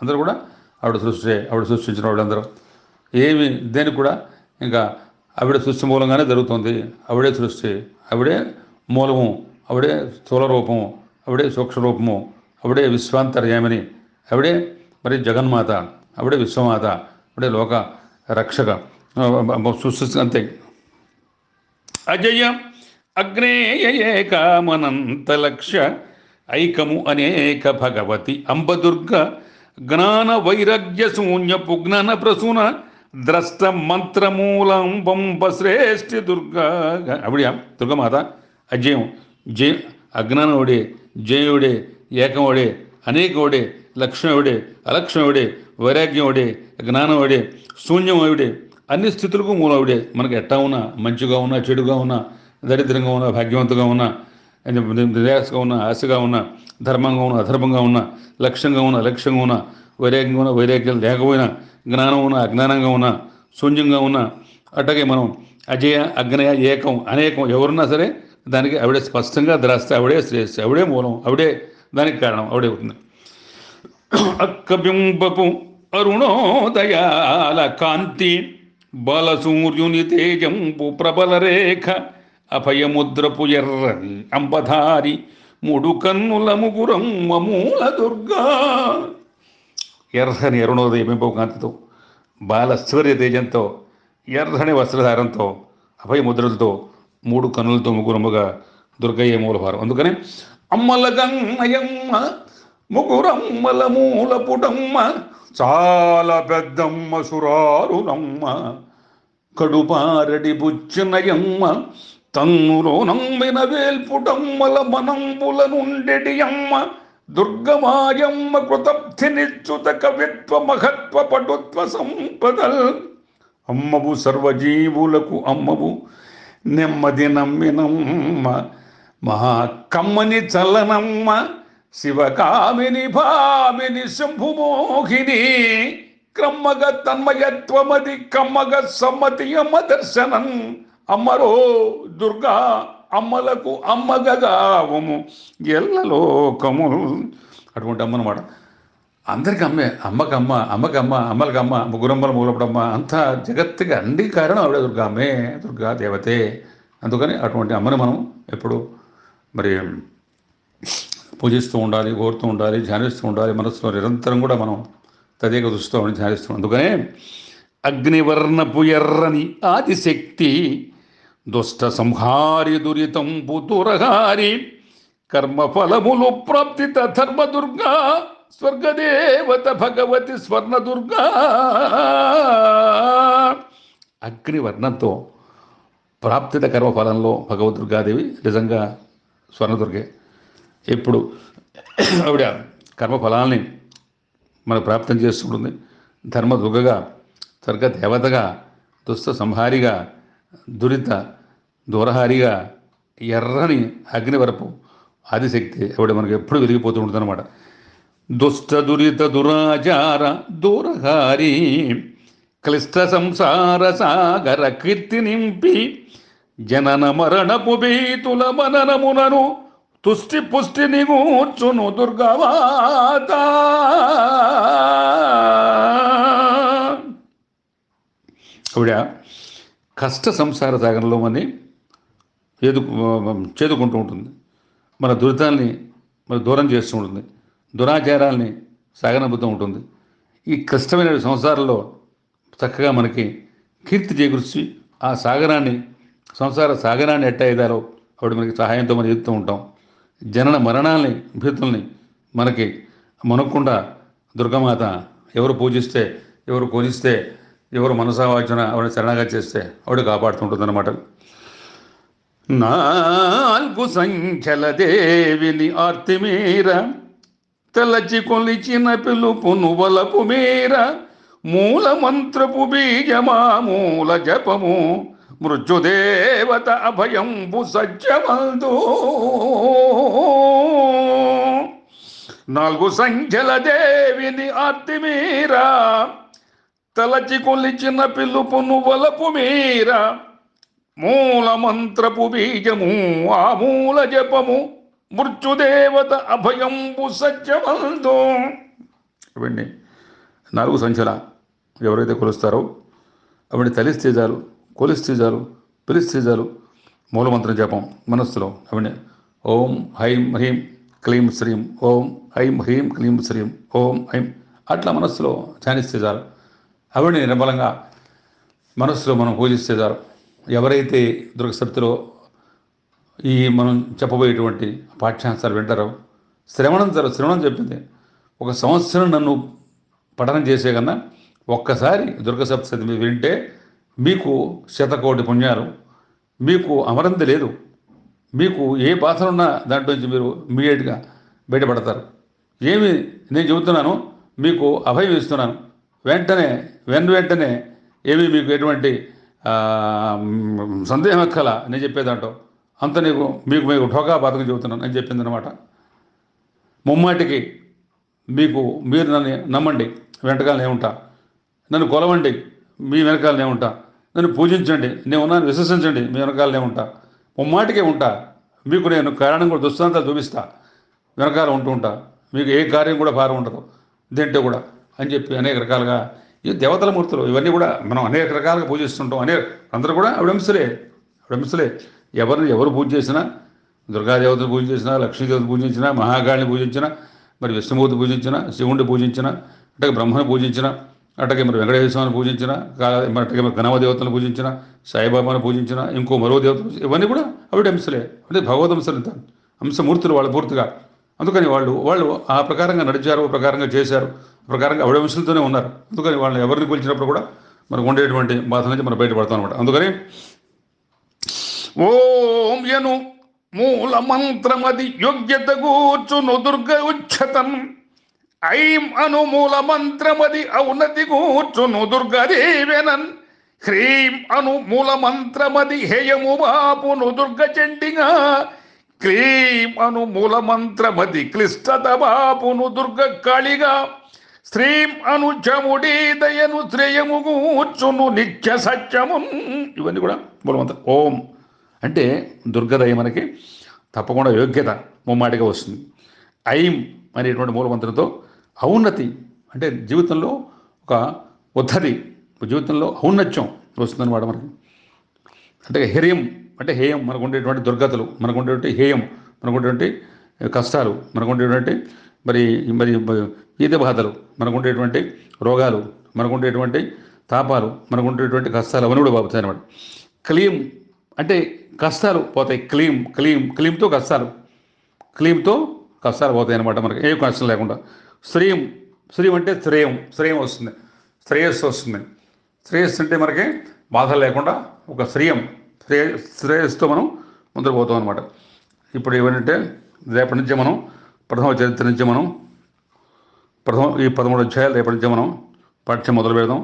అందరూ కూడా ఆవిడ సృష్టించిన వాళ్ళందరూ ఏమి దేనికి కూడా ఇంకా ఆవిడ సృష్టి మూలంగానే జరుగుతుంది. ఆవిడే సృష్టి, ఆవిడే మూలము, ఆవిడే స్థూల రూపము, ఆవిడే సూక్ష్మ రూపము, ఆవిడే విశ్వాంతర్యామిని, ఆవిడే మరి జగన్మాత, ఆవిడే విశ్వమాత, ఆవిడే లోక రక్షక సృష్టి అంతే. అజయ అగ్నేయ ఏకామనంత లక్ష్య ఐకము అనేక భగవతి అంబదుర్గ జ్ఞాన వైరాగ్య శూన్య పుగ్నన ప్రసూన ద్రష్ట మంత్రమూలం వంబ శ్రేష్ఠి దుర్గా. అవిడ దుర్గమాత అజయం, జయ అజ్ఞానవుడే, జయుడే, ఏకముడే, అనేకముడే, లక్ష్మవుడే, అలక్ష్మవుడే, వైరాగ్యముడే, జ్ఞానముడే, శూన్యముడే, అన్ని స్థితులకు మూలవుడే. మనకి ఎట్టా ఉన్నా, మంచిగా ఉన్నా, చెడుగా ఉన్నా, దరిద్రంగా ఉన్నా, భాగ్యవంతంగా ఉన్నా, నిరాశగా ఉన్నా, ఆశగా ఉన్నా, ధర్మంగా ఉన్నా, అధర్మంగా ఉన్నా, లక్ష్యంగా ఉన్నా, అలక్ష్యంగా ఉన్నా, వైరాగ్యంగా ఉన్నా, వైరాగ్యం లేకపోయినా, జ్ఞానం ఉన్నా, అజ్ఞానంగా ఉన్నా, శూన్యంగా ఉన్నా, అట్లాగే మనం అజయ అగ్నయ ఏకం అనేకం ఎవరున్నా సరే దానికి ఆవిడే స్పష్టంగా ద్రాస్తే ఆవిడే శ్రేయస్సు, ఆవిడే మూలం, ఆవిడే దానికి కారణం, ఆవిడే అవుతుంది. అక్కబింబపు అరుణోదయాల కాంతి బాలసూర్యుని తేజంపు ప్రబల రేఖ అభయముద్రపు ఎర్రని అంబధారి మూడు కన్నుల ముగురమ్మ మూల దుర్గా. ఎర్రని అరుణోదయ బింబపు కాంతితో, బాలశ్వర్య తేజంతో, ఎర్రని వస్త్రధారంతో, అభయముద్రలతో, మూడు కన్నులతో ముగ్గురమ్మగా దుర్గయ్య మూలభారం. అందుకని అమ్మల గన్నయమ్మ ముగురమ్మల మూల పుటమ్మ చాలా పెద్దమ్మ సురారునమ్మ కడుపారడి బుచ్చినయమ్మ తన్నులో నమ్మిన వేల్పుటమ్మల మనంబుల నుండెడి అమ్మ దుర్గమాయమ్మ కృతబ్ధినిచ్యుత కవిత్వ మహత్వ పటుత్వ సంపదల్ అమ్మవు సర్వజీవులకు అమ్మవు నెమ్మది నమ్మినమ్మ మహాకమ్మని చల్లనమ్మ శివకామిని భామిని శంభుమోహిని క్రమ్మగ తన్మయత్వమది కమ్మగ సమ్మతి అమ్మ దర్శనం అమ్మరో దుర్గా అమ్మలకు అమ్మగగావము ఎల్లలోకము. అటువంటి అమ్మ అనమాట. అందరికీ అమ్మే, అమ్మకమ్మ అమ్మకమ్మ అమ్మలకమ్మ ముగ్గురమ్మల మూలపడమ్మ అంతా జగత్తుకి అన్ని కారణం ఆవిడ దుర్గా అమ్మే, దుర్గా దేవతే. అందుకని అటువంటి అమ్మని మనం ఎప్పుడు మరి పూజిస్తూ ఉండాలి, కోరుతూ ఉండాలి, ధ్యానిస్తూ ఉండాలి. మనసులో నిరంతరం కూడా మనం తదేక దృష్టితో ధ్యానిస్తూ. అందుకనే అగ్నివర్ణపు ఎర్రని ఆదిశక్తి దుష్ట సంహారి దురితంపు దురహారి కర్మఫలములు ప్రాప్తిత ధర్మదుర్గా స్వర్గదేవత భగవతి స్వర్ణదుర్గా. అగ్నివర్ణంతో ప్రాప్తిత కర్మఫలంలో భగవద్దుర్గాదేవి నిజంగా స్వర్ణదుర్గే. ఇప్పుడు ఆవిడ కర్మఫలాల్ని మన ప్రాప్తం చేస్తుంటుంది. ధర్మదుర్గగా, స్వర్గదేవతగా, దుష్ట సంహారిగా, దురిత దూరహారిగా, ఎర్రని అగ్నివరపు ఆదిశక్తి ఆవిడ మనకు ఎప్పుడు వెలిగిపోతూ ఉంటుంది అనమాట. దుష్ట దురిత దురాచార దూరహారి క్లిష్ట సంసార సాగర కీర్తి నింపి జనన మరణపు భీతుల మననమునను తుష్టి పుష్టిని కూర్చును దుర్గామాత. ఆవిడ కష్ట సంసార సాగరంలో మన చేదుకుంటూ ఉంటుంది. మన దురితాల్ని మన దూరం చేస్తూ ఉంటుంది, దురాచారాల్ని సాగనబుతూ ఉంటుంది. ఈ కష్టమైన సంసారంలో చక్కగా మనకి కీర్తి చేకూర్చి ఆ సాగరాన్ని, సంసార సాగరాన్ని ఎట్ట ఎదాలో ఆవిడ మనకి సహాయంతో మనం ఎదుగుతూ ఉంటాం. జనన మరణాలని భీతుల్ని మనకి మనకుండా దుర్గమాత ఎవరు పూజిస్తే, ఎవరు కొనిస్తే, ఎవరు మనసావాచన ఆవిడ శరణాగా చేస్తే ఆవిడ కాపాడుతుంటుందన్నమాట. నాలుగు సంఖ్యల దేవిని ఆర్తిమీర తలచి కొలిచిన పిలుపును వలపు మీర మూల మంత్రపు బీజమా మూల జపము మృత్యుదేవత అభయంబు సత్యమందు. నాలుగు సంఖ్యల దేవిని ఆర్తిమీరా తలచి కొలిచిన పిలుపును వలపు మీర మూల మంత్రపు బీజము ఆ మూల జపము మృత్యుదేవత అభయంబు సత్యమందు. ఇవన్నీ 4 సంఖ్యల ఎవరైతే కొలుస్తారో అవన్నీ తలిస్తే చాలు, కొలిస్తే చాలు, పిలిస్తే చాలు. మూలమంత్రం జపం మనస్సులో అవన్నీ ఓం హైం హ్రీం క్లీం శ్రీం, ఓం హైం హ్రీం క్లీం శ్రీం, ఓం హైం అట్లా మనస్సులో ధ్యానిస్తే చాలు. అవన్నీ నిర్మలంగా మనస్సులో మనం పూజిస్తే చాలు. ఎవరైతే దృక్సప్తిలో ఈ మనం చెప్పబోయేటువంటి పాఠ్యాంశాలు వింటారో శ్రవణం చెప్పింది. 1 సంవత్సరం నన్ను పఠనం చేసే కన్నా ఒక్కసారి దుర్గసప్తశతి మీరు వింటే మీకు 100,000,000 పుణ్యాలు, మీకు అమరంతి లేదు. మీకు ఏ బాధలు ఉన్నా దాంట్లో నుంచి మీరు ఇమ్మీడియట్గా బయటపడతారు. ఏమి నేను చెబుతున్నాను, మీకు అభయం ఇస్తున్నాను. వెంటనే ఏమి మీకు ఎటువంటి సందేహం ఎక్కల నేను చెప్పేదాంట్లో అంత మీకు ఠోకా బాధకు చెబుతున్నాను అని చెప్పిందనమాట. ముమ్మాటికి మీరు నన్ను నమ్మండి, వెంటకాలనే ఉంటా. నన్ను కొలవండి, మీ వెనకాలనే ఉంటా. నన్ను పూజించండి, నేను ఉన్నాను విశ్వసించండి, మీ వెనకాలనే ఉంటా, ముమ్మాటికే ఉంటా, మీకు నేను కారణం కూడా దృష్టాంతాలు చూపిస్తా, వెనకాల ఉంటూ ఉంటా, మీకు ఏ కార్యం కూడా భారం ఉండదు దీంట్లో కూడా అని చెప్పి అనేక రకాలుగా ఈ దేవతల మూర్తులు ఇవన్నీ కూడా మనం అనేక రకాలుగా పూజిస్తుంటాం. అందరూ కూడా ఆవిడంశలే. ఎవరు పూజ చేసినా, దుర్గాదేవతను పూజ చేసినా, లక్ష్మీదేవతను పూజించినా, మహాకాళిని పూజించినా, మరి విష్ణుమూర్తి పూజించినా, శివుడిని పూజించినా, అట్లాగే బ్రహ్మను పూజించినా, అట్లాగే మరి వెంకటేశ్వర స్వామిని పూజించిన, అట్లాగే మరి గణపదేవతను పూజించిన, సాయిబాబాను పూజించిన, ఇంకో మరో దేవత ఇవన్నీ కూడా ఆవిడ అంశలే, అంటే భగవద్ అంశలు, అంశమూర్తులు వాళ్ళు పూర్తిగా. అందుకని వాళ్ళు ఆ ప్రకారంగా నడిచారు, ఆ ప్రకారంగా చేశారు, ఆ ప్రకారంగా ఆవిడ అంశలతోనే ఉన్నారు. అందుకని వాళ్ళు ఎవరిని కొలిచినప్పుడు కూడా మనకు ఉండేటువంటి బాధ నుంచి మనం బయటపడతాం అనమాట. అందుకని ఓం యను మూల మంత్రమది యోగ్యత కూర్చును దుర్గ ఉచ్ఛతం, ఐం అను మూల మంత్రమది ఔన్నతి కూర్చును దుర్గదేవెనన్, హ్రీం అను మూల మంత్రమది హేయము బాపును దుర్గ చండిగా, క్లీం అను మూల మంత్రమది క్లిష్టత బాపును దుర్గ కాళిగా, శ్రీం అను చముడి దయను శ్రేయము కూర్చును నిత్య సత్యమున్. ఇవన్నీ కూడా మూలమంత్రం. ఓం అంటే దుర్గదయ మనకి తప్పకుండా యోగ్యత ముమ్మాటిగా వస్తుంది. ఐం అనేటువంటి మూలమంత్రంతో ఔన్నతి అంటే జీవితంలో ఒక ఉద్ధతి, జీవితంలో ఔన్నత్యం వస్తుందన్నమాట మనకి. అంటే హేయం అంటే హేయం, మనకు ఉండేటువంటి దుర్గతులు, మనకు ఉండేటువంటి హేయం, మనకు ఉండేటువంటి కష్టాలు, మనకు ఉండేటువంటి మరి మరి ఈత బాధలు, మనకు ఉండేటువంటి రోగాలు, మనకు ఉండేటువంటి తాపాలు, మనకు ఉండేటువంటి కష్టాలు అవన్నీ కూడా బాగుతాయి అన్నమాట. క్లీం అంటే కష్టాలు పోతాయి. క్లీంతో కష్టాలు పోతాయి అన్నమాట, మనకి ఏ కష్టం లేకుండా. శ్రీం అంటే శ్రేయం వస్తుంది, శ్రేయస్సు వస్తుంది. శ్రేయస్సు అంటే మనకి బాధలు లేకుండా ఒక శ్రేయస్సుతో మనం ముందుకు పోతాం అనమాట. ఇప్పుడు ఏమంటే రేపటి నుంచే మనం ప్రథమ చరిత్ర నుంచి మనం ఈ 13 అధ్యాయాలు రేపటి నుంచే మనం పాఠ్యం మొదలు పెడదాం.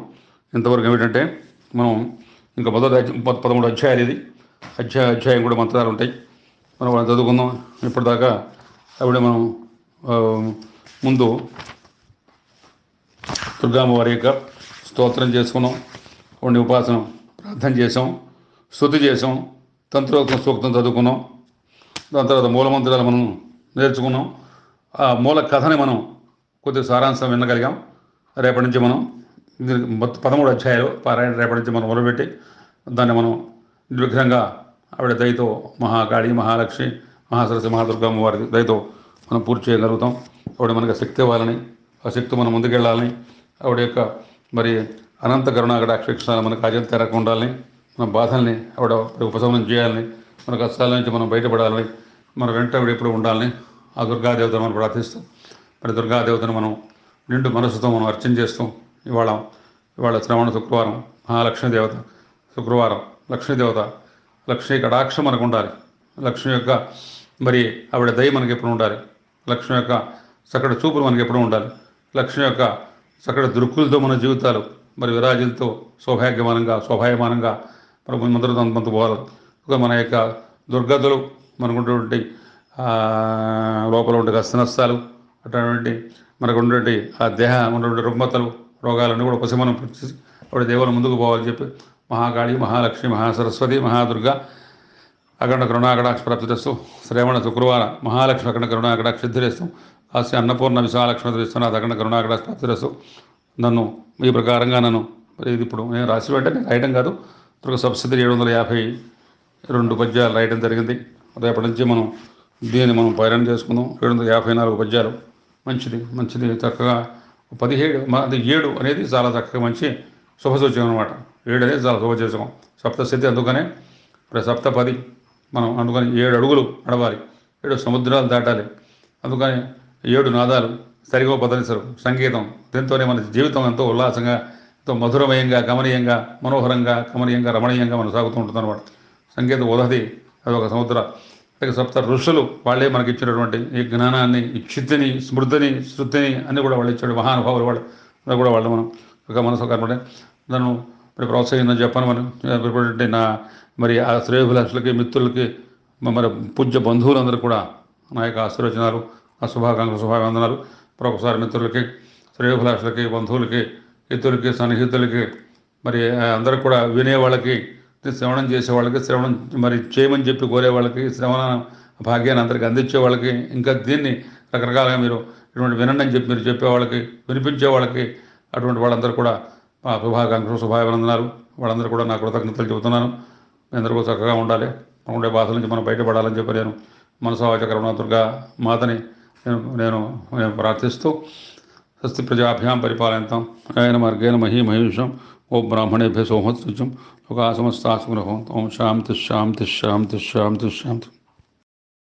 ఇంతవరకు ఏమిటంటే మనం ఇంకా 13 అధ్యాయాలు, ఇది అధ్యాయం కూడా మంత్రాలు ఉంటాయి, మనం వాళ్ళని చదువుకుందాం. ఇప్పటిదాకా ఆవిడ మనం ముందు దుర్గామ్మవారి యొక్క స్తోత్రం చేసుకున్నాం, కొన్ని ఉపాసన ప్రార్థన చేసాం, స్తుతి చేసాం, తంత్రోక్త సూక్తం చదువుకున్నాం, దాని తర్వాత మూలమంత్రాలు మనం నేర్చుకున్నాం. ఆ మూల కథని మనం కొద్దిగా సారాంశం వినగలిగాం. రేపటి నుంచి మనం 13 అధ్యాయాలు పారాయణ రేపటి నుంచి మనం మొదలుపెట్టి దాన్ని మనం నిర్విఘ్నంగా ఆవిడ దయతో మహాకాళి, మహాలక్ష్మి, మహాసరస్వతి, మహాదుర్గమ్మ వారి దయతో మనం పూర్తి చేయగలుగుతాం. ఆవిడ మనకి శక్తి ఇవ్వాలని, ఆ శక్తి మనం ముందుకెళ్ళాలని, ఆవిడ యొక్క మరి అనంత కరుణాకటాక్షిక్షాలు మనకు ఆచరణ తెరక ఉండాలని, మన బాధల్ని ఆవిడ ఉపశమనం చేయాలని, మన కష్టాల నుంచి మనం బయటపడాలని, మన వెంట ఆవిడ ఎప్పుడు ఉండాలని ఆ దుర్గాదేవతను మనం ప్రార్థిస్తాం. మరి దుర్గాదేవతను మనం నిండు మనసుతో మనం అర్చన చేస్తాం. ఇవాళ శ్రవణ శుక్రవారం, మహాలక్ష్మీదేవత శుక్రవారం, లక్ష్మీదేవత, లక్ష్మీ కటాక్షం మనకు ఉండాలి. లక్ష్మి యొక్క మరి ఆవిడ దయ మనకి ఎప్పుడు ఉండాలి. లక్ష్మి యొక్క చక్కటి చూపులు మనకి ఎప్పుడు ఉండాలి. లక్ష్మి యొక్క చక్కటి దృక్కులతో మన జీవితాలు మరి విరాజిలతో శోభాయమానంగా మరి ముందు పోవాలి. మన యొక్క దుర్గతులు, మనకున్నటువంటి లోపల ఉండే కష్టనష్టాలు, అటువంటి మనకు ఉన్నటువంటి ఆ దేహం ఉన్నటువంటి రుగ్మతలు, రోగాలన్నీ కూడా ఉపశమనం పరిచేసి ఆవిడ దేవుని ముందుకు పోవాలని చెప్పి మహాకాళి, మహాలక్ష్మి, మహాసరస్వతి, మహాదుర్గ అఖండ కరుణాకటాక్ష ప్రాప్తిరస్తు. శ్రవణ శుక్రవార మహాలక్ష్మి అఖండ కరుణాకటాక్ష సిద్ధిరేస్తాం. హాస్య అన్నపూర్ణ విశాలక్ష్మి విశ్వనాథ్ అఖండ కరుణాకటాక్ష ప్రాప్తిరస్తు. నన్ను ఈ ప్రకారంగా మరి ఇది ఇప్పుడు నేను రాసి వెంటనే రాయడం కాదు, దుర్గ సప్తశతి 752 పద్యాలు రాయడం జరిగింది. రేపటి నుంచి మనం దీన్ని మనం పారాయణ చేసుకుందాం. 754 పద్యాలు. మంచిది చక్కగా 7 అనేది చాలా చక్కగా మంచి శుభసూచకం అనమాట. 7 అనేది చాలా శుభసూచకం. సప్తశతి అందుకనే సప్తపది మనం అందుకని 7 అడుగులు నడవాలి, 7 సముద్రాలు దాటాలి. అందుకని 7 నాదాలు, సరిగో పదనిసరు సంగీతం, దీంతోనే మన జీవితం ఎంతో ఉల్లాసంగా, ఎంతో మధురమయంగా, గమనీయంగా, మనోహరంగా, కమనీయంగా, రమణీయంగా మనం సాగుతూ ఉంటుంది అనమాట. సంగీతం ఉదహది, అది ఒక సముద్ర. అలాగే సప్త ఋషులు వాళ్ళే మనకి ఇచ్చినటువంటి ఈ జ్ఞానాన్ని, ఈ క్షితిని, స్మృతిని, శృతిని అన్నీ కూడా వాళ్ళు ఇచ్చాడు. మహానుభావులు వాళ్ళు మనం ఒక మనసు కనబడే నన్ను మరి ప్రోత్సహిందని చెప్పాను. మనం నా మరి ఆ శ్రేయోభిలాషులకి, మిత్రులకి, మరి పూజ్య బంధువులందరూ కూడా నా యొక్క ఆశీర్వచనాలు, ఆ శుభావందనాలు. మరొకసారి మిత్రులకి, శ్రేయోభిలాషులకి, బంధువులకి, ఇతరులకి, సన్నిహితులకి, మరి అందరూ కూడా వినే వాళ్ళకి, శ్రవణం చేసే వాళ్ళకి, శ్రవణం మరి చేయమని చెప్పి కోరే వాళ్ళకి, శ్రవణ భాగ్యాన్ని అందరికి అందించే వాళ్ళకి, ఇంకా దీన్ని రకరకాలుగా మీరు ఇటువంటి వినండి అని చెప్పి మీరు చెప్పేవాళ్ళకి, వినిపించే వాళ్ళకి, అటువంటి వాళ్ళందరూ కూడా మా శుభాకాంక్షలు, శుభాభినందనాలు. వాళ్ళందరూ కూడా నా కృతజ్ఞతలు చెబుతున్నాను. మీ అందరూ కూడా చక్కగా ఉండాలి, ఉండే బాధల నుంచి మనం బయటపడాలని చెప్పి నేను మనసావాచ కరుణాదుర్గా మాతని నేను ప్రార్థిస్తూ స్వస్తి ప్రజాభ్యాం పరిపాలయంతాం న్యాయేన మార్గేణ మహీమహేషం ఓ బ్రాహ్మణేభ్య సోమత్సుజం లోకా సమస్తా సుఖినో భవంతు. ఓం శాంతి శాంతి శాంతి శాంతి శాంతి.